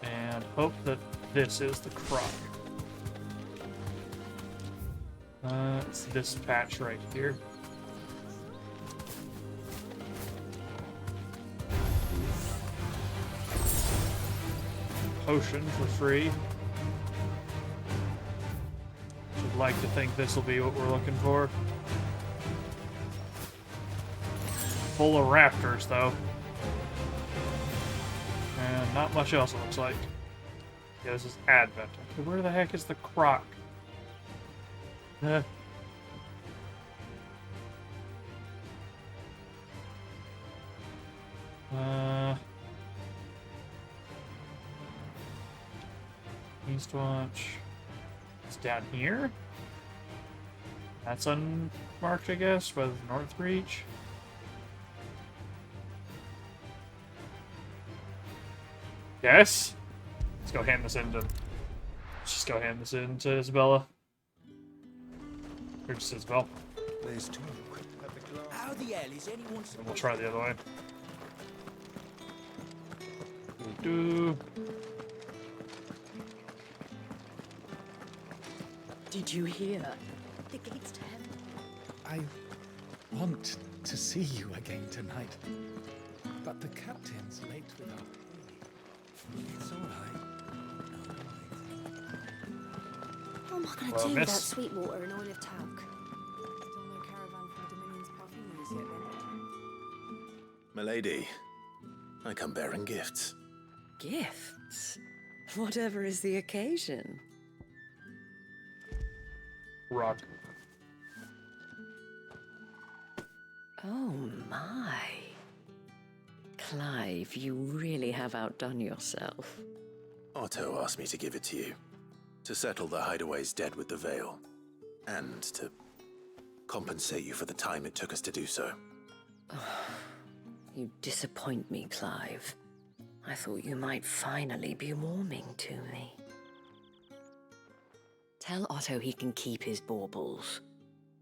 And hope that this is the Croc. It's this patch right here. Potion for free. Should like to think this will be what we're looking for. Full of raptors, though. And not much else, it looks like. Yeah, this is Advent. Okay, where the heck is the Croc? Eastwatch. It's down here. That's unmarked, I guess, with North Reach. Yes? Let's go hand this in to... Let's just go hand this in to Isabella. Or just Isabel. There's two. How the hell is anyone supposed And we'll try the other way. Do. Did you hear? The gates to heaven. I want to see you again tonight. But the captain's late with our pay. It's all right. What am I going to Well, do miss. without sweet water and oil of talc? Still no caravan from the Dominion's perfumers yet, then? Milady, I come bearing gifts. Gifts? Whatever is the occasion. Rock. Oh my. Clive, you really have outdone yourself. Otto asked me to give it to you. To settle the Hideaway's debt with the Veil. And to compensate you for the time it took us to do so. You disappoint me, Clive. I thought you might finally be warming to me. Tell Otto he can keep his baubles.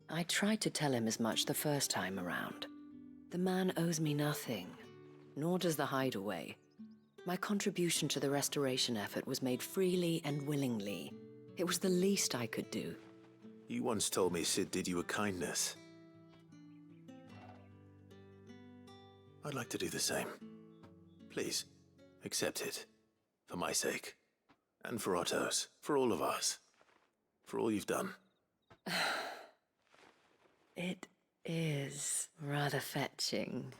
I tried to tell him as much the first time around. The man owes me nothing, nor does the Hideaway. My contribution to the restoration effort was made freely and willingly. It was the least I could do. You once told me Sid did you a kindness. I'd like to do the same. Please, accept it. For my sake. And for Otto's. For all of us. For all you've done. It is rather fetching,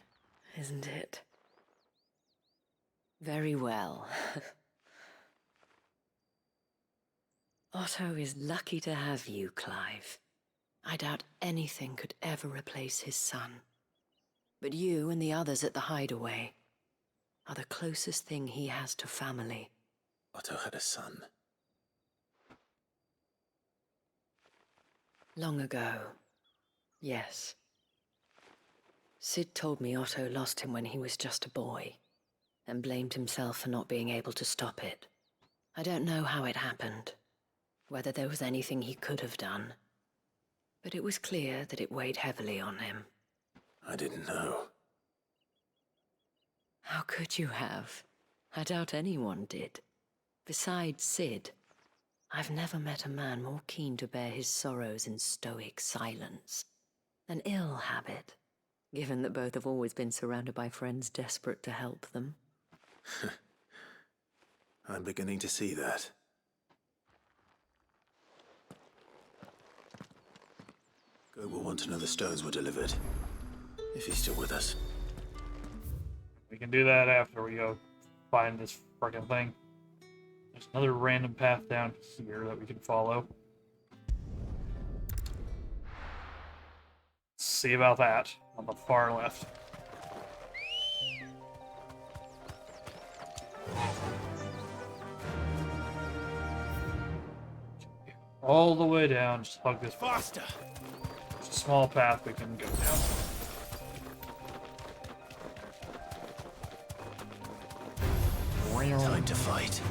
isn't it? Very well. Otto is lucky to have you, Clive. I doubt anything could ever replace his son. But you and the others at the Hideaway are the closest thing he has to family. Otto had a son. Long ago, yes. Sid told me Otto lost him when he was just a boy, and blamed himself for not being able to stop it. I don't know how it happened, whether there was anything he could have done, but it was clear that it weighed heavily on him. I didn't know. How could you have? I doubt anyone did. Besides Sid, I've never met a man more keen to bear his sorrows in stoic silence. An ill habit, given that both have always been surrounded by friends desperate to help them. I'm beginning to see that. Go will want to know the stones were delivered. If he's still with us. We can do that after we go find this freaking thing. There's another random path down here that we can follow. Let's see about that on the far left. All the way down, just hug this. Faster! It's a small path we can go down. Time to fight.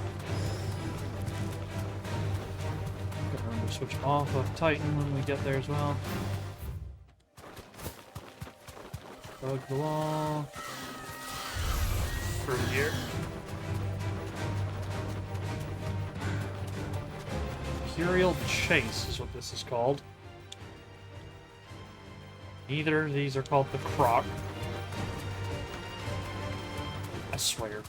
Remember to switch off of Titan when we get there as well. Hug the wall. Through here. Imperial Chase is what this is called. Neither of these are called the Croc. I swear.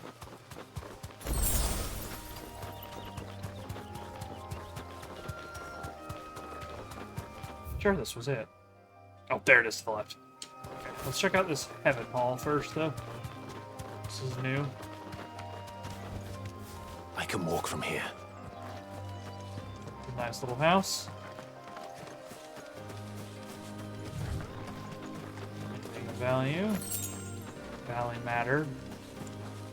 Sure, this was it. Oh, there it is to the left. Okay, let's check out this Heaven Hall first, though. This is new. I can walk from here. Nice little house. Anything of value? Valley Matter.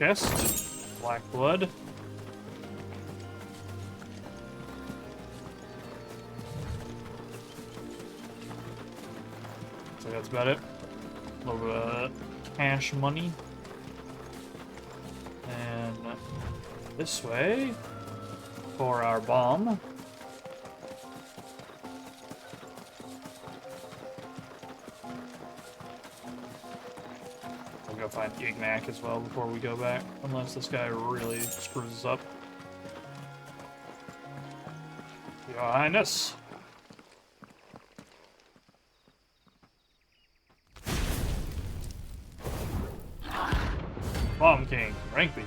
Chest. Black Blood. think that's about it. A little bit of cash money. And this way for our bomb. We'll go find Ignac as well before we go back, unless this guy really screws us up. Your Highness. Bomb King, rank B.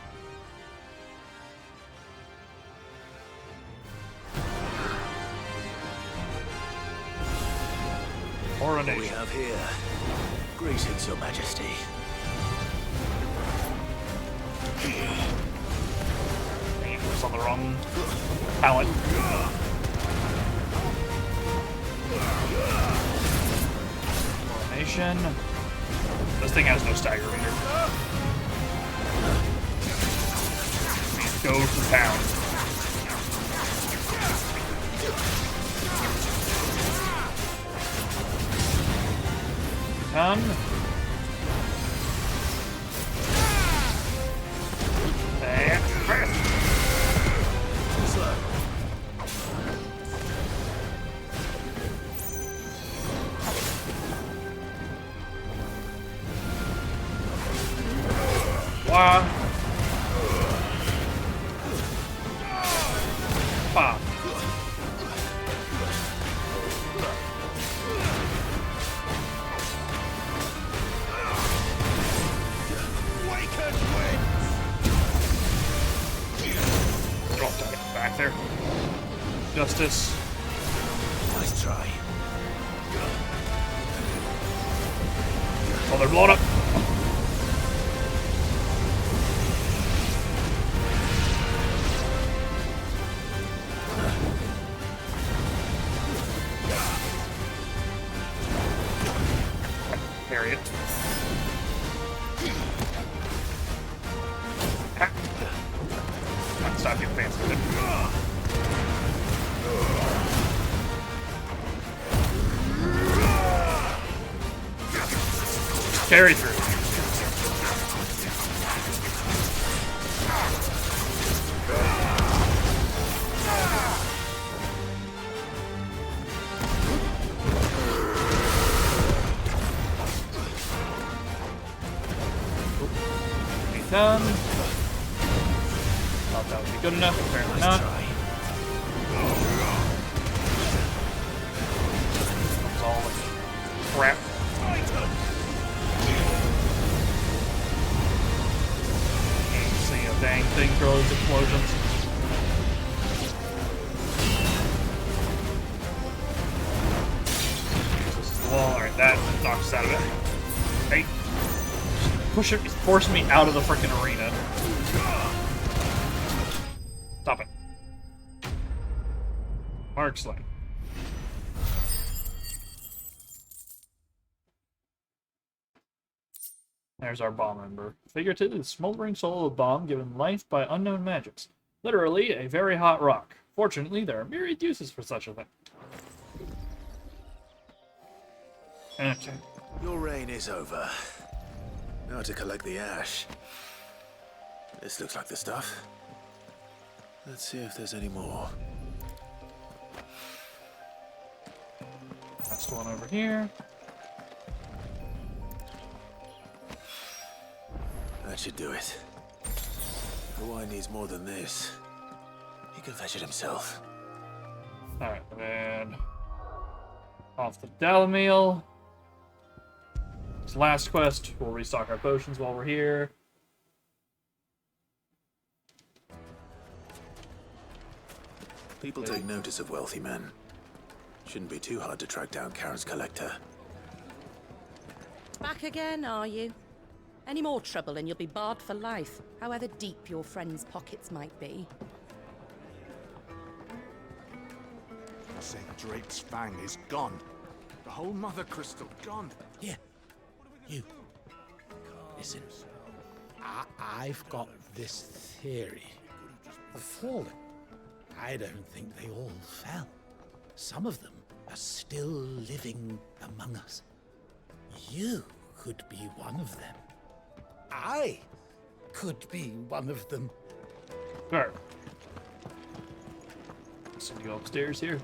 What we have here. Greetings, Your Majesty. Damn, it's on the wrong pallet. Formation. This thing has no stagger meter. Go to town. Done. Wow. Pop. Dropped it back there. Justice. Nice try. Oh, they're blown up. Carry it. Stop getting fancy with it. Carry through. Done. Thought that would be good enough, apparently not. It's all like crap. Can't see a dang thing for all these explosions. This is the wall. Alright, that knocks us out of it. Hey. Push it, force me out of the frickin' arena. Stop it. Mark Sling. There's our bomb member. Figure 2, the smoldering soul of a bomb given life by unknown magics. Literally, a very hot rock. Fortunately, there are myriad uses for such a thing. Okay. Your reign is over. Now to collect the ash. This looks like the stuff. Let's see if there's any more. Last one over here. That should do it. If Hawaii needs more than this, he can fetch it himself. Alright, and then off the Dalamil. This last quest, we'll restock our potions while we're here. People take notice of wealthy men. Shouldn't be too hard to track down Karen's collector. Back again, are you? Any more trouble and you'll be barred for life, however deep your friend's pockets might be. St. Drake's fang is gone. The whole Mother Crystal gone. Here, you. Listen, I've got this theory. The fallen. I don't think they all fell. Some of them are still living among us. You could be one of them. I could be one of them. Alright. So you go upstairs here.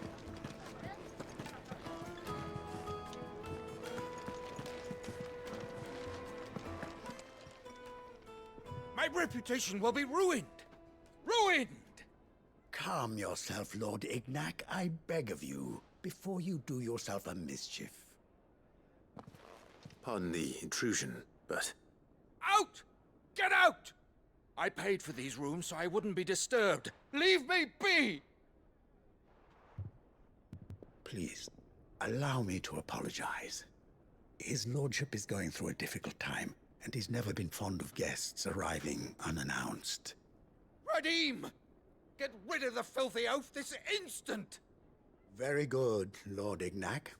My reputation will be ruined. Ruined! Calm yourself, Lord Ignac, I beg of you, before you do yourself a mischief. Pardon the intrusion, but... Out! Get out! I paid for these rooms so I wouldn't be disturbed. Leave me be! Please, allow me to apologize. His lordship is going through a difficult time, and he's never been fond of guests arriving unannounced. Radim! Get rid of the filthy oaf this instant! Very good, Lord Ignac.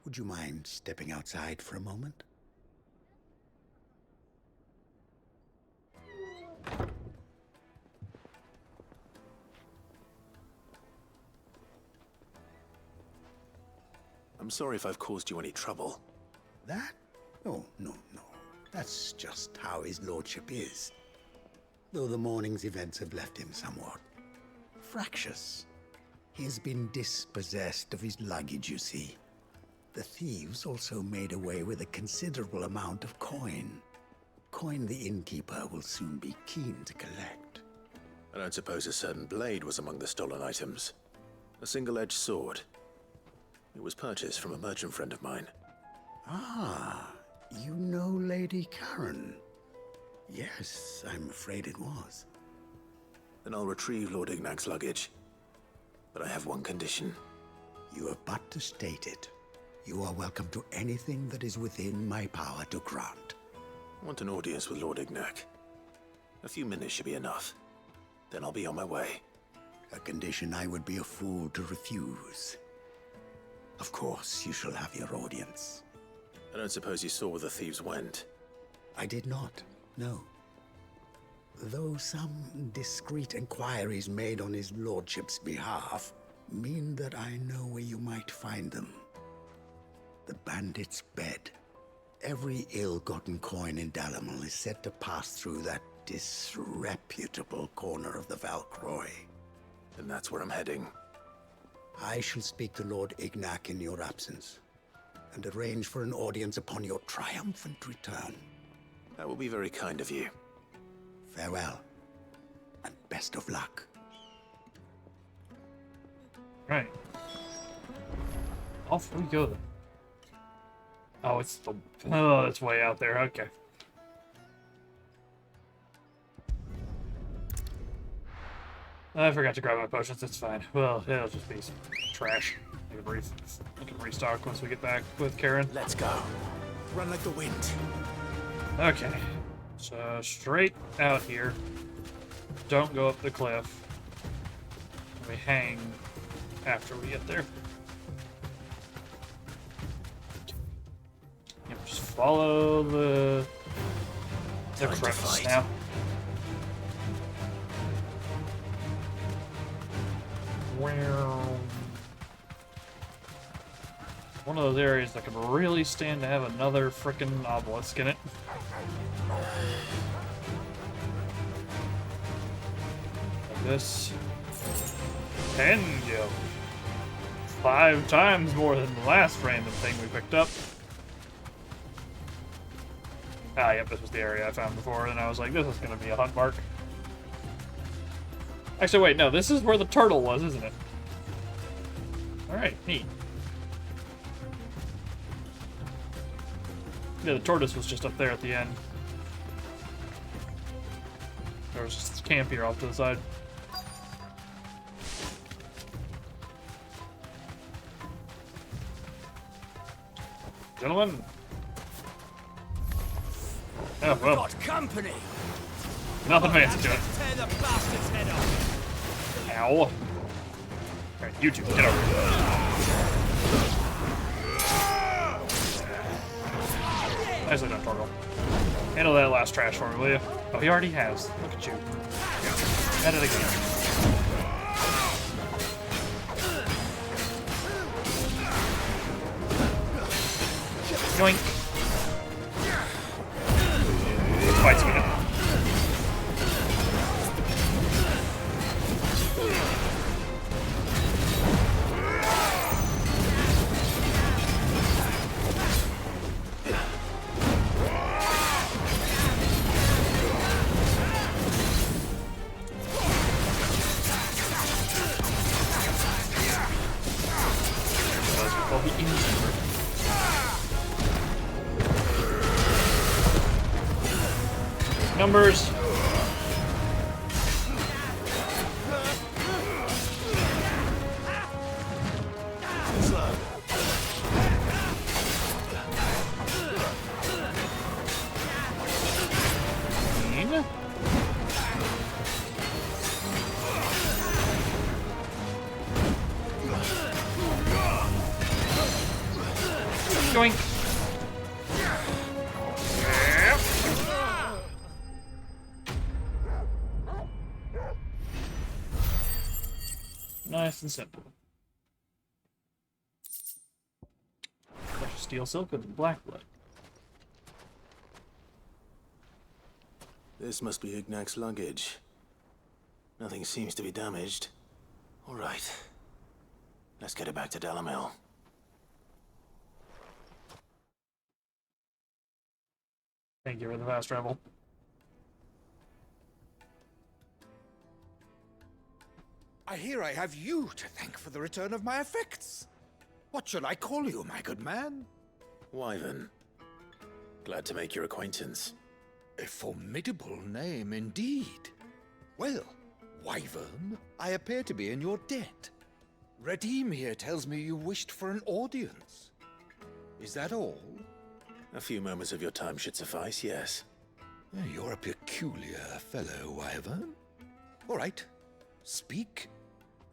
Would you mind stepping outside for a moment? I'm sorry if I've caused you any trouble. That? Oh, no. That's just how his lordship is. Though the morning's events have left him somewhat fractious. He has been dispossessed of his luggage, you see. The thieves also made away with a considerable amount of coin. Coin the innkeeper will soon be keen to collect. I don't suppose a certain blade was among the stolen items. A single-edged sword. It was purchased from a merchant friend of mine. Ah, you know Lady Karen. Yes, I'm afraid it was. Then I'll retrieve Lord Ignac's luggage. But I have one condition. You have but to state it. You are welcome to anything that is within my power to grant. I want an audience with Lord Ignac. A few minutes should be enough. Then I'll be on my way. A condition I would be a fool to refuse. Of course, you shall have your audience. I don't suppose you saw where the thieves went. I did not, no. Though some discreet inquiries made on his lordship's behalf mean that I know where you might find them. The bandit's bed. Every ill-gotten coin in Dalamel is said to pass through that disreputable corner of the Valcroy. And that's where I'm heading. I shall speak to Lord Ignac in your absence, and arrange for an audience upon your triumphant return. That will be very kind of you. Farewell, and best of luck. Right. Off we go then. Oh, it's way out there. Okay. I forgot to grab my potions. It's fine. Well, it'll just be some trash. I can restock once we get back with Karen. Let's go. Run like the wind. Okay. So straight out here. Don't go up the cliff. We hang after we get there. Yep, just follow the crevice now. One of those areas that could really stand to have another frickin' obelisk in it. Like this. 10 gil. 5 times more than the last random thing we picked up. Ah, yep, this was the area I found before, and I was like, this is gonna be a hunt mark. Actually, wait, no, this is where the turtle was, isn't it? Alright, neat. Yeah, the tortoise was just up there at the end. There was just camp here off to the side. Gentlemen. Oh, well. Got company. Nothing fancy to it. Tear the bastard's head off. Ow. Alright, you two, get over here. Nicely done, Torgal. Handle that last trash for me, will you? Oh, he already has. Look at you. At it again. Yoink. Fights me. Numbers. Yoink. Nice and simple. Precious steel silk with black blood. This must be Ignac's luggage. Nothing seems to be damaged. All right. Let's get it back to Delamil. Thank you for the fast travel. I hear I have you to thank for the return of my effects. What shall I call you, my good man? Wyvern. Glad to make your acquaintance. A formidable name indeed. Well, Wyvern, I appear to be in your debt. Redeem here tells me you wished for an audience. Is that all? A few moments of your time should suffice, yes. You're a peculiar fellow, Wyvern. All right, speak.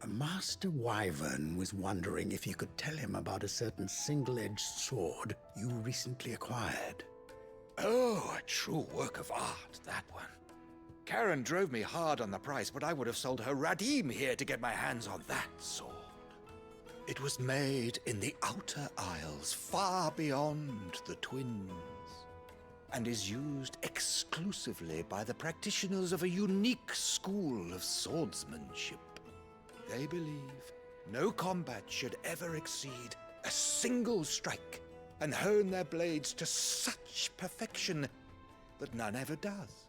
Master Wyvern was wondering if you could tell him about a certain single-edged sword you recently acquired. Oh, a true work of art, that one. Karen drove me hard on the price, but I would have sold her Radim here to get my hands on that sword. It was made in the Outer Isles, far beyond the Twins, and is used exclusively by the practitioners of a unique school of swordsmanship. They believe no combat should ever exceed a single strike, and hone their blades to such perfection that none ever does.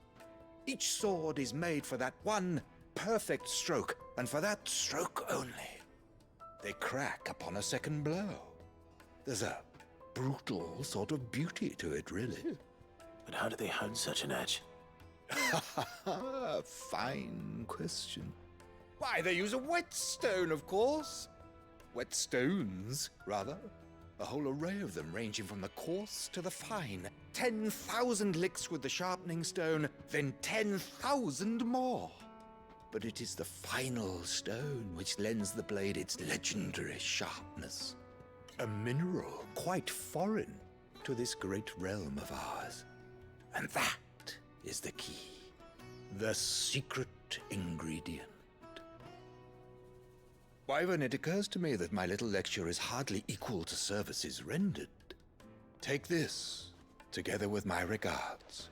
Each sword is made for that one perfect stroke, and for that stroke only. They crack upon a second blow. There's a brutal sort of beauty to it, really. But how do they hone such an edge? Fine question. Why, they use a whetstone, of course. Whetstones, rather. A whole array of them, ranging from the coarse to the fine. 10,000 licks with the sharpening stone, then 10,000 more. But it is the final stone which lends the blade its legendary sharpness. A mineral quite foreign to this great realm of ours. And that is the key. The secret ingredient. Wyvern, it occurs to me that my little lecture is hardly equal to services rendered. Take this, together with my regards.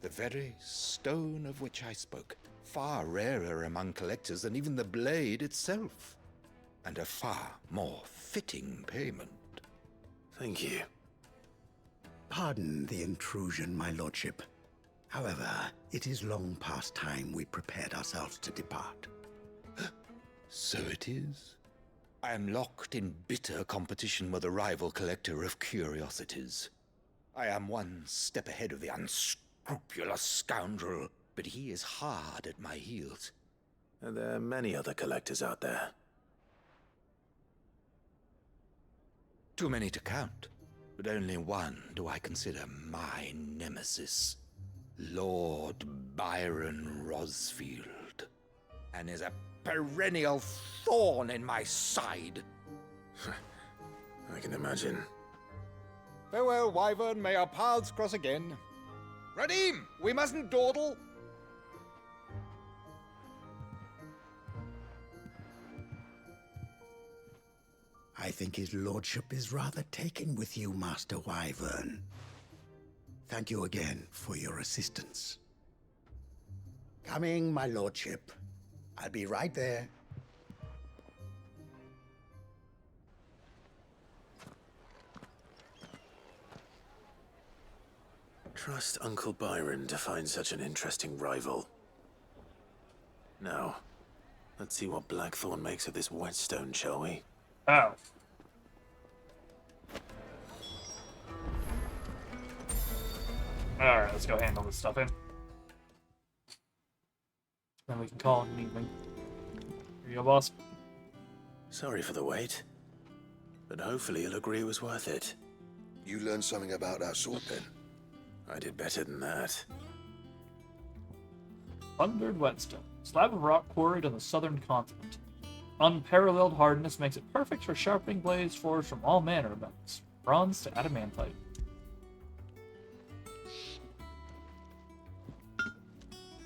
The very stone of which I spoke, far rarer among collectors than even the blade itself, and a far more fitting payment. Thank you. Pardon the intrusion, my lordship. However, it is long past time we prepared ourselves to depart. So it is. I am locked in bitter competition with a rival collector of curiosities. I am one step ahead of the unscrupulous scoundrel, but he is hard at my heels. Are there many other collectors out there? Too many to count, but only one do I consider my nemesis. Lord Byron Rosfield, and is a perennial thorn in my side. I can imagine. Farewell, Wyvern. May our paths cross again. Radim, we mustn't dawdle. I think his lordship is rather taken with you, Master Wyvern. Thank you again for your assistance. Coming, my lordship. I'll be right there. Trust Uncle Byron to find such an interesting rival. Now, let's see what Blackthorn makes of this whetstone, shall we? Oh. Alright, let's go handle this stuff in. Then we can call it an evening. Here you go, boss. Sorry for the wait, but hopefully you'll agree it was worth it. You learned something about that sword, then? I did better than that. Thundered Whetstone. Slab of rock quarried on the southern continent. Unparalleled hardness makes it perfect for sharpening blades forged from all manner of metals. Bronze to adamantite.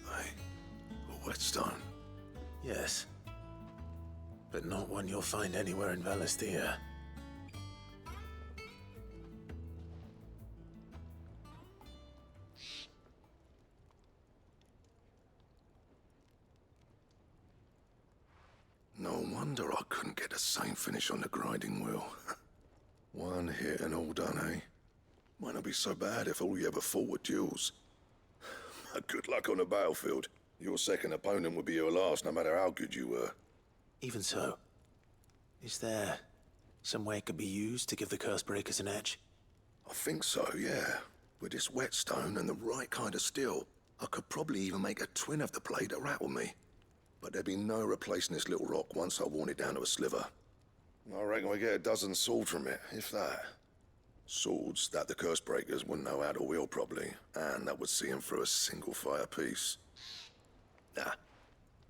A whetstone? Yes. But not one you'll find anywhere in Valisthea. No wonder I couldn't get the same finish on the grinding wheel. One hit and all done, eh? Might not be so bad if all you ever fought were duels. Good luck on the battlefield. Your second opponent would be your last, no matter how good you were. Even so, is there some way it could be used to give the Cursebreakers an edge? I think so, yeah. With this whetstone and the right kind of steel, I could probably even make a twin of the blade to rattle me. But there'd be no replacing this little rock once I worn it down to a sliver. I reckon we get a dozen swords from it, if that. Swords that the Cursebreakers wouldn't know how to wield properly, and that would see them through a single fire piece. Nah,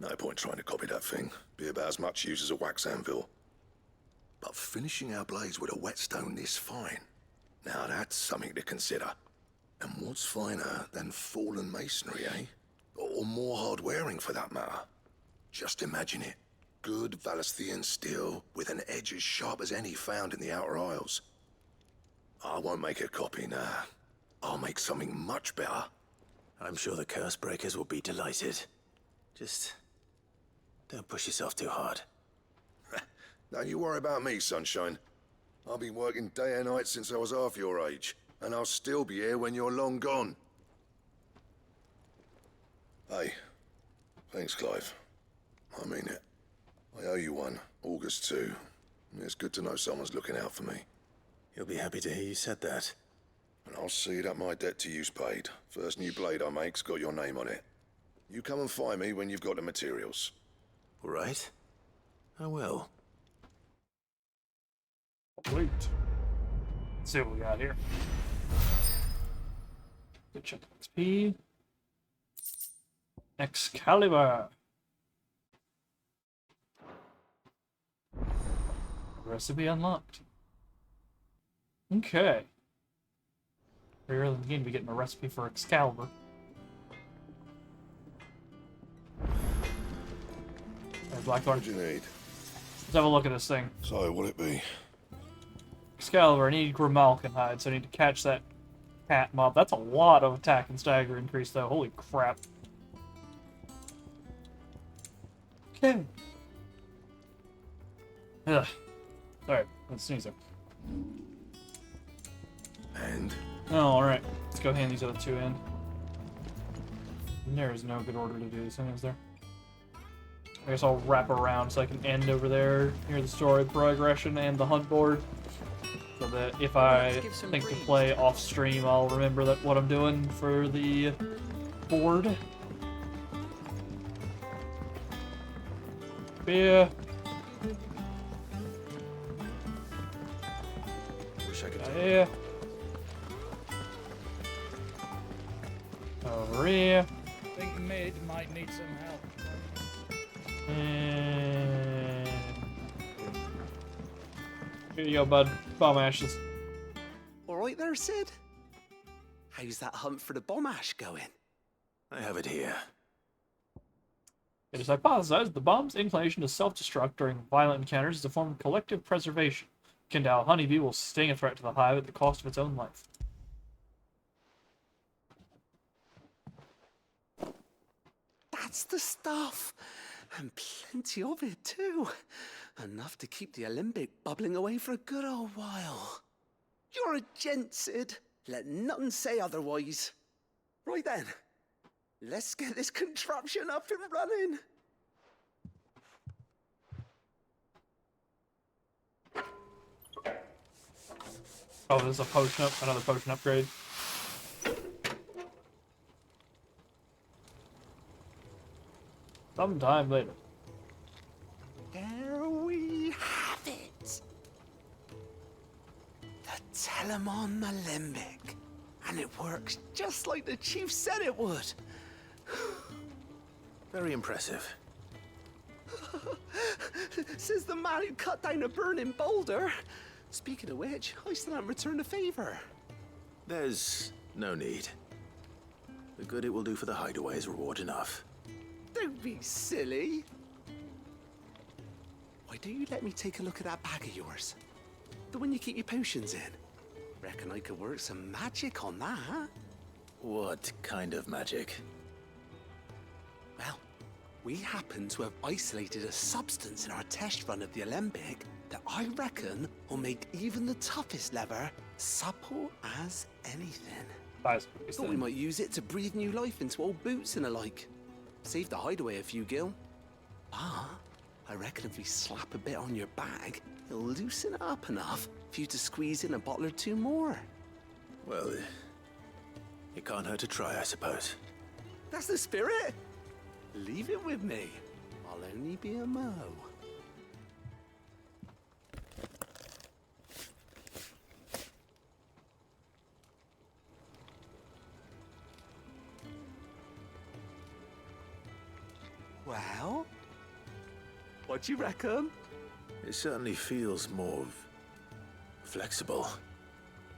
no point trying to copy that thing. Be about as much use as a wax anvil. But finishing our blades with a whetstone this fine, now that's something to consider. And what's finer than fallen masonry, eh? Or more hard-wearing, for that matter. Just imagine it. Good Valisthean steel with an edge as sharp as any found in the Outer Isles. I won't make a copy, nah. I'll make something much better. I'm sure the Cursebreakers will be delighted. Just don't push yourself too hard. Don't you worry about me, sunshine. I've been working day and night since I was half your age, and I'll still be here when you're long gone. Hey, thanks, Clive. I mean it. I owe you one, August too. It's good to know someone's looking out for me. You'll be happy to hear you said that. And I'll see that my debt to you's paid. First new blade I make's got your name on it. You come and find me when you've got the materials. All right. I will. Wait. Let's see what we got here. Good chunk of XP. Excalibur. Recipe unlocked. Okay. Very early in the game to be getting a recipe for Excalibur. There's Blackthorn. What do you need? Let's have a look at this thing. So, what'll it be? Excalibur, I need Grimalkin hide, so I need to catch that cat mob. That's a lot of attack and stagger increase, though. Holy crap. Okay. Ugh. Alright, let's sneeze there. And? Oh, alright. Let's go hand these other two in. There is no good order to do this in, is there? I guess I'll wrap around so I can end over there near the story progression and the hunt board. So that if I think to play off stream, I'll remember that what I'm doing for the board. Yeah. Wish I could do Yeah. Over here. I think Mid might need some help. And here you go, bud. Bomb ashes. All right there, Sid? How's that hunt for the bomb ash going? I have it here. It is hypothesized the bomb's inclination to self-destruct during violent encounters is a form of collective preservation, akin to how a honeybee will sustain a threat to the hive at the cost of its own life. That's the stuff. And plenty of it, too. Enough to keep the alembic bubbling away for a good old while. You're a gent, Sid. Let nothing say otherwise. Right then, let's get this contraption up and running. Oh, there's a potion another potion upgrade. Sometime later. There we have it. The Telemon Alembic. And it works just like the chief said it would. Very impressive. Says the man who cut down a burning boulder. Speaking of which, I still haven't returned the favor. There's no need. The good it will do for the hideaway is reward enough. Don't be silly. Why don't you let me take a look at that bag of yours? The one you keep your potions in. Reckon I could work some magic on that. What kind of magic? Well, we happen to have isolated a substance in our test run of the alembic that I reckon will make even the toughest leather supple as anything. Thought we might use it to breathe new life into old boots and the like. Save the hideaway a few gil. Ah, I reckon if we slap a bit on your bag, it'll loosen it up enough for you to squeeze in a bottle or two more. Well, it can't hurt to try, I suppose. That's the spirit. Leave it with me. I'll only be a mo. Well, what do you reckon? It certainly feels more flexible.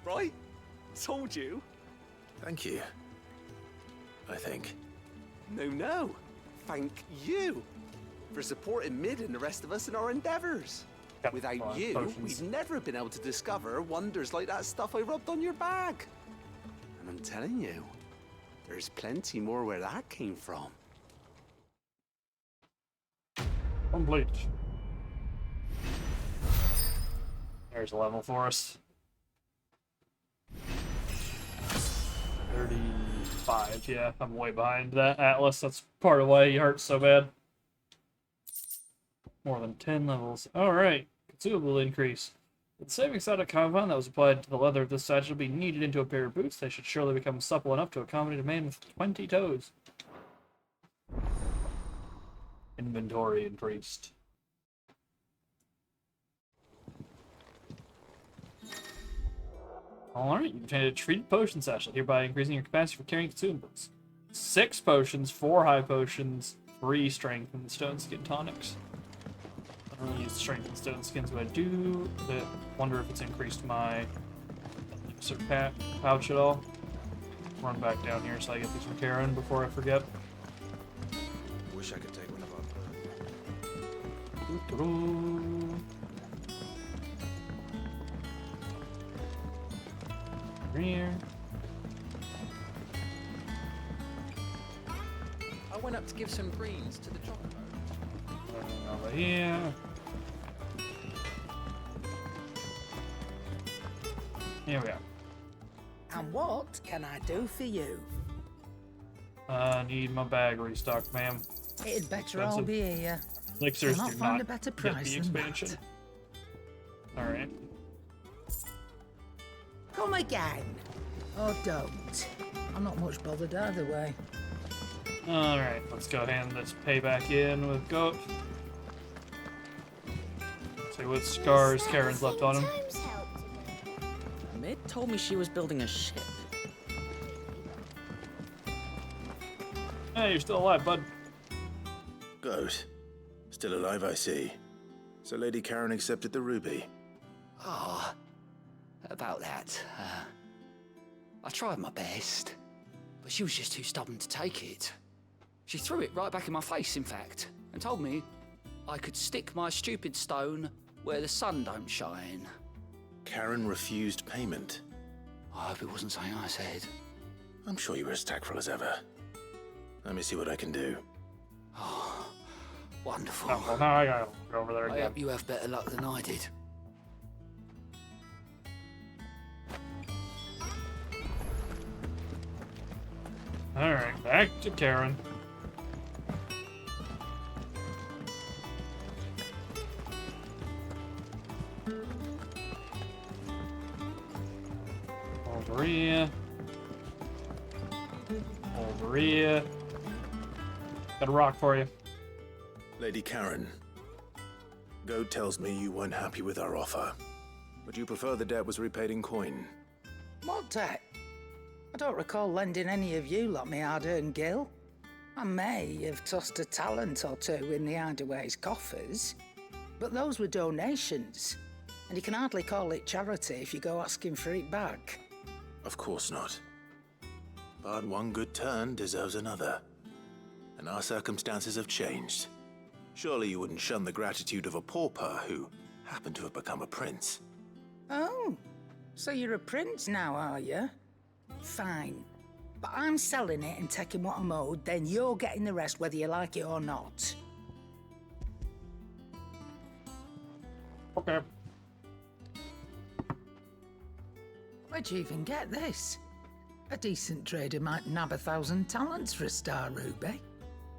Right? Told you. Thank you. I think. No. Thank you for supporting Mid and the rest of us in our endeavors. Without you, we'd never have been able to discover wonders like that stuff I rubbed on your bag. And I'm telling you, there's plenty more where that came from. Complete. There's a level for us. 35, yeah, I'm way behind that Atlas. That's part of why he hurts so bad. More than 10 levels. Alright, consumable increase. The same exotic compound that was applied to the leather of this satchel will be kneaded into a pair of boots. They should surely become supple enough to accommodate a man with 20 toes. Inventory increased. Alright, you've obtained a treated potion satchel, hereby increasing your capacity for carrying consumables. 6 potions, 4 high potions, 3 strength, and stone skin tonics. I don't really use strength and stone skins, but I do wonder if it's increased my pouch at all. Run back down here so I get these from Karen before I forget. Wish I could take one of our Here. I went up to give some greens to the chocobo. Over here. Here we are. And what can I do for you? I need my bag restocked, ma'am. It'd better all be here. Elixirs Cannot do find not a better get price the than expansion. Alright. Come again. Or don't. I'm not much bothered either way. Alright, let's go hand this payback in with Goat. See what scars Karen's left on him. Mid told me she was building a ship. Hey, you're still alive, bud. Goat. Still alive, I see. So Lady Karen accepted the ruby. Ah, about that. I tried my best, but she was just too stubborn to take it. She threw it right back in my face, in fact, and told me I could stick my stupid stone where the sun don't shine. Karen refused payment. I hope it wasn't something I said. I'm sure you were as tactful as ever. Let me see what I can do. Oh, wonderful. Oh, well, now I gotta go over there I again. hope you have better luck than I did. Alright, back to Karen. Over here. Over here. Got a rock for you. Lady Karen, Goad tells me you weren't happy with our offer, but you prefer the debt was repaid in coin. What debt? I don't recall lending any of you lot me hard-earned gil. I may have tossed a talent or two in the Hideaway's coffers, but those were donations, and you can hardly call it charity if you go asking for it back. Of course not. But one good turn deserves another. And our circumstances have changed. Surely you wouldn't shun the gratitude of a pauper who happened to have become a prince. Oh, so you're a prince now, are you? Fine. But I'm selling it and taking what I'm owed, then you're getting the rest whether you like it or not. Okay. Where'd you even get this? A decent trader might nab 1,000 talents for a star ruby.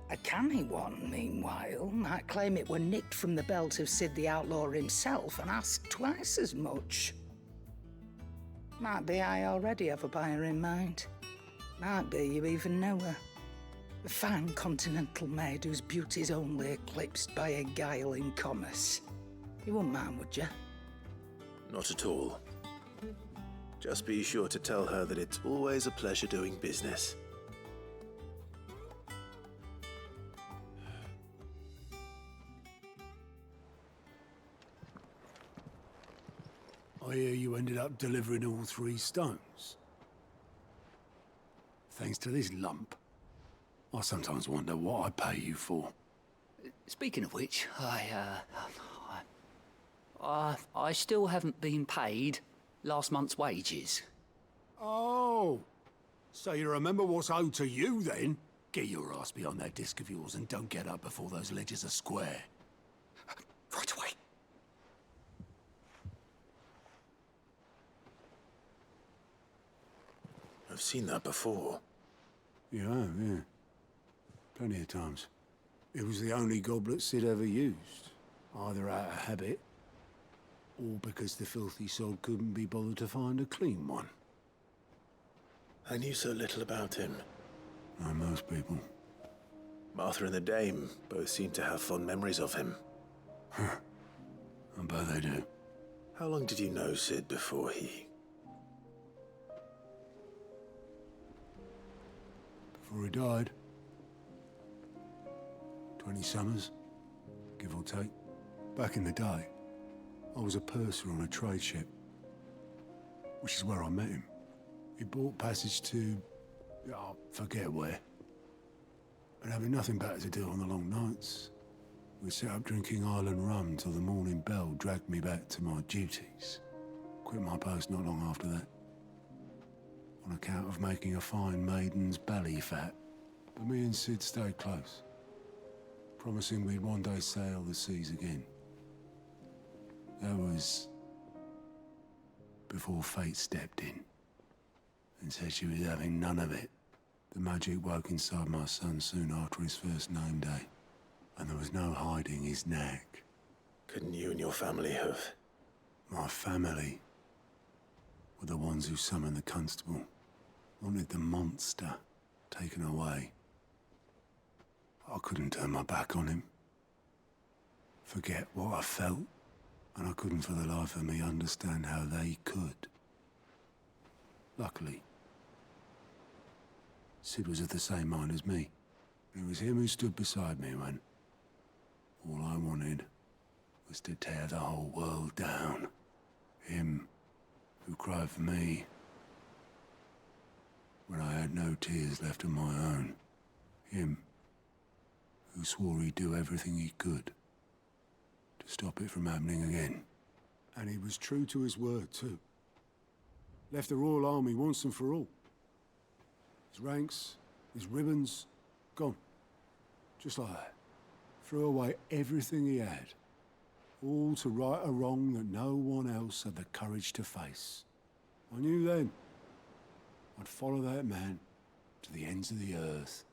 A canny one, meanwhile, might claim it were nicked from the belt of Sid the Outlaw himself and ask twice as much. Might be I already have a buyer in mind. Might be you even know her. A fine continental maid whose beauty's only eclipsed by a guile in commerce. You wouldn't mind, would you? Not at all. Just be sure to tell her that it's always a pleasure doing business. I hear you ended up delivering all 3 stones. Thanks to this lump. I sometimes wonder what I pay you for. Speaking of which, I still haven't been paid last month's wages. Oh, so you remember what's owed to you then? Get your ass behind that disc of yours and don't get up before those ledgers are square. Right away. I've seen that before. You have, yeah. Plenty of times. It was the only goblet Sid ever used. Either out of habit, or because the filthy sod couldn't be bothered to find a clean one. I knew so little about him. Like most people. Martha and the Dame both seem to have fond memories of him. Huh. I bet they do. How long did you know Sid before he... Before he died. 20 summers, give or take. Back in the day, I was a purser on a trade ship, which is where I met him. He bought passage to... I forget where. And having nothing better to do on the long nights, we set up drinking island rum till the morning bell dragged me back to my duties. Quit my post not long after that. On account of making a fine maiden's belly fat. But me and Sid stayed close, promising we'd one day sail the seas again. That was before fate stepped in and said she was having none of it. The magic woke inside my son soon after his first name day, and there was no hiding his knack. Couldn't you and your family have... My family were the ones who summoned the constable, wanted the monster taken away. I couldn't turn my back on him, forget what I felt, and I couldn't for the life of me understand how they could. Luckily, Sid was of the same mind as me. It was him who stood beside me when all I wanted was to tear the whole world down. Him who cried for me when I had no tears left of my own. Him who swore he'd do everything he could to stop it from happening again. And he was true to his word, too. Left the Royal Army once and for all. His ranks, his ribbons, gone. Just like that. Threw away everything he had. All to right a wrong that no one else had the courage to face. I knew then I'd follow that man to the ends of the earth.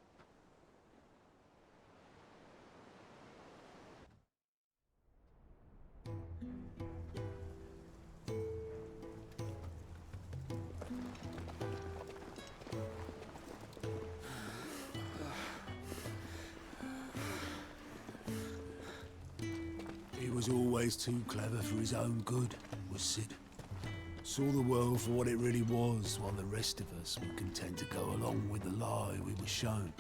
He was always too clever for his own good, was Sid. Saw the world for what it really was, while the rest of us were content to go along with the lie we were shown.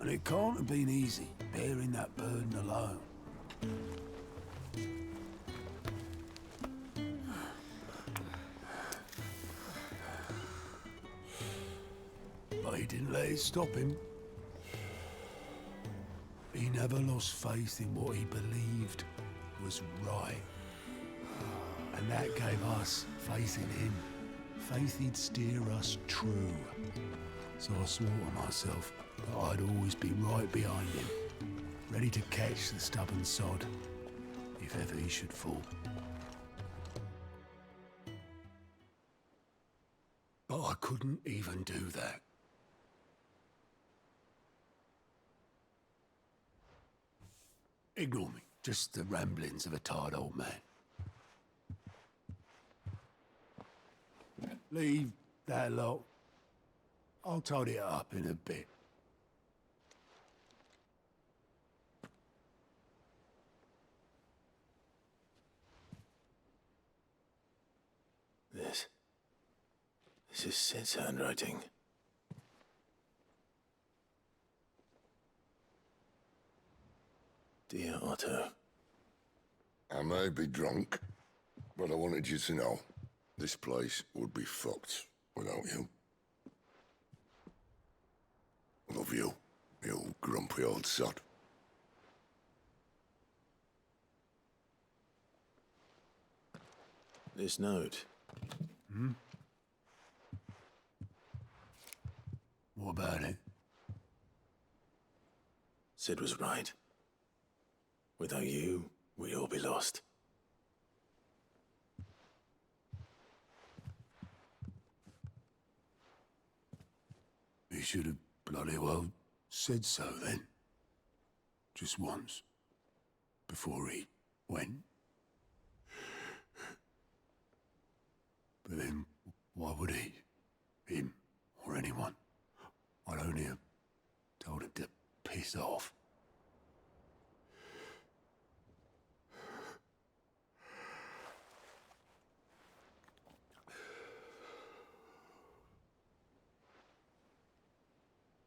And it can't have been easy, bearing that burden alone. But he didn't let it stop him. He never lost faith in what he believed was right. And that gave us faith in him. Faith he'd steer us true. So I swore to myself that I'd always be right behind him, ready to catch the stubborn sod, if ever he should fall. But I couldn't even do that. Ignore me, just the ramblings of a tired old man. Leave that lot. I'll tidy it up in a bit. This is Sid's handwriting. Dear Otto. I may be drunk, but I wanted you to know this place would be fucked without you. Love you, you grumpy old sod. This note. Hmm? What about it? Sid was right. Without you, we'd all be lost. He should have bloody well said so then. Just once. Before he went. But then, why would he? Him, or anyone? I'd only have told him to piss off.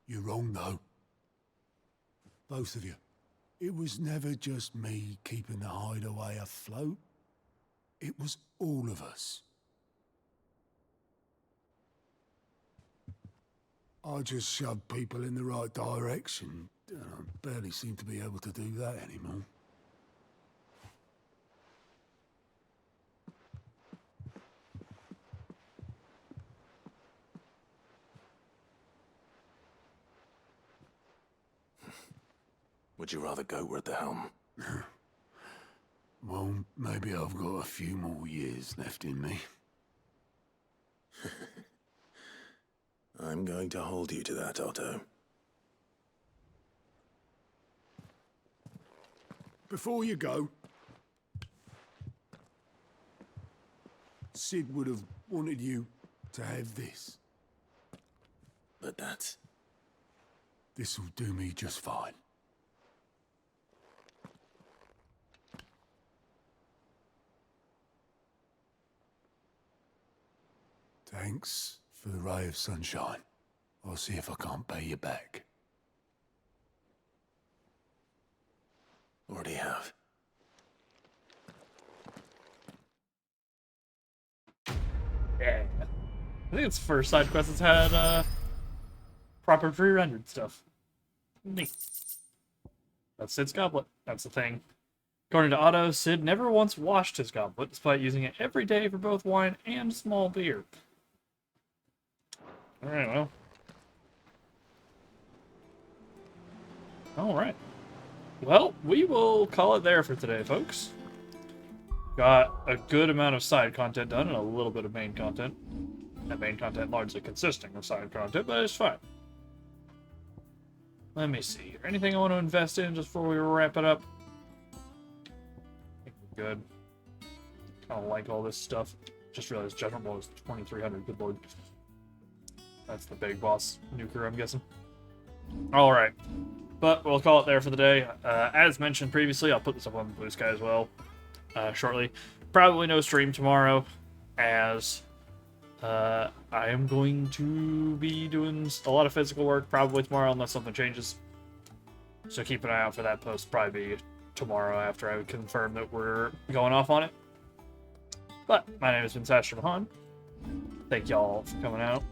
You're wrong, though. Both of you. It was never just me keeping the hideaway afloat. It was all of us. I just shoved people in the right direction. I barely seem to be able to do that anymore. Would you rather go at the helm? Well, maybe I've got a few more years left in me. I'm going to hold you to that, Otto. Before you go, Sid would have wanted you to have this. But that's... This'll do me just fine. Thanks for the ray of sunshine. I'll see if I can't pay you back. Already have. Yeah. I think it's the first side quest that's had proper pre-rendered stuff. Neat. That's Sid's goblet. That's the thing. According to Otto, Sid never once washed his goblet, despite using it every day for both wine and small beer. Alright, well. Alright. Well, we will call it there for today, folks. Got a good amount of side content done and a little bit of main content. That main content largely consisting of side content, but it's fine. Let me see. Anything I want to invest in just before we wrap it up? I think we're good. I don't like all this stuff. Just realized General Mode is 2300. Good lord. That's the big boss nuker, I'm guessing. Alright. But we'll call it there for the day. As mentioned previously, I'll put this up on Blue Sky as well shortly. Probably no stream tomorrow, as I am going to be doing a lot of physical work probably tomorrow unless something changes. So keep an eye out for that post. Probably be tomorrow after I confirm that we're going off on it. But my name has been Sasha Mahan. Thank y'all for coming out.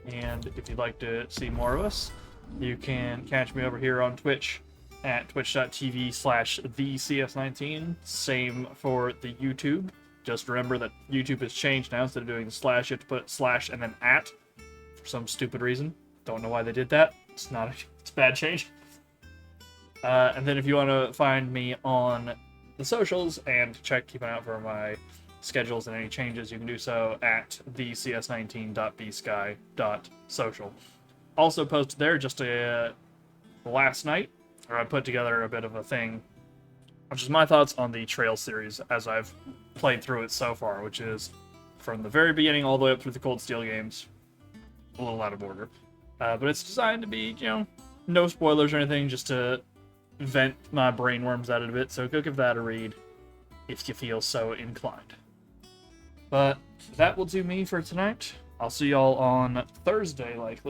And if you'd like to see more of us, you can catch me over here on Twitch at twitch.tv/thecs19. Same for the YouTube. Just remember that YouTube has changed now. Instead of doing the slash, you have to put slash and then at for some stupid reason. Don't know why they did that. It's a bad change. And then if you want to find me on the socials and keep an eye out for my schedules and any changes, you can do so at thecs19.bsky.social. Also posted there just last night, or I put together a bit of a thing, which is my thoughts on the Trail series as I've played through it so far, which is from the very beginning all the way up through the Cold Steel games. A little out of order. But it's designed to be, no spoilers or anything, just to vent my brainworms out a bit, so go give that a read if you feel so inclined. But that will do me for tonight. I'll see y'all on Thursday, likely.